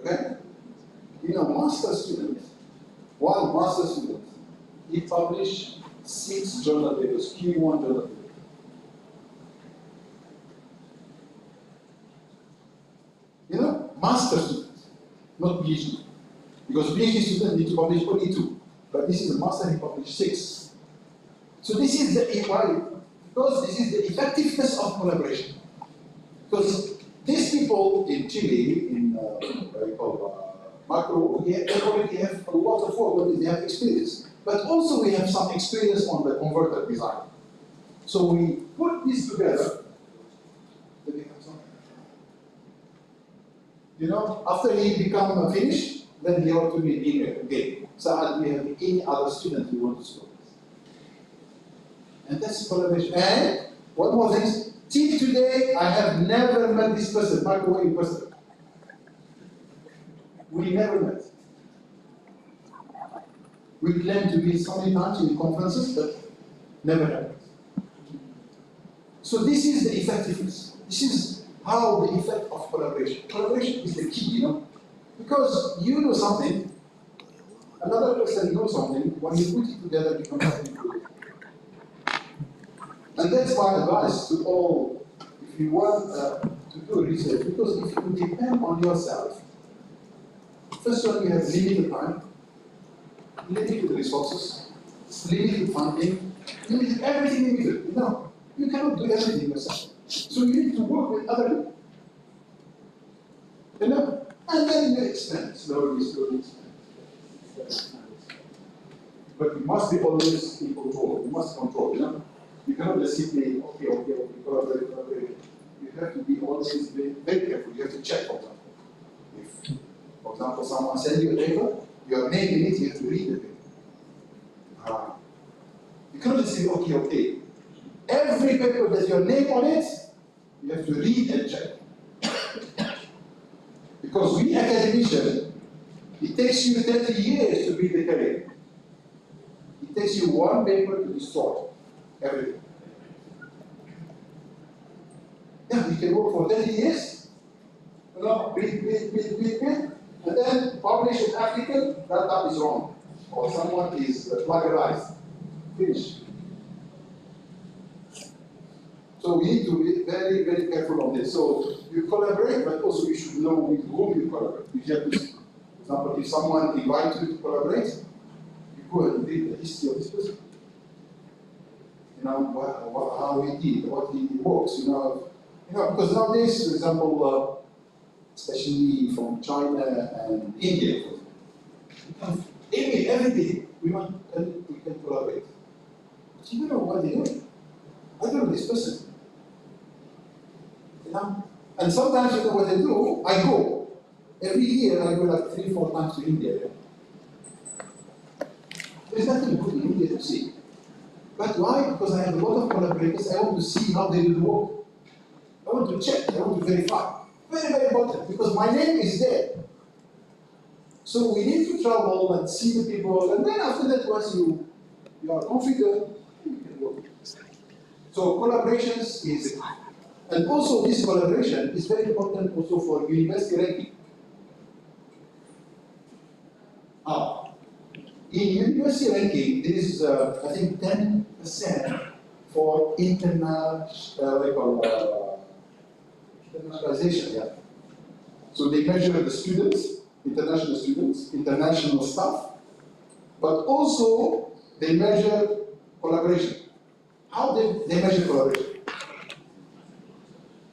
Okay? You know, master students, one master student, he published 6 journal papers, Q1 journal papers. You know, master students, not PhD. Because PhD students need to publish only 2. But this is a master, he published 6. So this is the equality, because this is the effectiveness of collaboration. Because these people in Chile, in what we call macro, they already have a lot of work, they have experience. But also we have some experience on the converter design. So we put this together. You know, after he become finished, then he ought to be email again. Saad, we have any other student we want to score. And that's collaboration. And one more thing, till today, I have never met this person, Marco, in person. We never met. We claim to be so many times in conferences, but never happened. So this is the effectiveness. This is how the effect of collaboration. Collaboration is the key, you know. Because you know something, another person knows something, when you put it together, it becomes something good. And that's my advice to all, if you want to do research, because if you depend on yourself, first of all, you have limited time, limited resources, limited funding, limited everything limited. You know, you cannot do everything yourself. So you need to work with other people. You know? And then you expand, slowly expand. But you must be always in control. You must control, you know? You cannot just simply, okay, collaborate. You have to be always very careful. You have to check, for example. If, for example, someone sends you a paper, your name in it, you have to read the paper. You cannot just say, okay. Every paper that's your name on it, you have to read and check. Because we academicians, it takes you 30 years to read the career. It takes you one paper to destroy everything. Yeah, you can work for 30 years, you know, read, and then publish an article, that is wrong. Or someone is plagiarized. Finish. So we need to be very, very careful on this. So you collaborate, but also you should know with whom you collaborate. You have to, for example, if someone invites you to collaborate, you go and read the history of this person. You know, how he did, what he works, you know, because nowadays, for example, especially from China and India, every day we can collaborate. But you don't know what they're doing. I don't know this person. You know? And sometimes you know what I do? I go. Every year I go like 3-4 times to India. There's nothing good in India to see. But why? Because I have a lot of collaborators. I want to see how they do the work. I want to check. I want to verify. Very, very important. Because my name is there. So we need to travel and see the people. And then after that, once you are confident, you can work. So collaborations is, and also this collaboration is very important also for university ranking. In university ranking, there is I think 10% for internationalization. Yeah. So they measure the students, international staff, but also they measure collaboration. How they measure collaboration?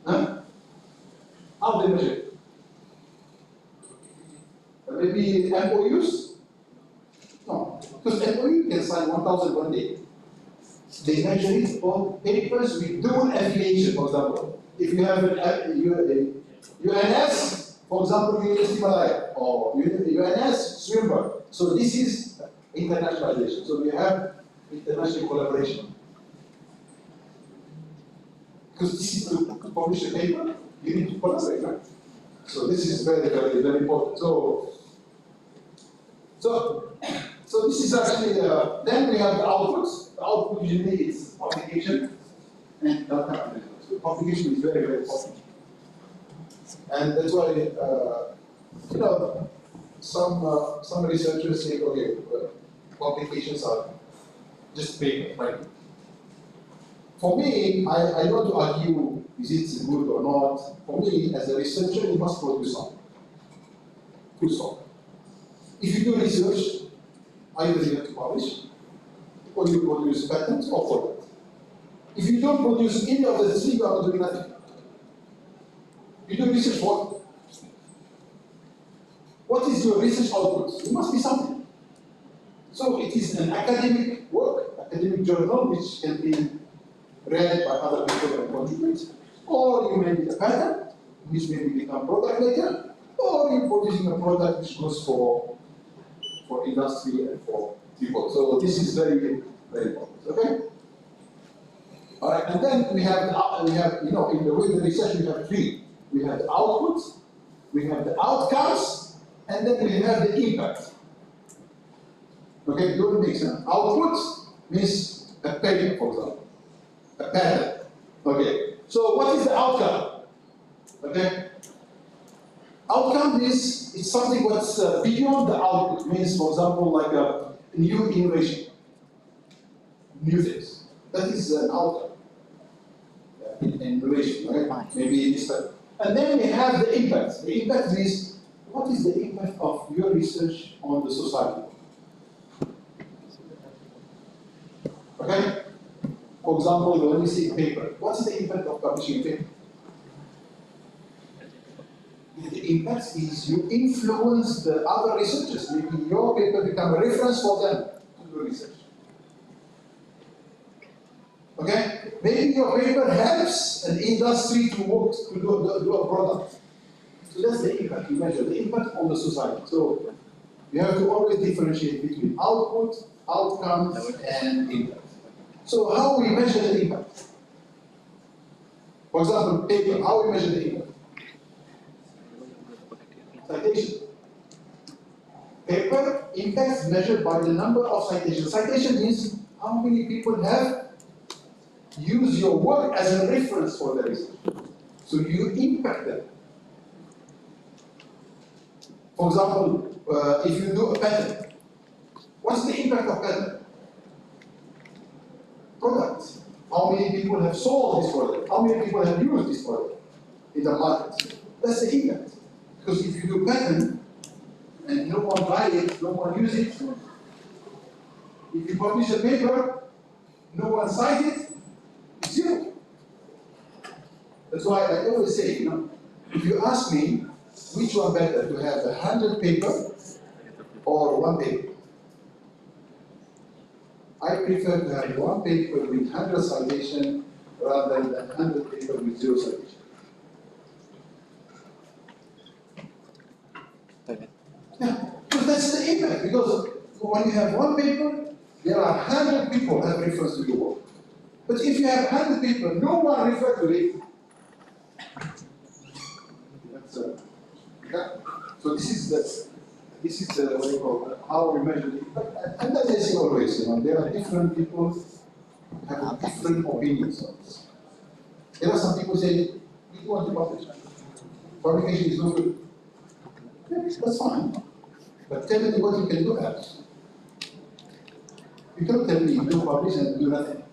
Huh? How they measure? Maybe MOUs? No, because MOU can sign 1,000 one day. They measure it on papers with dual affiliation, for example. If you have an UNS, for example, Universiti Malaya, or UNS Swinburne. So this is internationalization. So we have international collaboration. Because this is to publish a paper, you need to collaborate, right? So this is very, very, very important. So this is actually, then we have the outputs. The output usually is publication and data analysis. So publication is very, very important. And that's why, you know, some researchers say, okay, publications are just paper, right? For me, I don't want to argue, is it good or not? For me, as a researcher, you must produce something. Good something. If you do research, either you have to publish, or you produce patents or product. If you don't produce any of the three, you are not doing nothing. You do research what? What is your research output? It must be something. So it is an academic work, academic journal, which can be read by other people and contribute, or you may be a patent, which may become product later, or you're producing a product which goes for industry and for people. So this is very, very important. Okay. All right, and then we have you know, in the way the research we have three. We have the output, we have the outcomes, and then we have the impact. Okay, don't mix them. Output means a paper, for example. A pattern. Okay. So what is the outcome? Okay. Outcome is it's something that's beyond the output. Means, for example, like a new innovation, new things. That is an outcome. Innovation, right? Maybe this type. And then we have the impact. The impact is what is the impact of your research on the society? Okay. For example, when we say paper, what's the impact of publishing a paper? The impact is you influence the other researchers. Maybe your paper become a reference for them to do research. Okay? Maybe your paper helps an industry to work, to do a product. So that's the impact. You measure the impact on the society. So you have to always differentiate between output, outcomes, and impact. So how we measure the impact? For example, paper, how we measure the impact? Citation. Paper impact measured by the number of citations. Citation means how many people have used your work as a reference for the research. So you impact them. For example, if you do a patent, what's the impact of patent? Product. How many people have sold this product? How many people have used this product in the market? That's the impact. Because if you do patent and no one buy it, no one use it, if you publish a paper, no one cite it, it's zero. That's why I always say, if you ask me which one better, to have 100 paper or one paper, I prefer to have one paper with 100 citation rather than 100 paper with 0 citation. Yeah, so that's the impact, because when you have one paper, there are 100 people have reference to your work. But if you have 100 people, no one refers to it. That's, yeah. So this is the what you call how we measure the impact. And as I say always, there are different people have different opinions on this. There are some people say, we don't want to publish. Publication is no good. Yeah, that's fine. But tell me what you can do else. You can't tell me you don't publish and do nothing.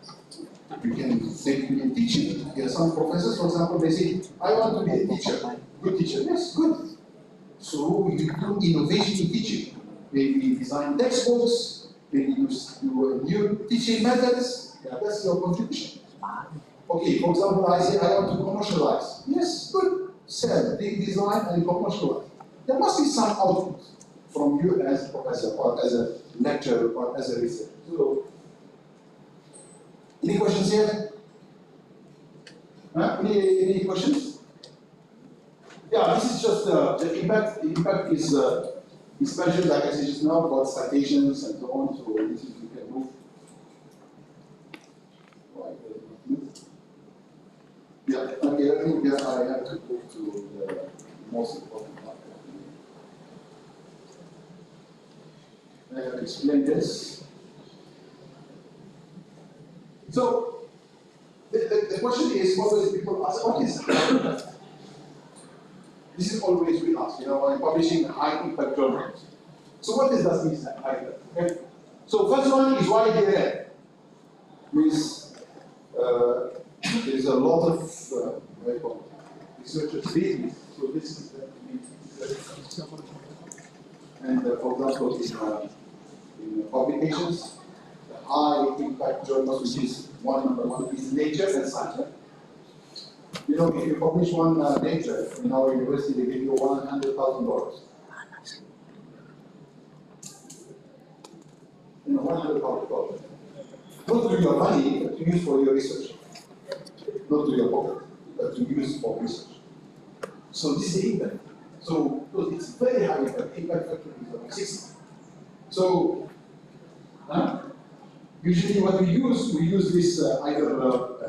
You can teach it. There are some professors, for example, they say, I want to be a teacher. Good teacher. Yes, good. So you do innovation in teaching. Maybe design textbooks, maybe you do new teaching methods. Yeah, that's your contribution. Okay, for example, I say I want to commercialize. Yes, good. Sell, design and commercialize. There must be some output from you as a professor or as a lecturer or as a researcher. So, any questions here? Any questions? Yeah, this is just the impact. The impact is measured, like I said just now, about citations and so on. So this is you can move. Yeah, okay, I think I have to move to the most important part. I have explained this. So the question is, always people ask, what is high impact? This is always we ask, when publishing high impact journals. So what does that mean, high impact? Okay. So first one is widely read. Means there's a lot of researchers reading it. So this is the and for example, in publications, the high impact journals, which is number one is Nature and Science. If you publish one Nature in our university, they give you $100,000. $100,000. Not to your money, but to use for your research. Not to your pocket, but to use for research. So this is the impact. So it's very high impact. Impact factor is about 60. So usually what we use this either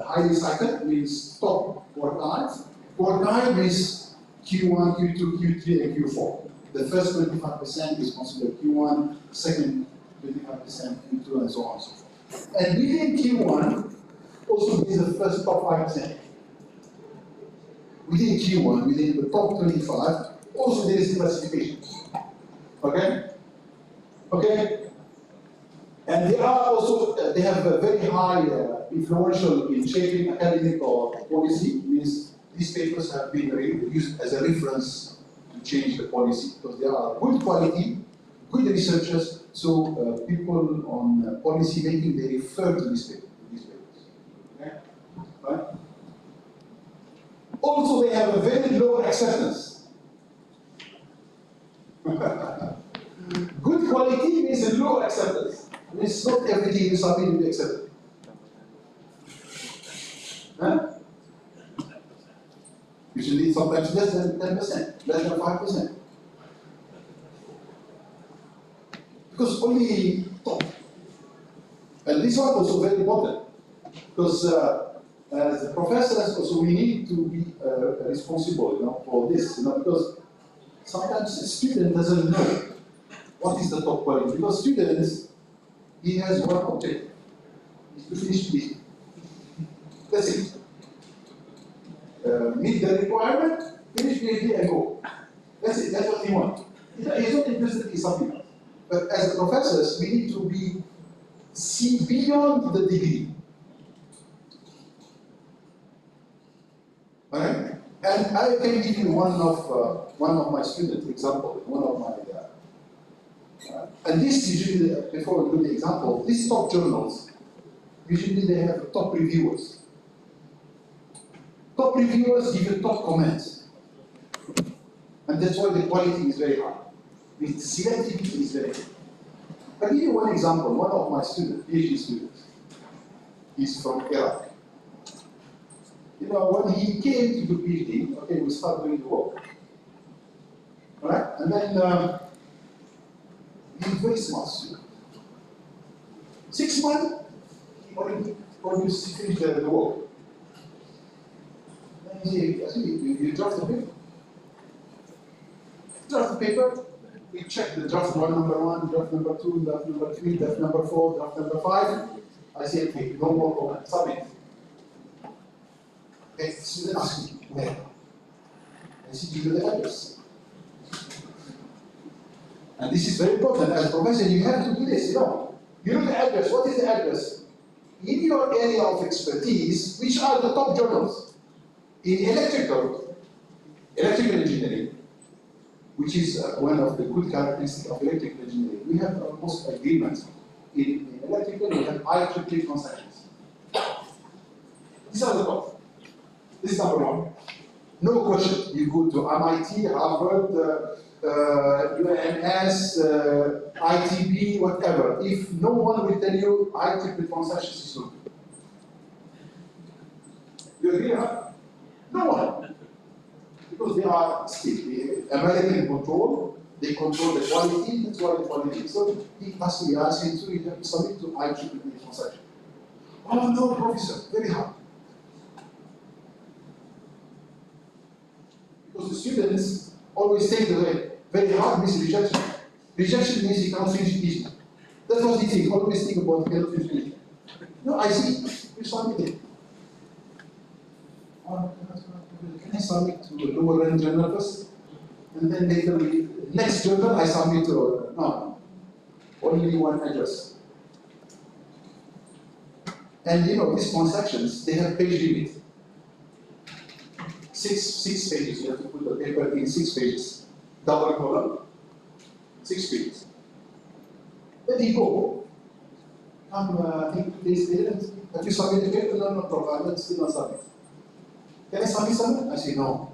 highly cited, means top quartiles. Quartile means Q1, Q2, Q3, and Q4. The first 25% is considered Q1, second 25% Q2, and so on and so forth. And within Q1 also means the first top 5%. Within Q1, within the top 25, also there is classification. Okay? Okay? And they are also, they have a very high influential in shaping academic or policy. Means these papers have been used as a reference to change the policy because they are good quality, good researchers. So people on policy making, they refer to these papers. Okay? Right? Also, they have a very low acceptance. it's not everything you submit will be accepted. Huh? Usually sometimes less than 10%, less than 5%. Because only top. And this one also very important. Because as the professors also we need to be responsible, for this, because sometimes a student doesn't know what is the top quality. Because students, he has one objective, is to finish PhD. That's it. Meet the requirement, finish PhD and go. That's it, that's what he wants. He's not interested in something else. But as professors, we need to see beyond the degree. Alright? And I can give you one of my students example, and this usually, before we do the example, these top journals, usually they have top reviewers. Top reviewers give you top comments. And that's why the quality is very high. The selectivity is very high. I'll give you one example. One of my students, PhD students, he's from Elec. When he came to do PhD, okay, we start doing the work. Alright? And then he's very smart student. 6 months, he already finished the work. And he said, you draft the paper. Draft the paper, we check the draft number 1, draft number 2, draft number 3, draft number 4, draft number 5. I say, okay, no more comment, submit. Okay, student asks me, where? I say, give you the address. And this is very important. As a professor, you have to do this, You know the address. What is the address? In your area of expertise, which are the top journals? In electrical engineering, which is one of the good characteristics of electrical engineering, we have almost agreement. In electrical, we have IEEE concessions. These are the top. This is number 1. No question. You go to MIT, Harvard, UNS, ITB, whatever. If no one will tell you IEEE concessions is not good. You agree, huh? No one. Because they are still American control, they control the quality, that's why the quality is. So he asked me, so you have to submit to IEEE concession. Oh no, professor, very hard. Because the students always take the way, very hard means rejection. Rejection means you can't finish PhD. That's what he thinks, always think about cannot finish PhD. No, I see, you submitted. Can I submit to a lower rank journal first? And then later, next journal I submit to, no, only one address. And these transactions, they have page limit. Six pages, you have to put the paper in 6 pages. Double column, 6 pages. Then you go, I think 2 days later, have you submitted the paper? No, Prof, I'm still not submit. Can I submit something? I say no.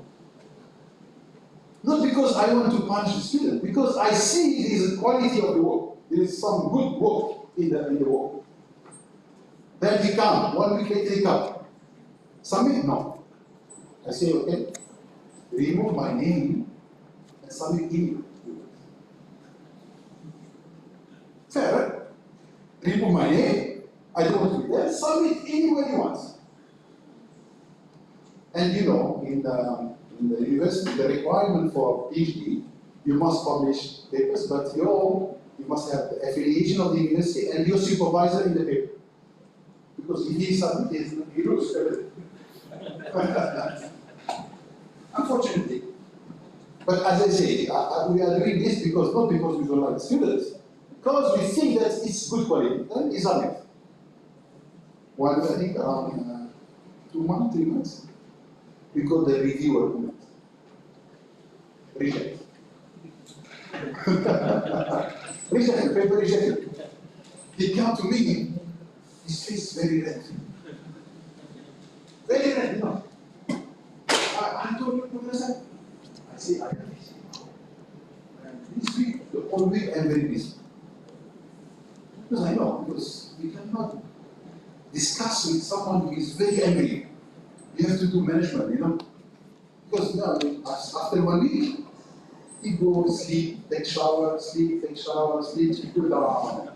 Not because I want to punish the student, because I see there is a quality of the work. There is some good work in the work. Then he come, 1 week later he come. Submit? No. I say, okay, remove my name and submit email. Fair. Remove my name, I don't want to be there, submit anywhere you want. And in the university, the requirement for PhD, you must publish papers, but you must have the affiliation of the university and your supervisor in the paper. Because if he submits, he loses everything. Unfortunately. But as I say, we are doing this not because we don't like students, because we think that it's good quality. Then it's on it. I think around 2 months, 3 months, we got the reviewer comment. Reject. Rejected, paper rejected. He came to me, his face very red. Very red, I told you, Professor. I say, I am busy. This week, the whole week, I'm very busy. Because I know, because we cannot discuss with someone who is very angry. You have to do management, Because after 1 week, he goes, sleep, take shower, sleep, go down.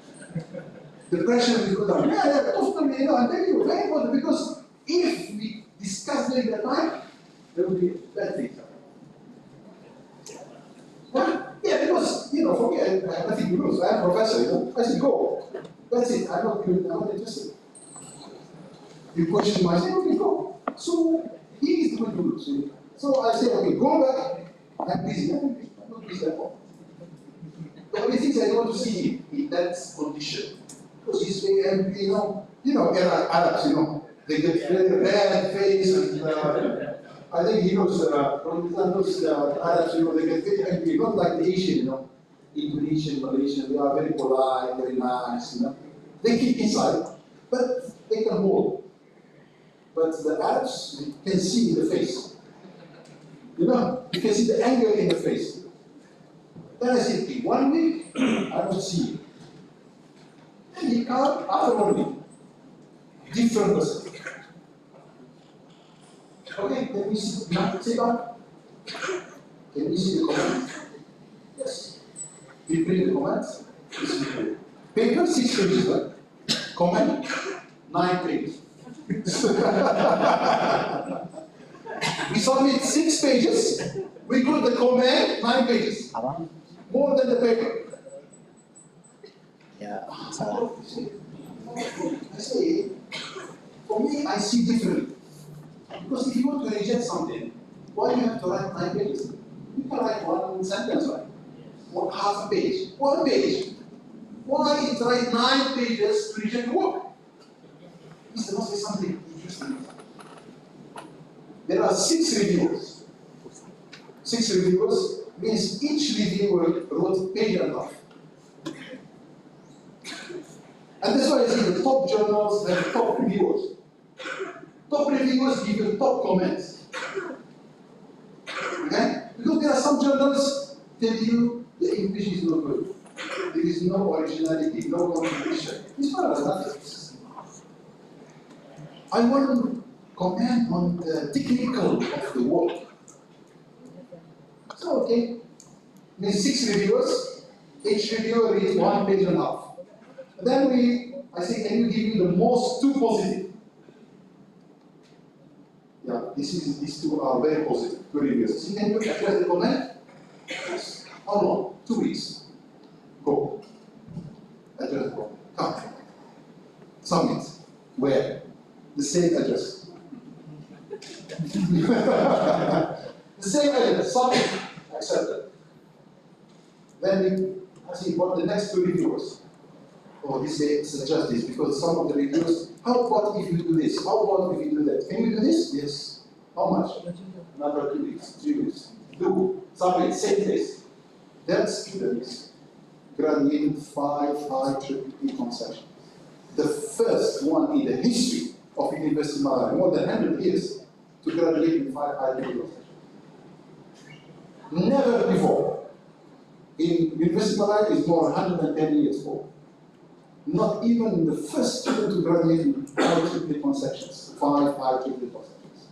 The pressure will go down. Yeah, totally, I'm telling you, very important, because if we discuss during that time, there will be bad things. Yeah, because, for me, I have nothing to lose. I'm a professor, I said, go. That's it, I'm not interested. You question me, I say, okay, go. So, he is going to lose. So I say, okay, go back. I'm busy. I'm not busy at all. The only things I want to see him in that condition. Because he's very angry, Arabs, they get very red face and I think he knows, Arabs, they get very angry, not like the Asian, Indonesian, Malaysian, they are very polite, very nice, They keep inside, but they can hold. But the Arabs, you can see in the face. You can see the anger in the face. Then I said, in 1 week, I will see you. And he come after 1 week. Different person. Okay, can we sit down? Can we see the comments? Yes. We bring the comments. Paper 6 pages, right? Comment 9 pages. We submit 6 pages. We put the comment 9 pages. More than the paper. Yeah, salah. I say, for me, I see differently. Because if you want to reject something, why do you have to write 9 pages? You can write 1 sentence, right? Or half a page. 1 page. Why write 9 pages to reject the work? There must be something interesting. There are 6 reviewers. 6 reviewers means each reviewer wrote a page and a half. And that's why I see the top journals and the top reviewers. Top reviewers give you top comments. Okay? Because there are some journals tell you the English is not good. There is no originality, no contribution. It's not that. I want to comment on the technical of the work. So, okay, means 6 reviewers, each reviewer reads 1 page and a half. Then I say, can you give me the most 2 positive? Yeah, these 2 are very positive, 2 reviewers. So can you address the comment? Yes. How long? 2 weeks. Go. Address the comment. Come. Submit. Where? The same address. The same address. Submit. Accepted. Then I see what the next 2 reviewers. Oh, this say suggest this because some of the reviewers, how about if you do this? How about if you do that? Can you do this? Yes. How much? Another 2 weeks, 3 weeks. Do. Submit. Same place. That students graduated 5 IEEE concessions. The first one in the history of University of Malaya, more than 100 years, to graduate in 5 IEEE concessions. Never before. In University of Malaya is more than 110 years old. Not even the first student to graduate in IEEE concessions, 5 IEEE concessions.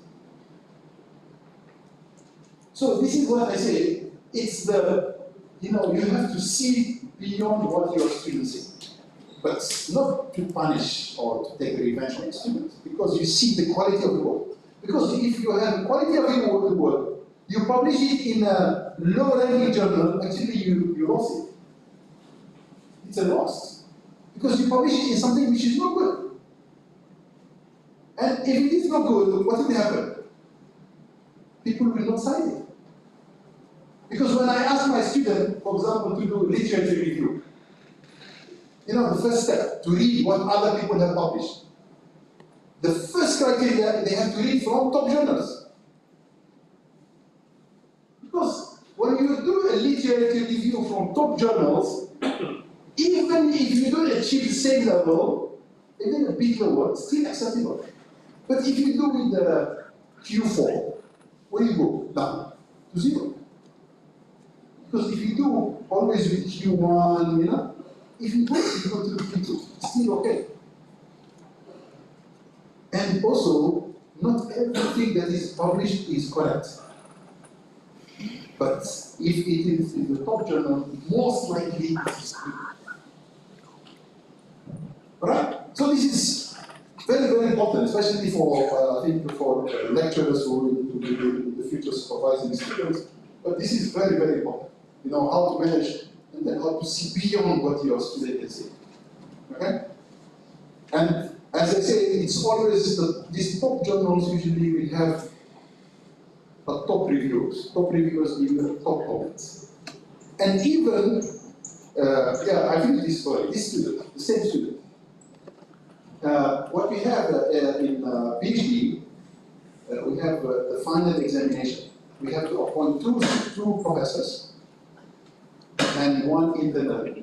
So this is what I say, it's the, you have to see beyond what your students say. But not to punish or to take revenge on the students, because you see the quality of the work. Because if you have the quality of the work, you publish it in a low-ranking journal, actually you lost it. It's a loss. Because you publish it in something which is not good. And if it is not good, what will happen? People will not cite it. Because when I ask my student, for example, to do literature review, the first step, to read what other people have published. The first criteria, they have to read from top journals. Because when you do a literature review from top journals, even if you don't achieve the same level, even a bit lower, still acceptable. But if you do with the Q4, where you go? Down to 0. Because if you do always with Q1, if you go to the P2, still okay. And also, not everything that is published is correct. But if it is in the top journal, most likely it is good. Right? So this is very, very important, especially for, I think, for lecturers who will be in the future supervising students. But this is very, very important. You know, how to manage and then how to see beyond what your student can say. Okay? And as I say, it's always these top journals usually will have top reviewers. Top reviewers give you top comments. And even, I finished this story. This student, the same student. What we have in PhD, we have the final examination. We have to appoint two professors and one internal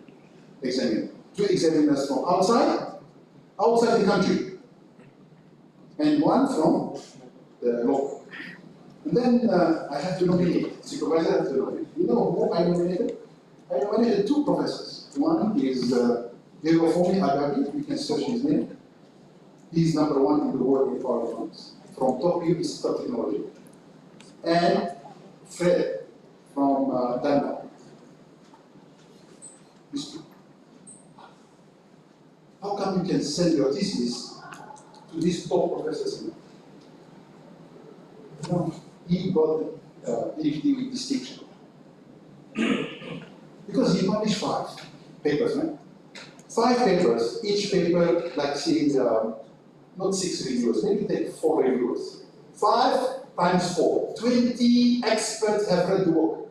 examiner. Two examiners from outside the country, and one from the local. And then I have to nominate, supervisor has to nominate. You know who I nominated? I nominated two professors. One is Agabi, you can search his name. He's #1 in the world in power electronics, from top University technology. And Fred from Denmark. How come you can send your thesis to these top professors? No, he got PhD with distinction. Because he published 5 papers, right? 5 papers, each paper, like say, not 6 reviewers, maybe take 4 reviewers. 5 times 4, 20 experts have read the work.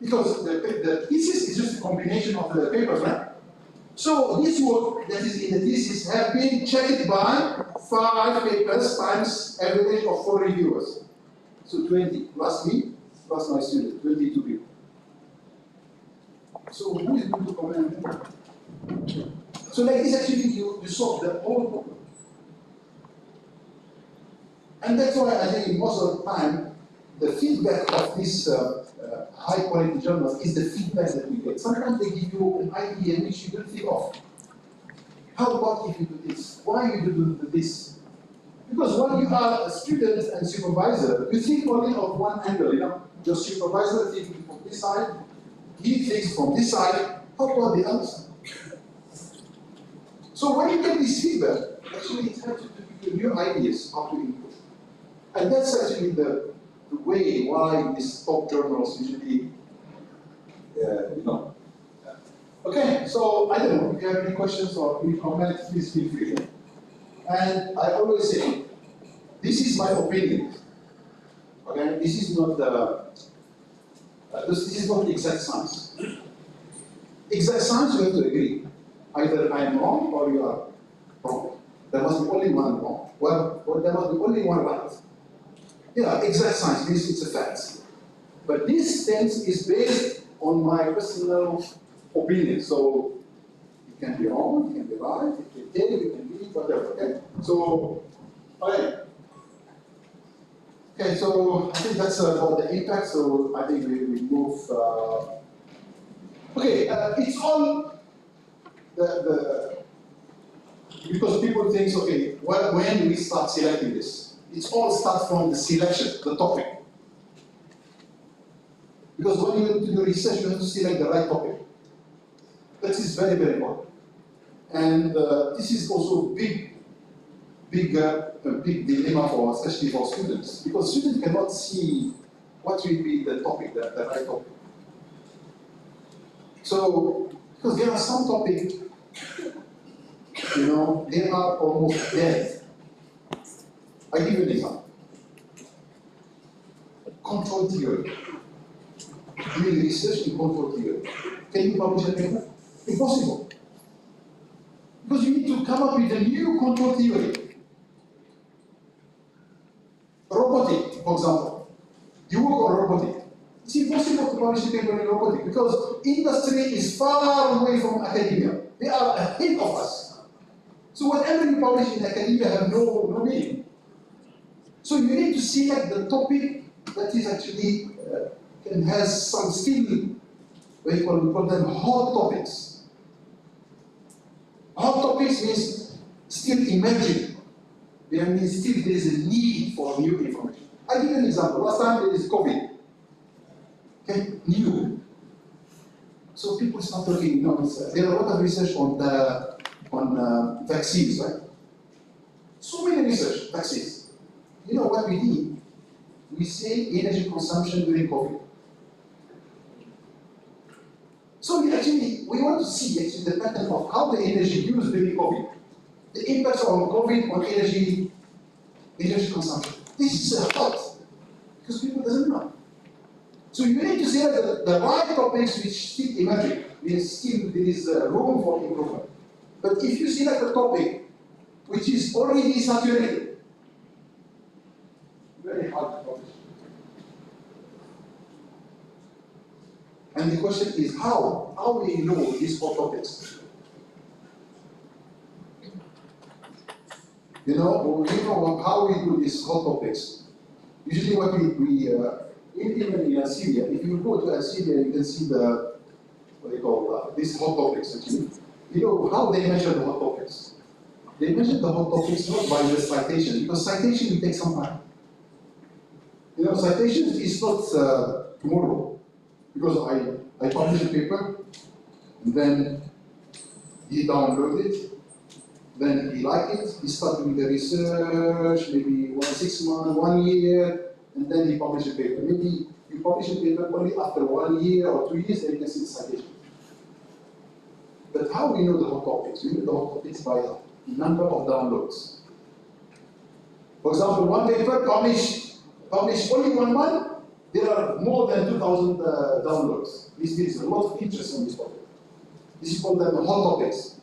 Because the thesis is just a combination of the papers, right? So this work that is in the thesis have been checked by 5 papers times average of 4 reviewers. So 20 plus me, plus my student, 22 people. So who is going to comment? So like this actually you solve the whole problem. And that's why I think most of the time the feedback of this high quality journals is the feedback that we get. Sometimes they give you an idea which you don't think of. How about if you do this? Why you do this? Because when you are a student and supervisor, you think only of one angle, you know. Your supervisor thinking from this side, he thinks from this side, how about the other side? So when you get this feedback, actually it helps you to give you new ideas how to improve. And that's actually the way why these top journals usually, Okay, so I don't know if you have any questions or any comments, please feel free. And I always say, this is my opinion. Okay, this is not this is not exact science. Exact science, you have to agree. Either I am wrong or you are wrong. There must be only one wrong. Well, there must be only one right. Yeah, exact science means it's a fact. But this sense is based on my personal opinion. So it can be wrong, it can be right, it can take, it can be whatever. Okay? So, alright. Okay, so I think that's about the impact. So I think we move. Okay, it's all because people think, okay, well, when we start selecting this, it's all starts from the selection, the topic. Because when you do research, you have to select the right topic. That is very, very important. And this is also a big dilemma for, especially for students, because students cannot see what will be the topic, the right topic. So, because there are some topics, they are almost dead. I give you an example. Control theory. Doing research in control theory. Can you publish a paper? Impossible. Because you need to come up with a new control theory. Robotic, for example. You work on robotic. It's impossible to publish a paper in robotic because industry is far away from academia. They are ahead of us. So whatever you publish in academia have no meaning. So you need to select the topic that is actually has some still we call them hot topics. Hot topics means still emerging. There means still there is a need for new information. I'll give you an example. Last time there is COVID. Okay, new. So people start talking. There are a lot of research on vaccines, right? So many research vaccines. You know what we did? We say energy consumption during COVID. So we want to see actually the pattern of how the energy used during COVID, the impacts on COVID on energy consumption. This is hot because people doesn't know. So you need to select the right topics which still emerging. There is room for improvement. But if you select a topic which is already saturated, very hard to publish. And the question is how? How do you know these hot topics? You know how we do these hot topics. Usually what even in Syria, if you go to Syria, you can see these hot topics actually. You know how they measure the hot topics? They measure the hot topics not by the citation, because citation will take some time. You know, citation is not tomorrow. Because I publish a paper, and then he downloaded it, then he liked it, he started with the research, maybe 6 months, 1 year, and then he published a paper. Maybe you publish a paper only after 1 year or 2 years, then you can see the citation. But how do we know the hot topics? We know the hot topics by the number of downloads. For example, one paper published only 1 month, there are more than 2,000 downloads. This means a lot of interest on this topic. This is called the hot topics.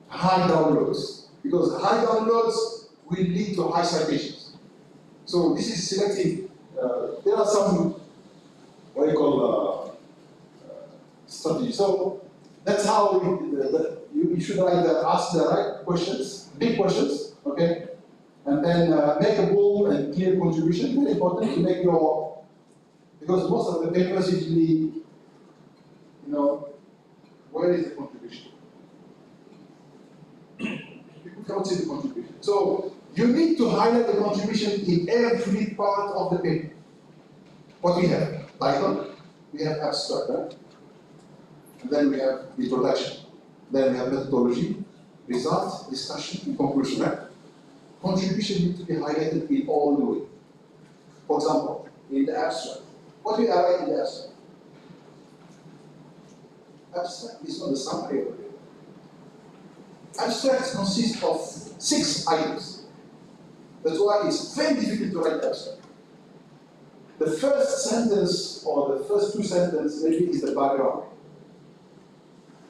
High downloads. Because high downloads will lead to high citations. So this is selecting. There are some, what you call, strategies. So that's how you should ask the right questions, big questions, okay? And then make a bold and clear contribution. Very important to make because most of the papers usually, where is the contribution? People can't see the contribution. So you need to highlight the contribution in every part of the paper. What we have? Title, we have abstract, right? And then we have introduction. Then we have methodology, result, discussion, and conclusion, right? Contribution needs to be highlighted in all the way. For example, in the abstract. What do we write in the abstract? Abstract is not the summary of it. Abstracts consist of 6 items. That's why it's very difficult to write abstract. The first sentence or the first 2 sentences maybe is the background.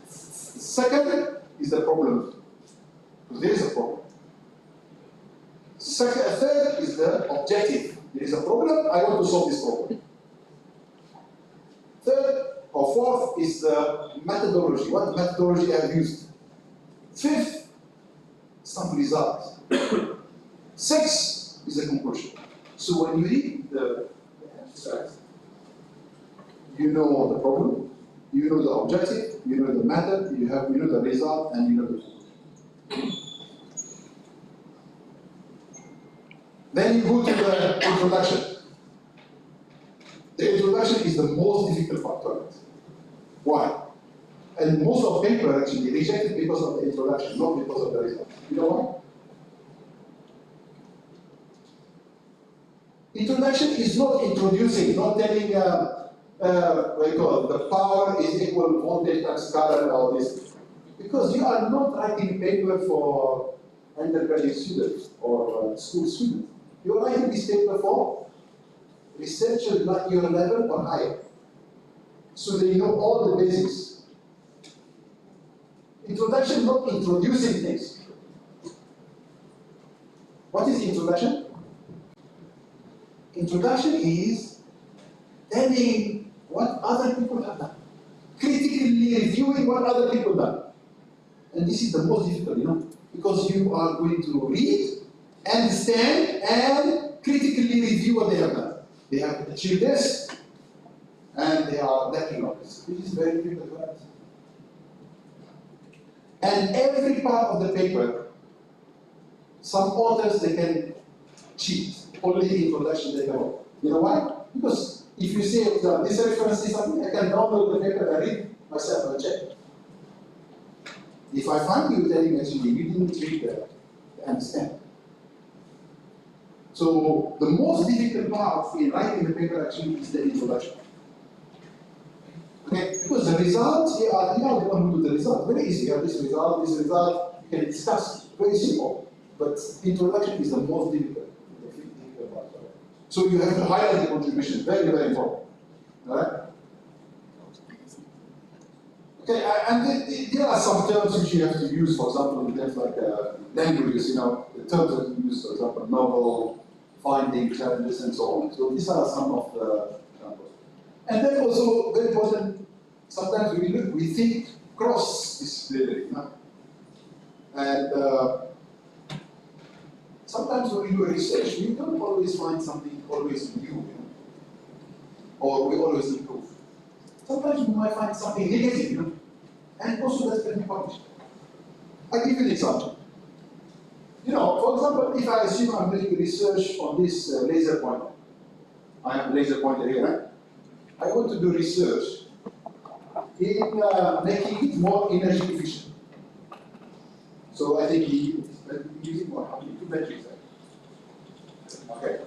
Second is the problem. There is a problem. Third is the objective. There is a problem, I want to solve this problem. Third or fourth is the methodology. What methodology I have used? Fifth, some results. 6 is the conclusion. So when you read the abstract, you know the problem, you know the objective, you know the method, you know the result, and you know the conclusion. Then you go to the introduction. The introduction is the most difficult part to write. Why? And most of paper actually rejected because of the introduction, not because of the result. You know why? Introduction is not introducing, not telling what you call the power is equal voltage times current or this. Because you are not writing paper for undergraduate students or school students. You are writing this paper for researchers like your level or higher. So they know all the basics. Introduction, not introducing things. What is introduction? Introduction is telling what other people have done. Critically reviewing what other people have done. And this is the most difficult, because you are going to read, understand, and critically review what they have done. They have achieved this, and they are lacking of this. This is very difficult to write. And every part of the paper, some authors, they can cheat. Only the introduction they know. You know why? Because if you say, this reference is something, I can download the paper and read myself and check. If I find you telling actually you didn't read the understand. So the most difficult part in writing the paper actually is the introduction. Okay, because the results, you are the one who do the result. Very easy. You have this result, you can discuss. Very simple. But introduction is the most difficult part. So you have to highlight the contribution. Very, very important. Alright? Okay, and there are some terms which you have to use, for example, in terms like languages, the terms that you use, for example, novel, finding, challenges, and so on. So these are some of the examples. And then also, very important, sometimes we think cross-disciplinary. And sometimes when we do research, we don't always find something always new, or we always improve. Sometimes we might find something negative, and also that can be published. I'll give you an example. For example, if I assume I'm doing research on this laser pointer, I have a laser pointer here, right? I want to do research in making it more energy efficient. So I think using more, two batteries. Okay.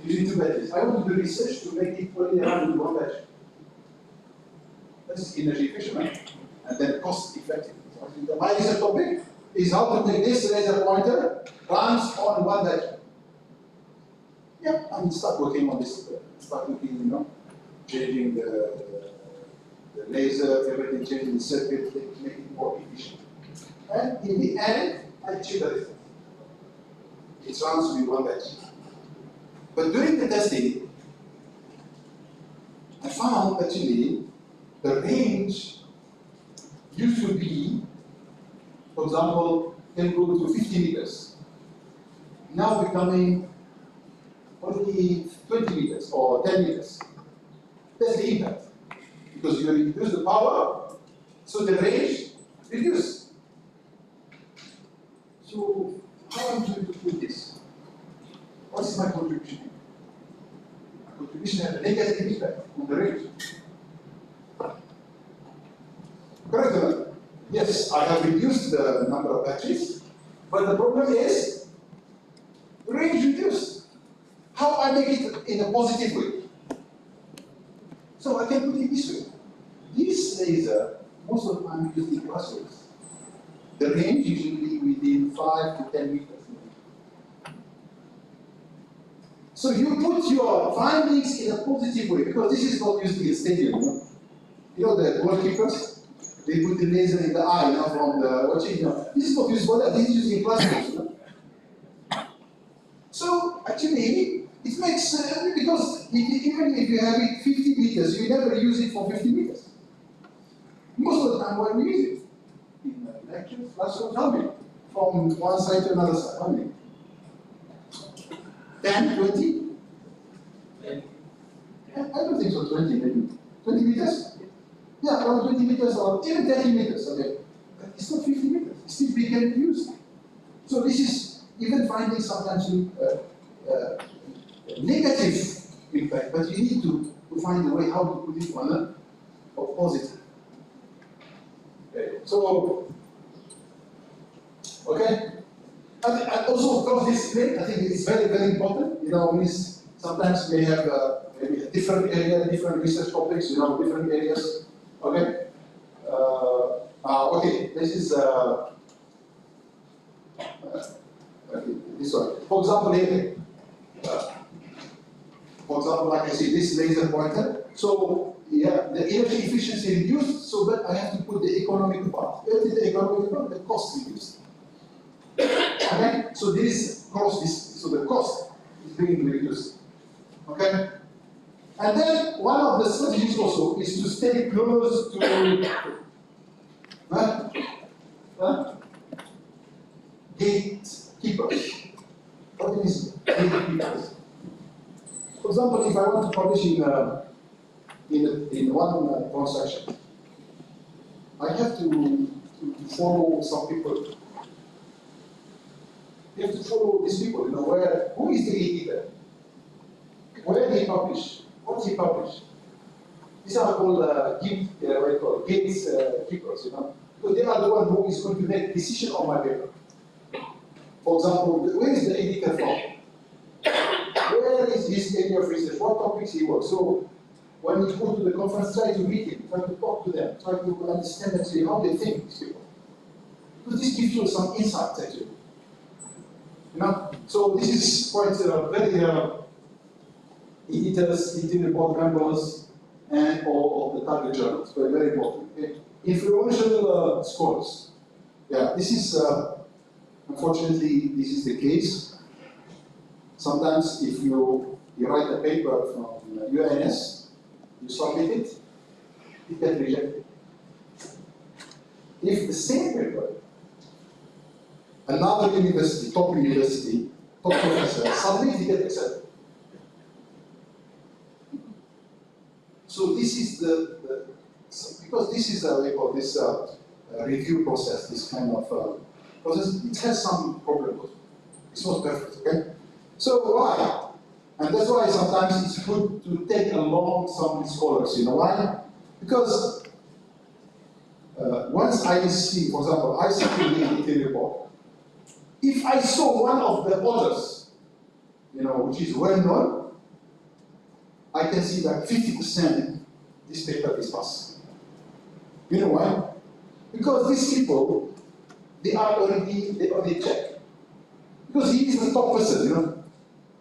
Using two batteries. I want to do research to make it only run with one battery. That's energy efficient, right? And then cost effective. So my research topic is how to make this laser pointer runs on one battery. Yeah, and start working on this. Start looking, changing the laser, everything, changing the circuit, make it more efficient. And in the end, I achieve the result. It runs with one battery. But during the testing, I found actually the range used to be, for example, can go to 50 meters. Now becoming only 20 meters or 10 meters. That's the impact. Because you reduce the power, so the range reduces. So how am I going to put this? What is my contribution? My contribution has a negative impact on the range. Correct or not? Yes, I have reduced the number of batteries, but the problem is range reduced. How I make it in a positive way? So I can put it this way. This laser, most of the time used in classrooms. The range usually within 5 to 10 meters. So you put your findings in a positive way, because this is not used in a stadium. The goalkeepers, they put the laser in the eye from the watching. This is not used for that, this is used in classrooms. So actually, it makes sense, because even if you have it 50 meters, you never use it for 50 meters. Most of the time, when we use it, in lectures, classrooms, how many? From one side to another side, how many? 10, 20? I don't think so, 20 maybe. 20 meters? Yeah, around 20 meters or even 30 meters, okay. But it's not 50 meters, it still be can be used. So this is even finding sometimes negative impact, but you need to find a way how to put it on a positive. Okay. So, okay. And also, of course, discipline, I think it's very, very important. We sometimes may have maybe a different area, different research topics, different areas. Okay. Okay, this is okay, this one. For example, here, like I say, this laser pointer. So, yeah, the energy efficiency reduced, so but I have to put the economic part. What is the economic part? The cost reduced. Okay, so this cost so the cost is being reduced. Okay, and then one of the strategies also is to stay close to gatekeepers. What is gatekeepers? For example, if I want to publish in in one transaction, I have to follow some people. You have to follow these people, who is the editor? Where did he publish? What did he publish? These are called gates keepers, because they are the one who is going to make decision on my paper. For example, where is the editor from? Where is his area of research? What topics he works? So when you go to the conference, try to meet him, try to talk to them, try to understand actually how they think, these people. Because this gives you some insights actually. So this is quite very editors, editorial board members, and all of the target journals. Very, very important. Okay? Influential scholars. Yeah, this is unfortunately this is the case. Sometimes if you write a paper from UNS, you submit it, it gets rejected. If the same paper, another university, top professor, submit, it gets accepted. So this is because this is we call this review process, this kind of process, it has some problems. It's not perfect, okay? So why? And that's why sometimes it's good to take along some scholars, why? Because once I see, for example, I see the report, if I saw one of the authors, which is well known, I can see that 50% this paper is passed. You know why? Because these people, they already checked. Because he is the top person,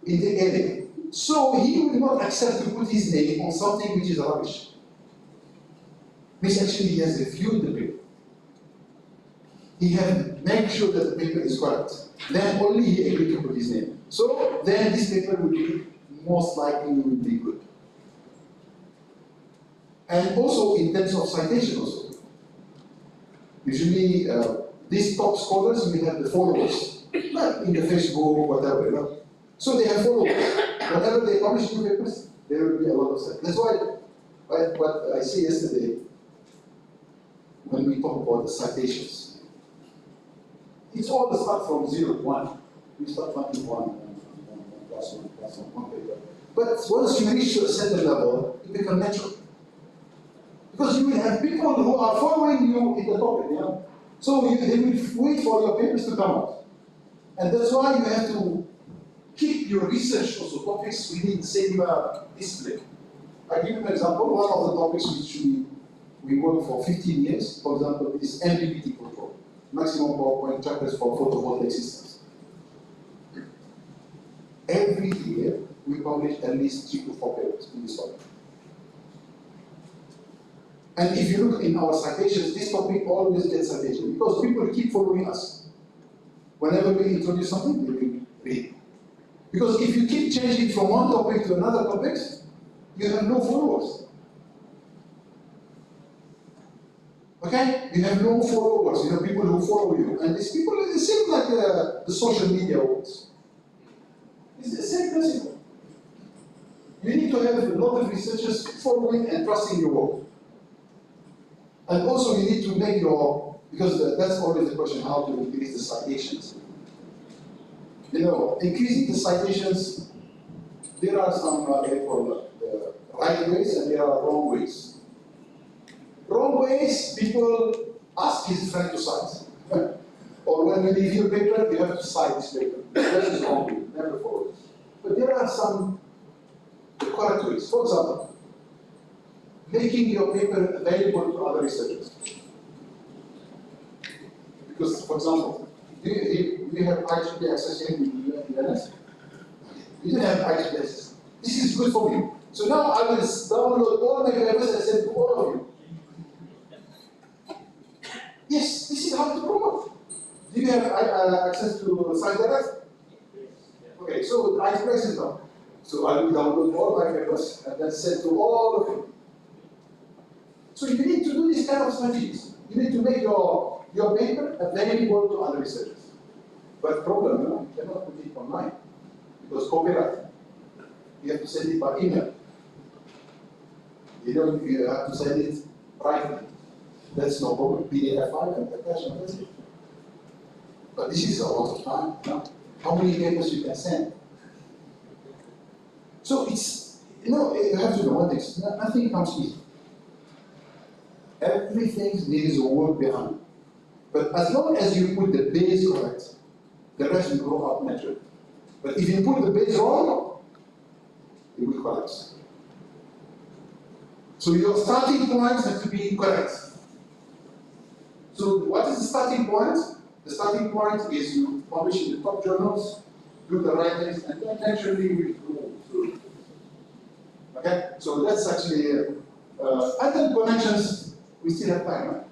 in the area. So he will not accept to put his name on something which is rubbish. Which actually he has reviewed the paper. He has made sure that the paper is correct. Then only he agreed to put his name. So then this paper will be most likely will be good. And also in terms of citation also. Usually these top scholars will have the followers, like in the Facebook, whatever, So they have followers. Whenever they publish new papers, there will be a lot of citations. That's why what I said yesterday, when we talk about the citations, it's all the start from 0 to 1. We start finding 1 plus 1 paper. But once you reach a certain level, it becomes natural. Because you will have people who are following you in the topic, So they will wait for your papers to come out. And that's why you have to keep your research also topics within the same discipline. I give you an example. One of the topics which we work for 15 years, for example, is MPPT control, maximum power point trackers for photovoltaic systems. Every year, we publish at least 3 to 4 papers in this topic. And if you look in our citations, this topic always gets citation because people keep following us. Whenever we introduce something, they will read. Because if you keep changing from one topic to another topic, you have no followers. Okay? You have no followers, people who follow you. And these people are the same like the social media works. It's the same principle. You need to have a lot of researchers following and trusting your work. And also you need to make because that's always the question, how to increase the citations. Increasing the citations, there are some they call right ways and there are wrong ways. Wrong ways, people ask his friend to cite. Or when you review a paper, you have to cite this paper. That is wrong way, never follow this. But there are some correct ways. For example, making your paper available to other researchers. Because, for example, do you have IEEE access here in UNS? You don't have IEEE access. This is good for me. So now I will download all my papers and send to all of you. Yes, this is how to promote. Do you have access to SciDirect? Okay, so the IEEE is done. So I will download all my papers and then send to all of you. So you need to do these kind of strategies. You need to make your paper available to other researchers. But problem, you cannot put it online because copyright. You have to send it by email. You have to send it privately. That's no problem. PDF file and attachment, that's it. But this is a lot of time. No? How many papers you can send? So it's, you have to know one thing. Nothing comes easy. Everything needs a work behind. But as long as you put the base correct, the rest will grow up naturally. But if you put the base wrong, it will collapse. So your starting points have to be correct. So what is the starting point? The starting point is you publish in the top journals, do the right things, and then naturally we go through. Okay? So that's actually, and then connections, we still have time, right?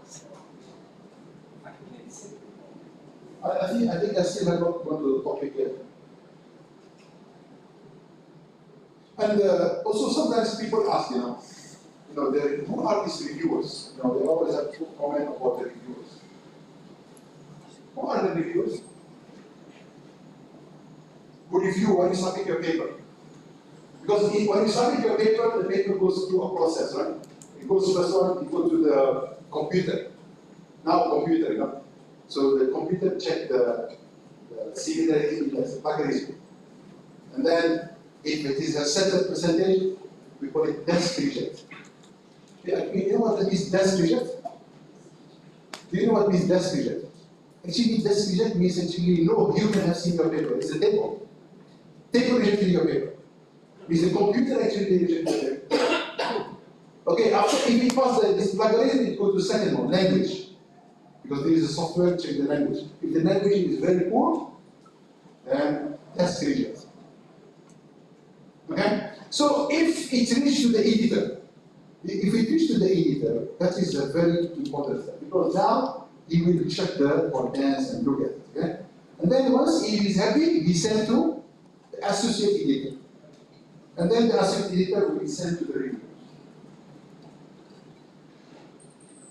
I think I still have not gone to the topic yet. And also sometimes people ask, who are these reviewers? They always have to comment about the reviewers. Who are the reviewers? Who review when you submit your paper? Because when you submit your paper, the paper goes through a process, right? It goes first one, it goes to the computer. Now computer, So the computer check the similarity in the plagiarism. And then if it is a certain percentage, we call it desk reject. You know what means desk reject? Do you know what means desk reject? Actually, desk reject means actually no human has seen your paper. It's a table. Table rejected your paper. Means the computer actually rejected your paper. Okay, after if we pass this plagiarism, it goes to second one, language. Because there is a software to check the language. If the language is very poor, then desk reject. Okay? So if it reaches to the editor, that is a very important step. Because now he will check the contents and look at it. Okay? And then once he is happy, he sends to the associate editor. And then the associate editor will be sent to the reviewer.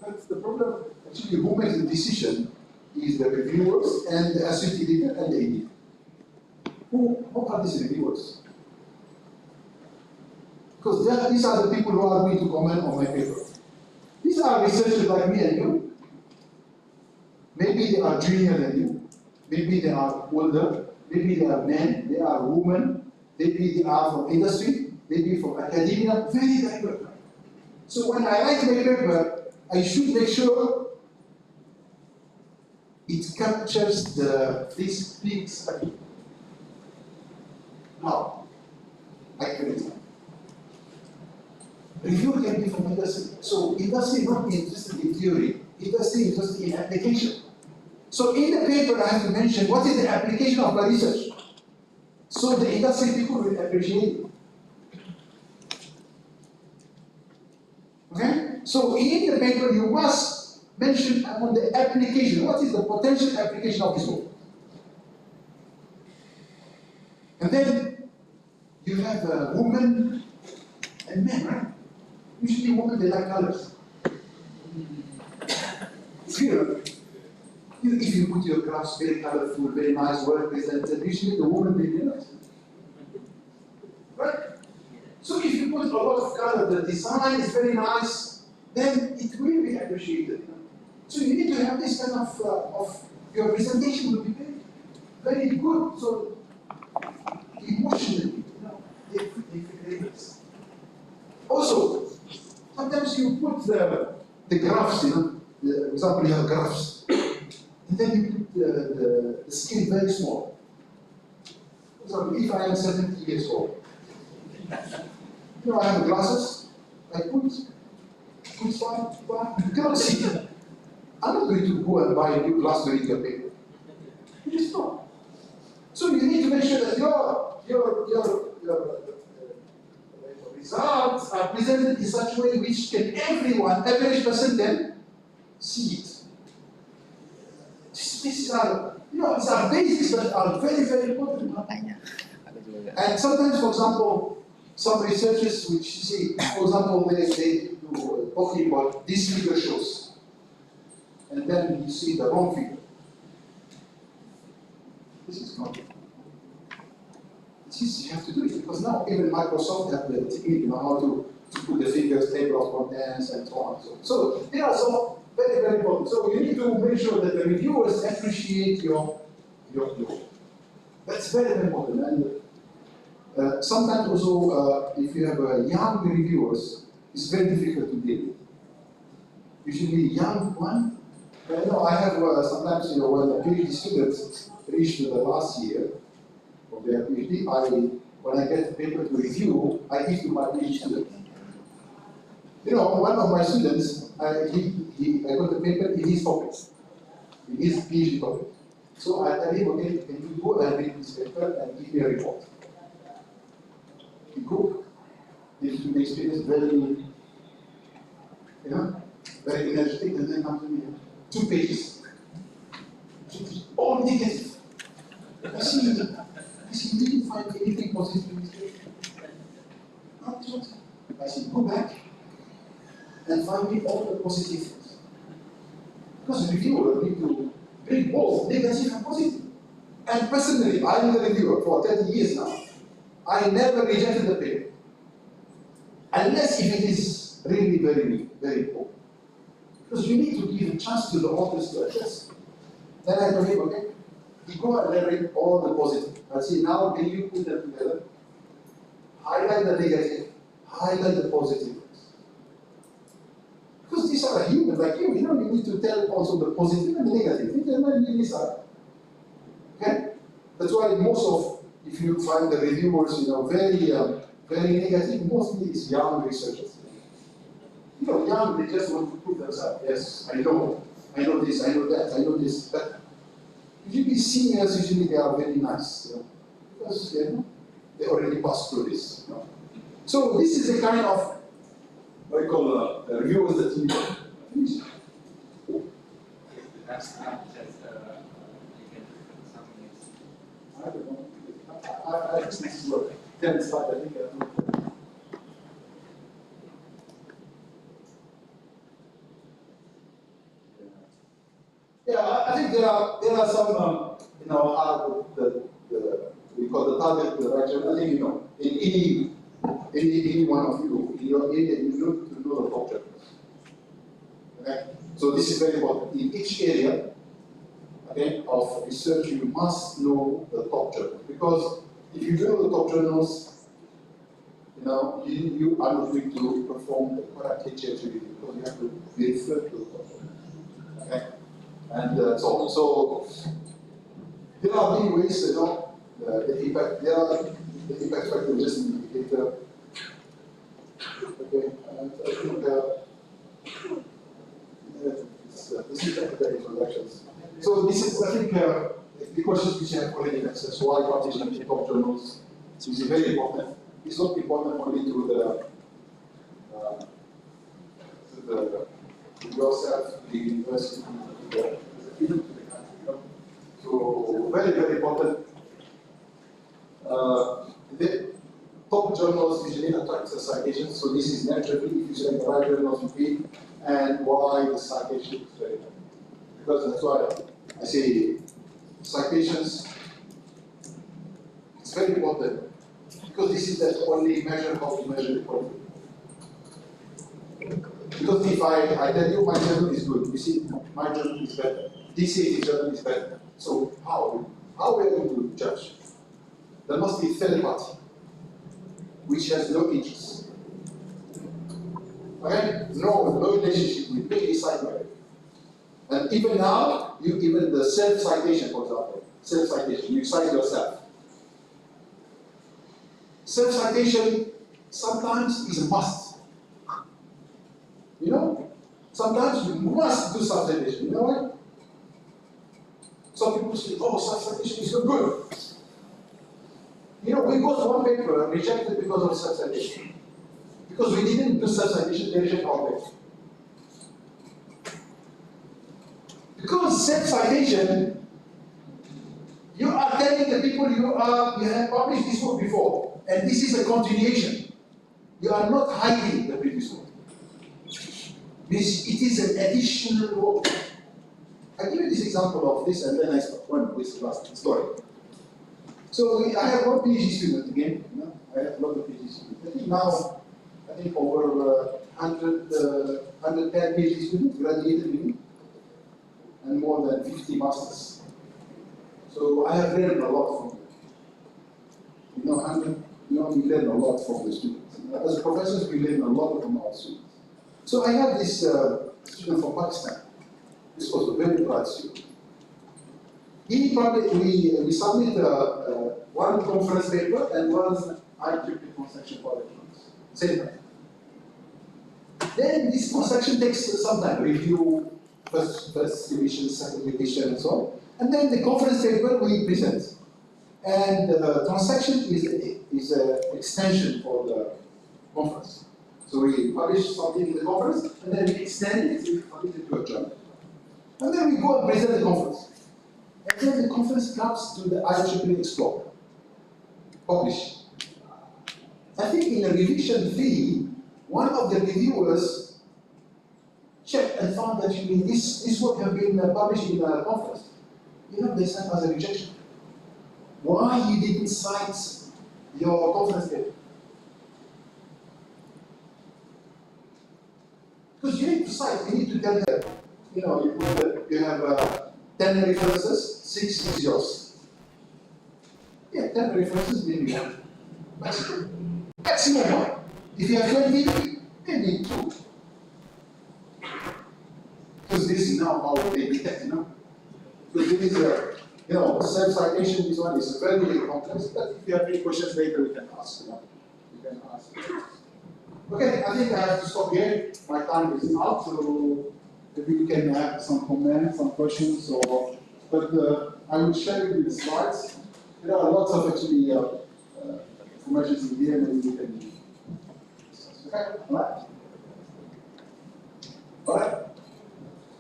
That's the problem. Actually, who makes the decision is the reviewers and the associate editor and the editor. Who are these reviewers? Because these are the people who are going to comment on my paper. These are researchers like me and you. Maybe they are junior than you. Maybe they are older. Maybe they are men. They are women. Maybe they are from industry. Maybe from academia. Very diverse. So when I write my paper, I should make sure it captures this big study. Now, like for example, reviewer can be from industry. So industry is not interested in theory. Industry is interested in application. So in the paper, I have to mention what is the application of my research. So the industry people will appreciate it. Okay? So in the paper, you must mention on the application. What is the potential application of this work? And then you have women and men, right? Usually women, they like colors. Here, if you put your graphs very colorful, very nice, well presented, usually the woman will be nice. Right? So if you put a lot of color, the design is very nice, then it will be appreciated. So you need to have this kind of your presentation will be very, very good. So emotionally, they feel very nice. Also, sometimes you put the graphs, for example, you have graphs, and then you put the scale very small. For example, if I am 70 years old, I have glasses, I put fine, you cannot see them. I'm not going to go and buy a new glass to read your paper. You just don't. So you need to make sure that your results are presented in such a way which can everyone, average person can see it. These are, these are basics that are very, very important. And sometimes, for example, some researchers which say, for example, they do talking about this figure shows, and then you see the wrong figure. This is not. You have to do it because now even Microsoft have the technique, you know, how to put the figures, table of contents, and so on. So there are some very, very important. So you need to make sure that the reviewers appreciate your work. That's very, very important. And sometimes also, if you have young reviewers, it's very difficult to deal with. Usually, young one. You know, I have sometimes, you know, when the PhD students reach the last year of their PhD, when I get a paper to review, I give to my PhD student. You know, one of my students, I got the paper in his topic, in his PhD topic. So I tell him, okay, can you go and read this paper and give me a report? He go, gives me the experience very, you know, very energetic, and then comes to me, 2 pages. All negative. I see, you didn't find anything positive in this paper. I said, go back and find me all the positive things. Because the reviewer need to bring both negative and positive. And personally, I'm the reviewer for 30 years now. I never rejected the paper. Unless if it is really very, very poor. Because you need to give a chance to the authors to assess. Then I told him, okay, you go and read all the positive. I say, now can you put them together? Highlight the negative, highlight the positive. Because these are human like you know, you need to tell also the positive and the negative. Okay? That's why most of, if you find the reviewers, you know, very, very negative, mostly it's young researchers. You know, young, they just want to prove themselves. Yes, I know this, I know that, I know this. But usually seniors, usually they are very nice, you know, because you know, they already passed through this. You know. So this is a kind of what I call reviewers that you finish. I don't know. I think this is what 10 slide, I think. Yeah, I think there are some, you know, we call the target direction. I think, you know, in any one of you, in your area, you need to know the top journals. Okay? So this is very important. In each area, okay, of research, you must know the top journals. Because if you know the top journals, you know, you are not going to perform the correct HH review because you have to refer to the top journals. Okay? And so on. So there are many ways, you know, the impact. There are the impact factor just an indicator. Okay, and I think this is the introductions. So this is, I think, the questions which I have already answered. So why publishing in top journals is very important. It's not important only to yourself, the university, to the country. So very, very important. The top journals usually attract the citations. So this is naturally, if you select the right journals, you pick, and why the citation is very important. Because that's why I say citations, it's very important. Because this is the only measure how to measure the quality. Because if I tell you my journal is good, you see my journal is better, this says the journal is better. So how are we going to judge? There must be a third party, which has no interest. Okay? No relationship with any side by it. And even now, even the self-citation, for example, self-citation, you cite yourself. Self-citation sometimes is a must. You know? Sometimes you must do self-citation. You know why? Some people say, oh, self-citation is not good. You know, we got one paper rejected because of self-citation. Because we didn't do self-citation, they rejected our paper. Because self-citation, you are telling the people you have published this book before, and this is a continuation. You are not hiding the previous work. It is an additional work. I give you this example of this, and then I start one with the last story. So I have one PhD student again. You know, I have a lot of PhD students. I think now, over 110 PhD students graduated with me, and more than 50 masters. So I have learned a lot from them. We learn a lot from the students. As professors, we learn a lot from our students. So I have this student from Pakistan. This was a very bright student. We submit one conference paper and one IEEE construction for electronics. Same time. Then this construction takes some time, review, first edition, second edition, and so on. And then the conference paper we present. And transaction is an extension for the conference. So we publish something in the conference, and then we extend it, we publish it to a journal. And then we go and present the conference. And then the conference comes to the IEEE Explore. Publish. I think in a revision fee, one of the reviewers checked and found that this work have been published in a conference. They sent us a rejection. Why you didn't cite your conference paper? Because you need to cite, you need to tell them, you have 10 references, 6 is yours. Yeah, 10 references, maybe 1. Maximum 1. If you have 20, maybe 2. Because this is now how they detect, Because this is self-citation, this one is very, very complex, but if you have any questions later, we can ask, You can ask. Okay, I think I have to stop here. My time is out, so maybe we can have some comments, some questions, but I will share with you the slides. There are lots of actually information in here, maybe we can discuss. Okay, all right? All right?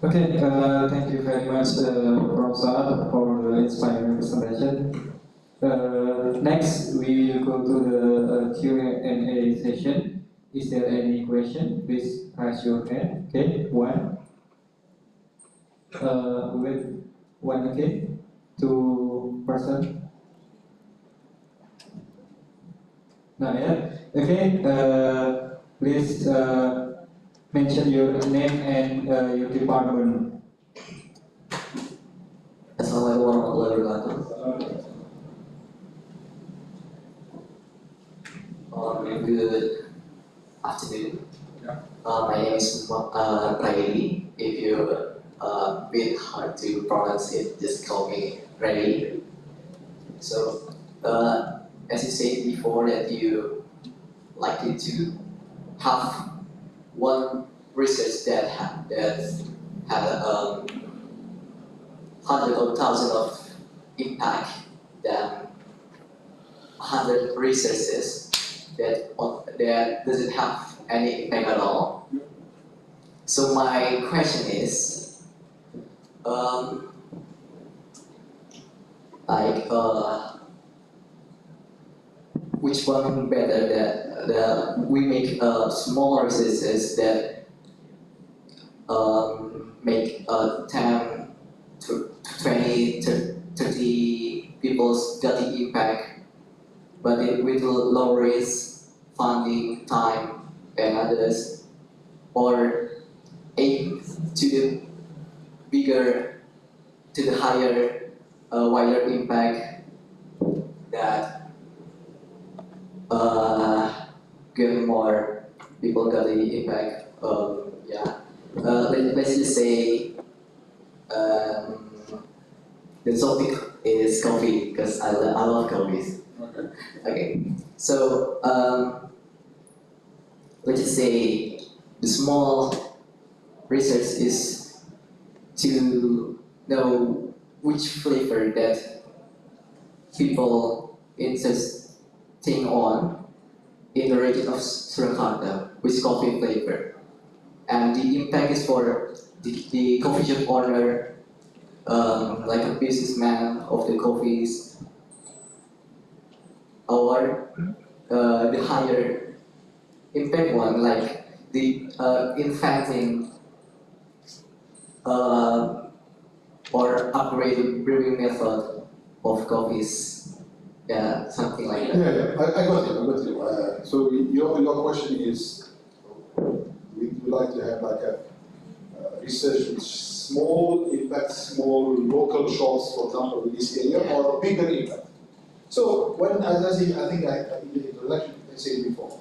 Okay, thank you very much, Prof. Saad, for the inspiring presentation. Next, we will go to the Q&A session. Is there any question? Please raise your hand. Okay, one. With one again. 2 person. Not yet. Okay. Please mention your name and your department. Assalamualaikum warahmatullahi wabarakatuh. Good afternoon. My name is Riley. If you're a bit hard to pronounce it, just call me Riley. So, as you said before, that you likely to have one research that had hundreds of thousands of impact than 100 researches that doesn't have any impact at all. So my question is, which one better that we make small researches that make 10 to 20 to 30 people's getting impact, but with low risk, funding, time, and others, or aim to the bigger, to the higher, wider impact that give more people got the impact. Let's just say the topic is coffee because I love coffees. Okay, so let's just say the small research is to know which flavor that people insisting on in the region of Surakarta, which coffee flavor, and the impact is for the coffee shop owner, like a businessman of the coffees, or the higher impact one, like the inventing or upgraded brewing method of coffees Yeah, something like that. Yeah, I got you. So your question is, would you like to have like a research with small impact, small local shots, for example, in this area, or bigger impact? So when, as I think I in the introduction I said before,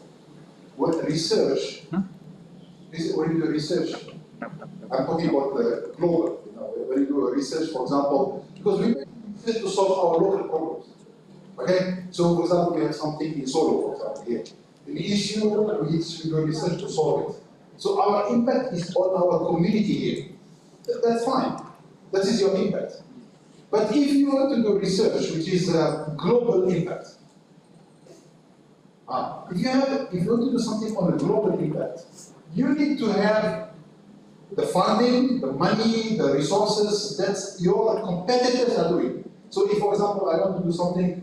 when research, when you do research, I'm talking about the global. When you do a research, for example, because we make research to solve our local problems. Okay, so for example, we have something in Solo, for example, here. An issue, we do research to solve it. So our impact is on our community here. That's fine. That is your impact. But if you want to do research, which is a global impact, if you want to do something on a global impact, you need to have the funding, the money, the resources that your competitors are doing. So if, for example, I want to do something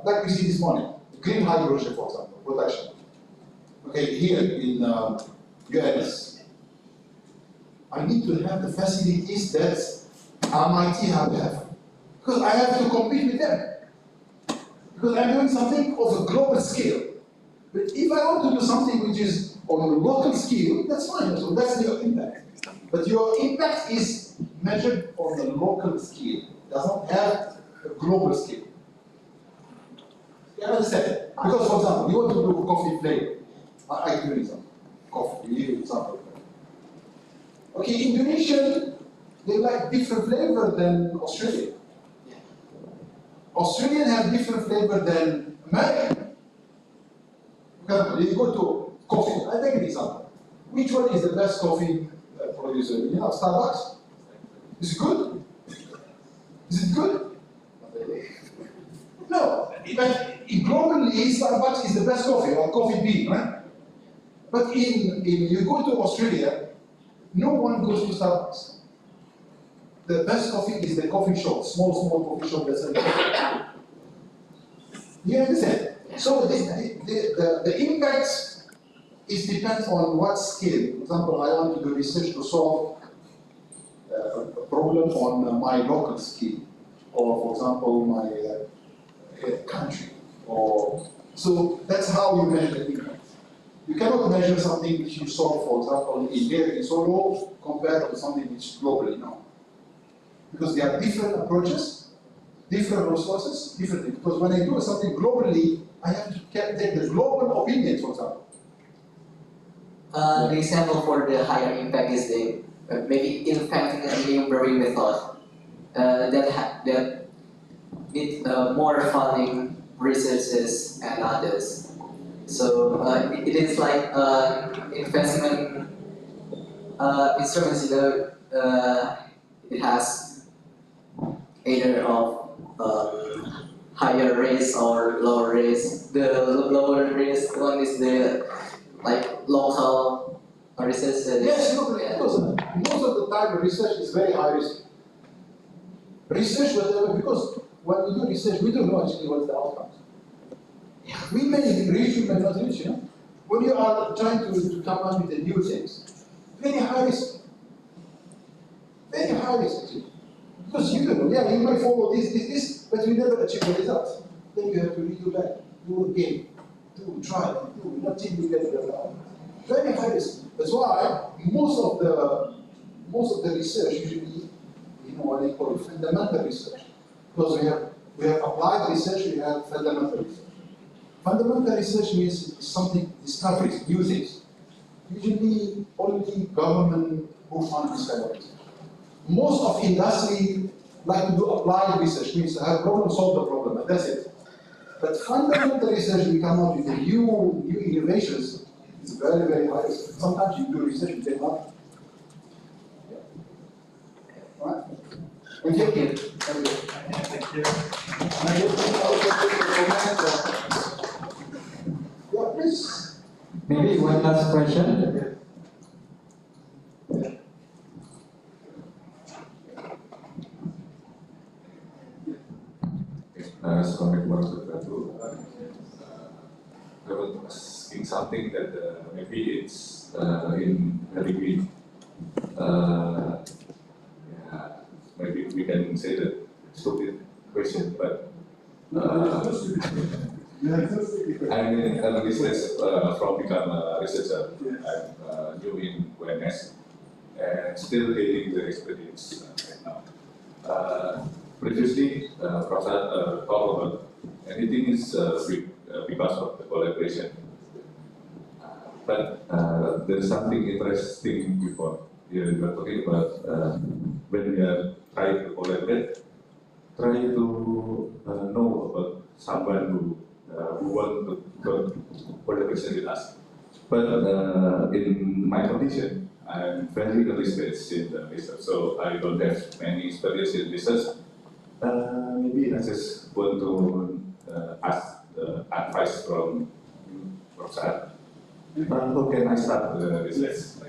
like we see this morning, green hydrogen, for example, production. Okay, here in UNS, I need to have the facilities that MIT have. Because I have to compete with them. Because I'm doing something of a global scale. But if I want to do something which is on a local scale, that's fine. So that's your impact. But your impact is measured on the local scale. It does not have a global scale. You understand? Because, for example, you want to do coffee flavor. I give you an example. Coffee, you give an example. Okay, Indonesian, they like different flavor than Australian. Australian have different flavor than American. Okay, you go to coffee, I take an example. Which one is the best coffee producer? You know, Starbucks? Is it good? Is it good? No, but globally, Starbucks is the best coffee, or coffee bean, right? But in you go to Australia, no one goes to Starbucks. The best coffee is the coffee shop, small coffee shop that's in. You understand? So the impact is depends on what scale. For example, I want to do research to solve a problem on my local scale, or for example, my country. Or so that's how you measure the impact. You cannot measure something which you solve, for example, in here in Solo compared to something which is globally, no. Because there are different approaches, different resources, different things. Because when I do something globally, I have to take the global opinion, for example. The example for the higher impact is the maybe inventing a new brewing method that need more funding, resources, and others. So it is like investment instruments. It has either of higher risk or lower risk. The lower risk one is the like local research. Yes, look, because most of the time research is very high risk. Research, whatever, because when we do research, we don't know actually what's the outcomes. We may reach, we may not reach, you know. When you are trying to come up with the new things, very high risk. Very high risk, actually. Because you don't know, yeah, you might follow this, but you never achieve the result. Then you have to redo back, do again, try, nothing you get the result. Very high risk. That's why most of the research usually, you know, what they call it, fundamental research. Because we have applied research, we have fundamental research. Fundamental research means something, discoveries, new things. Usually only government who fund this kind of research. Most of industry like to do applied research, means I have problem, solve the problem, and that's it. But fundamental research, we come up with the new innovations. It's very, very high risk. Sometimes you do research, you take money. Yeah. Right? Thank you. Thank you. Thank you. And I just also take a comment. Yeah, please. Maybe one last question. Assalamualaikum warahmatullahi wabarakatuh. I was asking something that maybe it's in energy. Yeah, maybe we can say that stupid question, but I'm in early stage from become a researcher. I'm new in UNS and still gaining the experience right now. Previously, Prof. talked about anything is because of the collaboration. But there's something interesting before. You were talking about when we are trying to collaborate, try to know about someone who want to collaboration with us. But in my condition, I'm very early stage in the research, so I don't have many experience in research. Maybe I just want to ask advice from you, Prof. Saad. How can I start the research?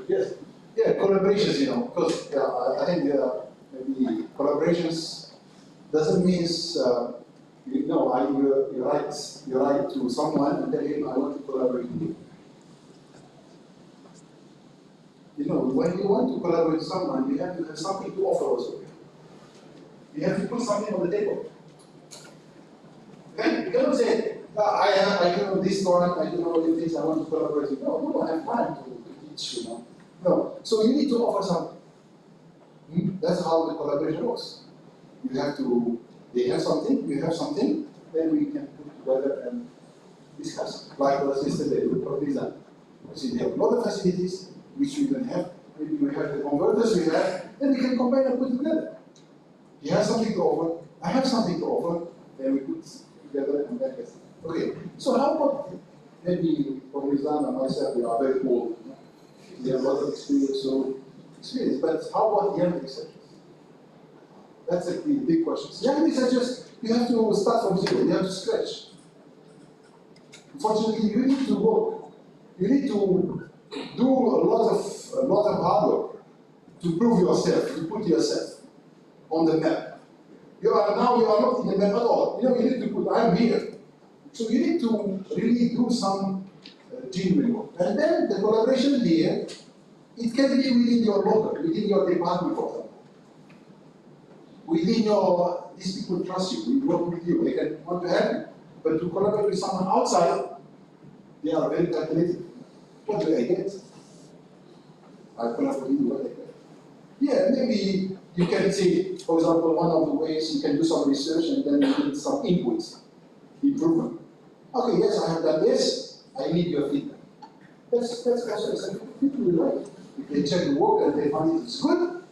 Yes. Yeah, collaborations, because I think maybe collaborations doesn't mean you write to someone and tell him I want to collaborate with you. When you want to collaborate with someone, you have to have something to offer also. You have to put something on the table. Okay? You cannot say, I know this one, I know all the things I want to collaborate with. No, you don't have time to teach, No. So you need to offer something. That's how the collaboration works. They have something, you have something, then we can put together and discuss. Like was yesterday with Prof. See, they have a lot of facilities which we don't have. Maybe we have the converters we have, then we can combine and put together. He has something to offer, I have something to offer, then we put together and then get. Okay, so how about maybe Prof. and myself, we are very old. We have a lot of experience, but how about young researchers? That's a big question. Young researchers, you have to start from zero, you have to scratch. Unfortunately, you need to work. You need to do a lot of hard work to prove yourself, to put yourself on the map. You are not in the map at all. You need to put, I'm here. So you need to really do some genuine work. And then the collaboration here, it can be within your local, within your department, for example. Within these people trust you, we work with you, they can want to help you. But to collaborate with someone outside, they are very calculated. What do I get? I collaborate with you, what I get. Yeah, maybe you can say, for example, one of the ways you can do some research and then you need some inputs, improvement. Okay, yes, I have done this, I need your feedback. That's also something people will like. If they check the work and they find it's good,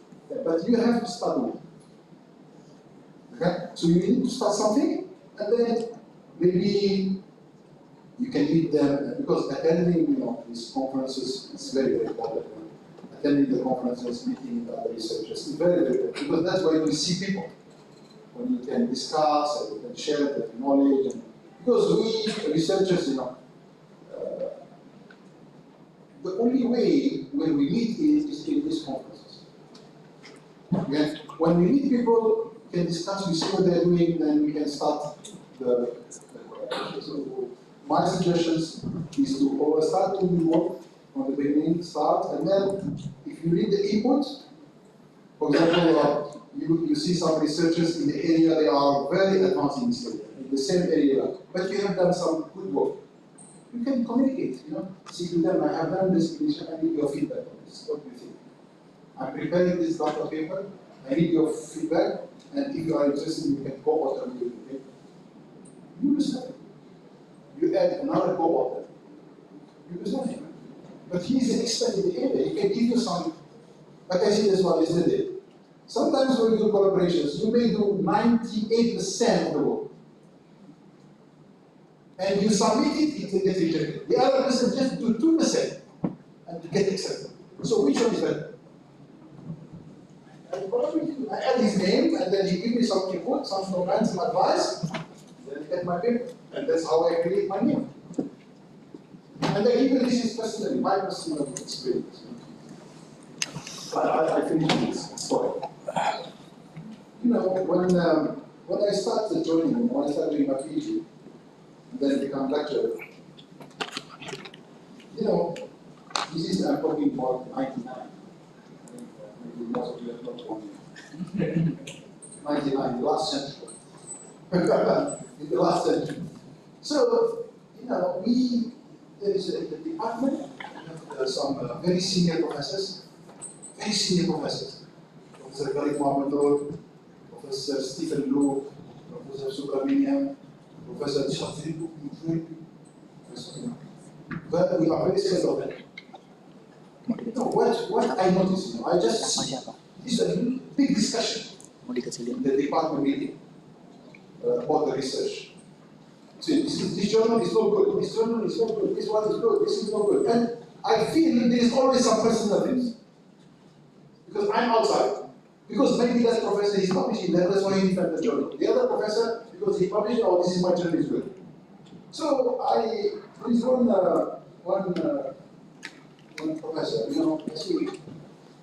but you have to start with it. Okay? So you need to start something, and then maybe you can lead them, because attending these conferences is very, very important. Attending the conferences, meeting with other researchers is very, very important, because that's where you see people. When you can discuss and you can share the knowledge. Because we researchers, the only way when we meet is in these conferences. When we meet people, we can discuss, we see what they're doing, then we can start the collaboration. So my suggestions is to start to work from the beginning, and then if you read the input, for example, you see some researchers in the area, they are very advanced in this area, in the same area, but you have done some good work. You can communicate, say to them, I have done this expedition, I need your feedback on this. What do you think? I'm preparing this data paper, I need your feedback, and if you are interested, you can co-author with the paper. You do something. You add another co-author. You do something. But he is an expert in the area, he can give you some, like I said this one yesterday. Sometimes when you do collaborations, you may do 98% of the work. And you submit it, it will get rejected. The other person just do 2% and get accepted. So which one is better? I add his name, and then he give me some input, some comments, some advice, then I get my paper. And that's how I create my name. And I give you this is personally, my personal experience. I finish this story. When I started joining, when I started doing my PhD, then become lecturer, this is, I'm talking about 99. Maybe most of you have not born yet. 99, the last century. in the last century. So, there is a department, some very senior professors, Professor Khalid Mohammed, Professor Stephen Luke, Professor Subramanian, Professor Shafiq, but we are very scared of them. What I noticed, I just see this is a big discussion in the department meeting about the research. See, this journal is not good, this journal is not good, this one is good, this is not good. And I feel there is always some personal things. Because I'm outside. Because maybe that professor is publishing that, that's why he defends the journal. The other professor, because he published, oh, this is my journal, is good. So there is one professor, I see,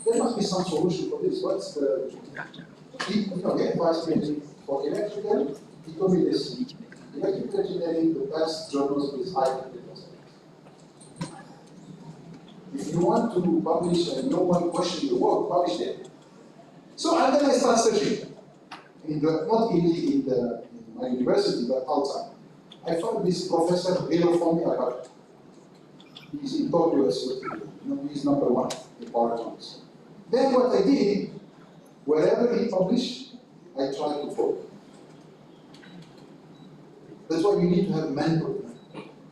there must be some solution for this. What's the, the advice maybe for electrical, he told me this. Electrical engineering, the best journals with high critical studies. If you want to publish and no one questions your work, publish it. So and then I start searching, not only in my university, but outside. I found this professor, Beliau from Elec. He's in Tokyo, he's number one in power electronics. Then what I did, wherever he published, I tried to follow. That's why you need to have a mentor.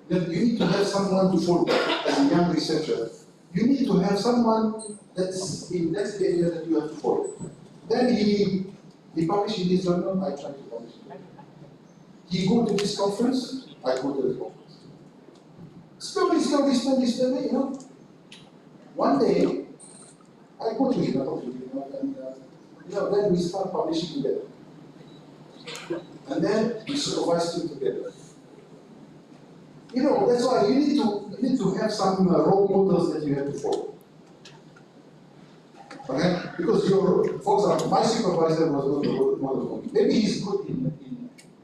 You need to have someone to follow as a young researcher. You need to have someone that's in that area that you have to follow. Then he published in his journal, I tried to publish it. He go to this conference, I go to the conference. Slowly, One day, I go to him, and then we start publishing together. And then we supervise it together. That's why you need to have some role models that you have to follow. Okay? Because for example, my supervisor was not a role model for me. Maybe he's good in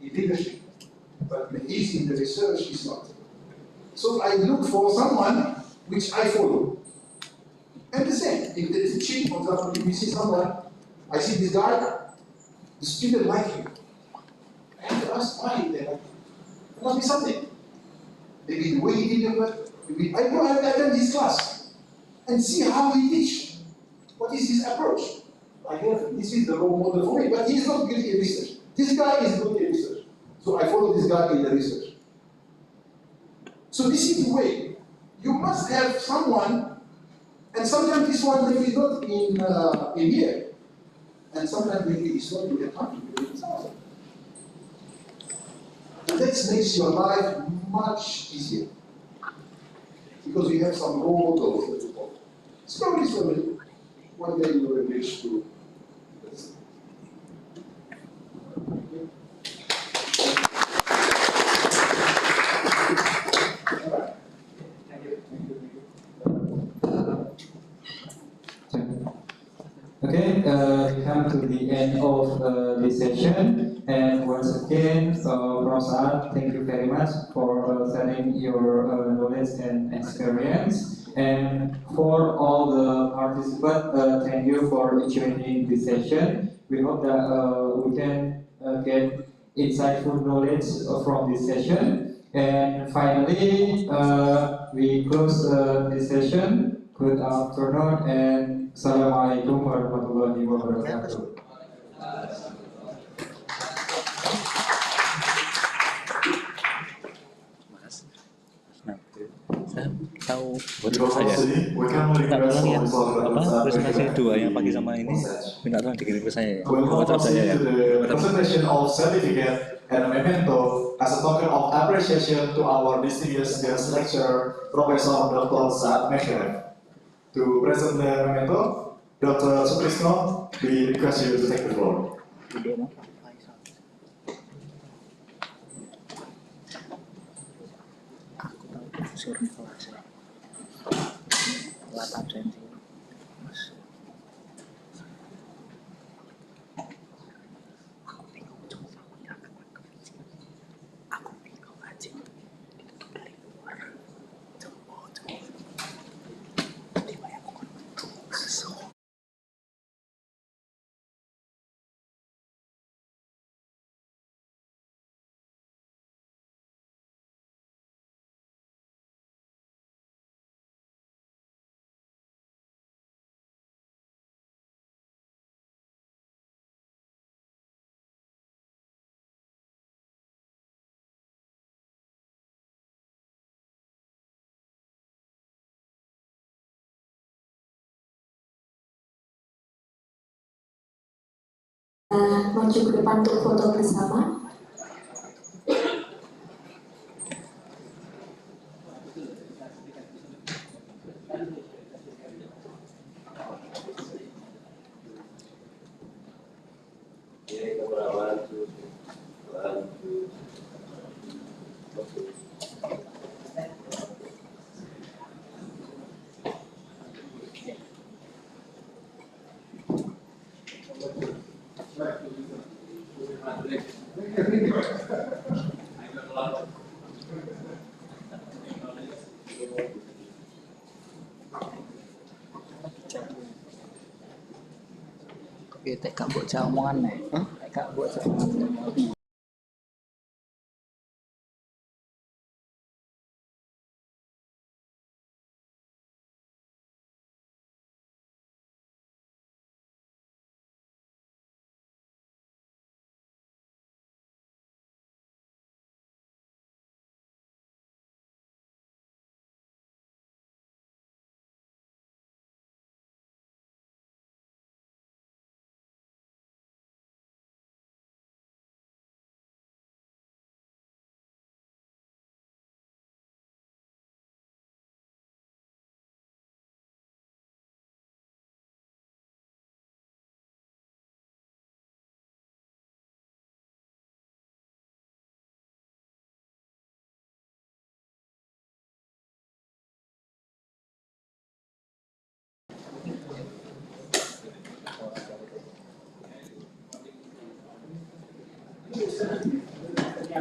leadership, but when he's in the research, he's not. So I look for someone which I follow. And the same, if there is a teaching, for example, if we see someone, I see this guy, the student like him. I have to ask why they like him. There must be something. Maybe the way he did the work, I go and attend his class and see how he teach. What is his approach? I have this is the role model for me, but he's not good in research. This guy is good in research. So I follow this guy in the research. So this is the way. You must have someone, and sometimes this one maybe not in here, and sometimes maybe it's not in the country, maybe it's outside. And that makes your life much easier. Because you have some role models that you follow. Slowly, one day you will reach to this. Okay, we come to the end of this session, and once again, Prof. Saad, thank you very much for sharing your knowledge and experience. And for all the participants, thank you for joining this session. We hope that we can get insightful knowledge from this session. And finally, we close this session. Good afternoon and Assalamualaikum warahmatullahi wabarakatuh. Tahu buat saya minta tolong ya presentasi dua yang pagi sama ini minta tolong dikirim ke saya ya WhatsApp saya ya Presentation of certificate and memento as a token of appreciation to our distinguished guest lecturer Professor Dr. Saad Mekhilef. To present the memento, Dr. Sutrisno, we request you to take the floor. maju ke depan untuk foto bersama. Teknik buat omongan nih. Teknik buat omongan.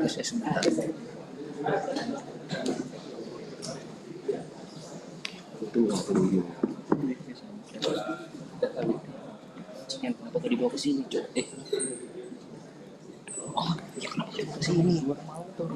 Sebentar. Kenapa tadi dibawa ke sini, Cok? Oh, ya kenapa dibawa ke sini? Gua mau tuh.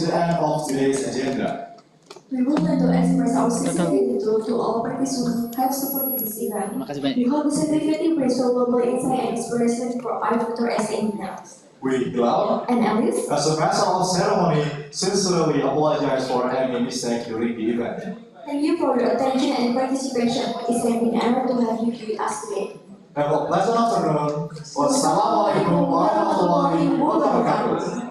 To the end of today's agenda. We would like to express our sincere gratitude to all parties who have supported this event. We hope the certificate brings valuable insight and inspiration for our future as engineers. We, Beliau, and Alice, as a master of ceremony, sincerely apologize for any mistake during the event. Thank you for your attention and participation. It's an honor to have you with us today. Have a pleasant afternoon. Wassalamualaikum warahmatullahi wabarakatuh.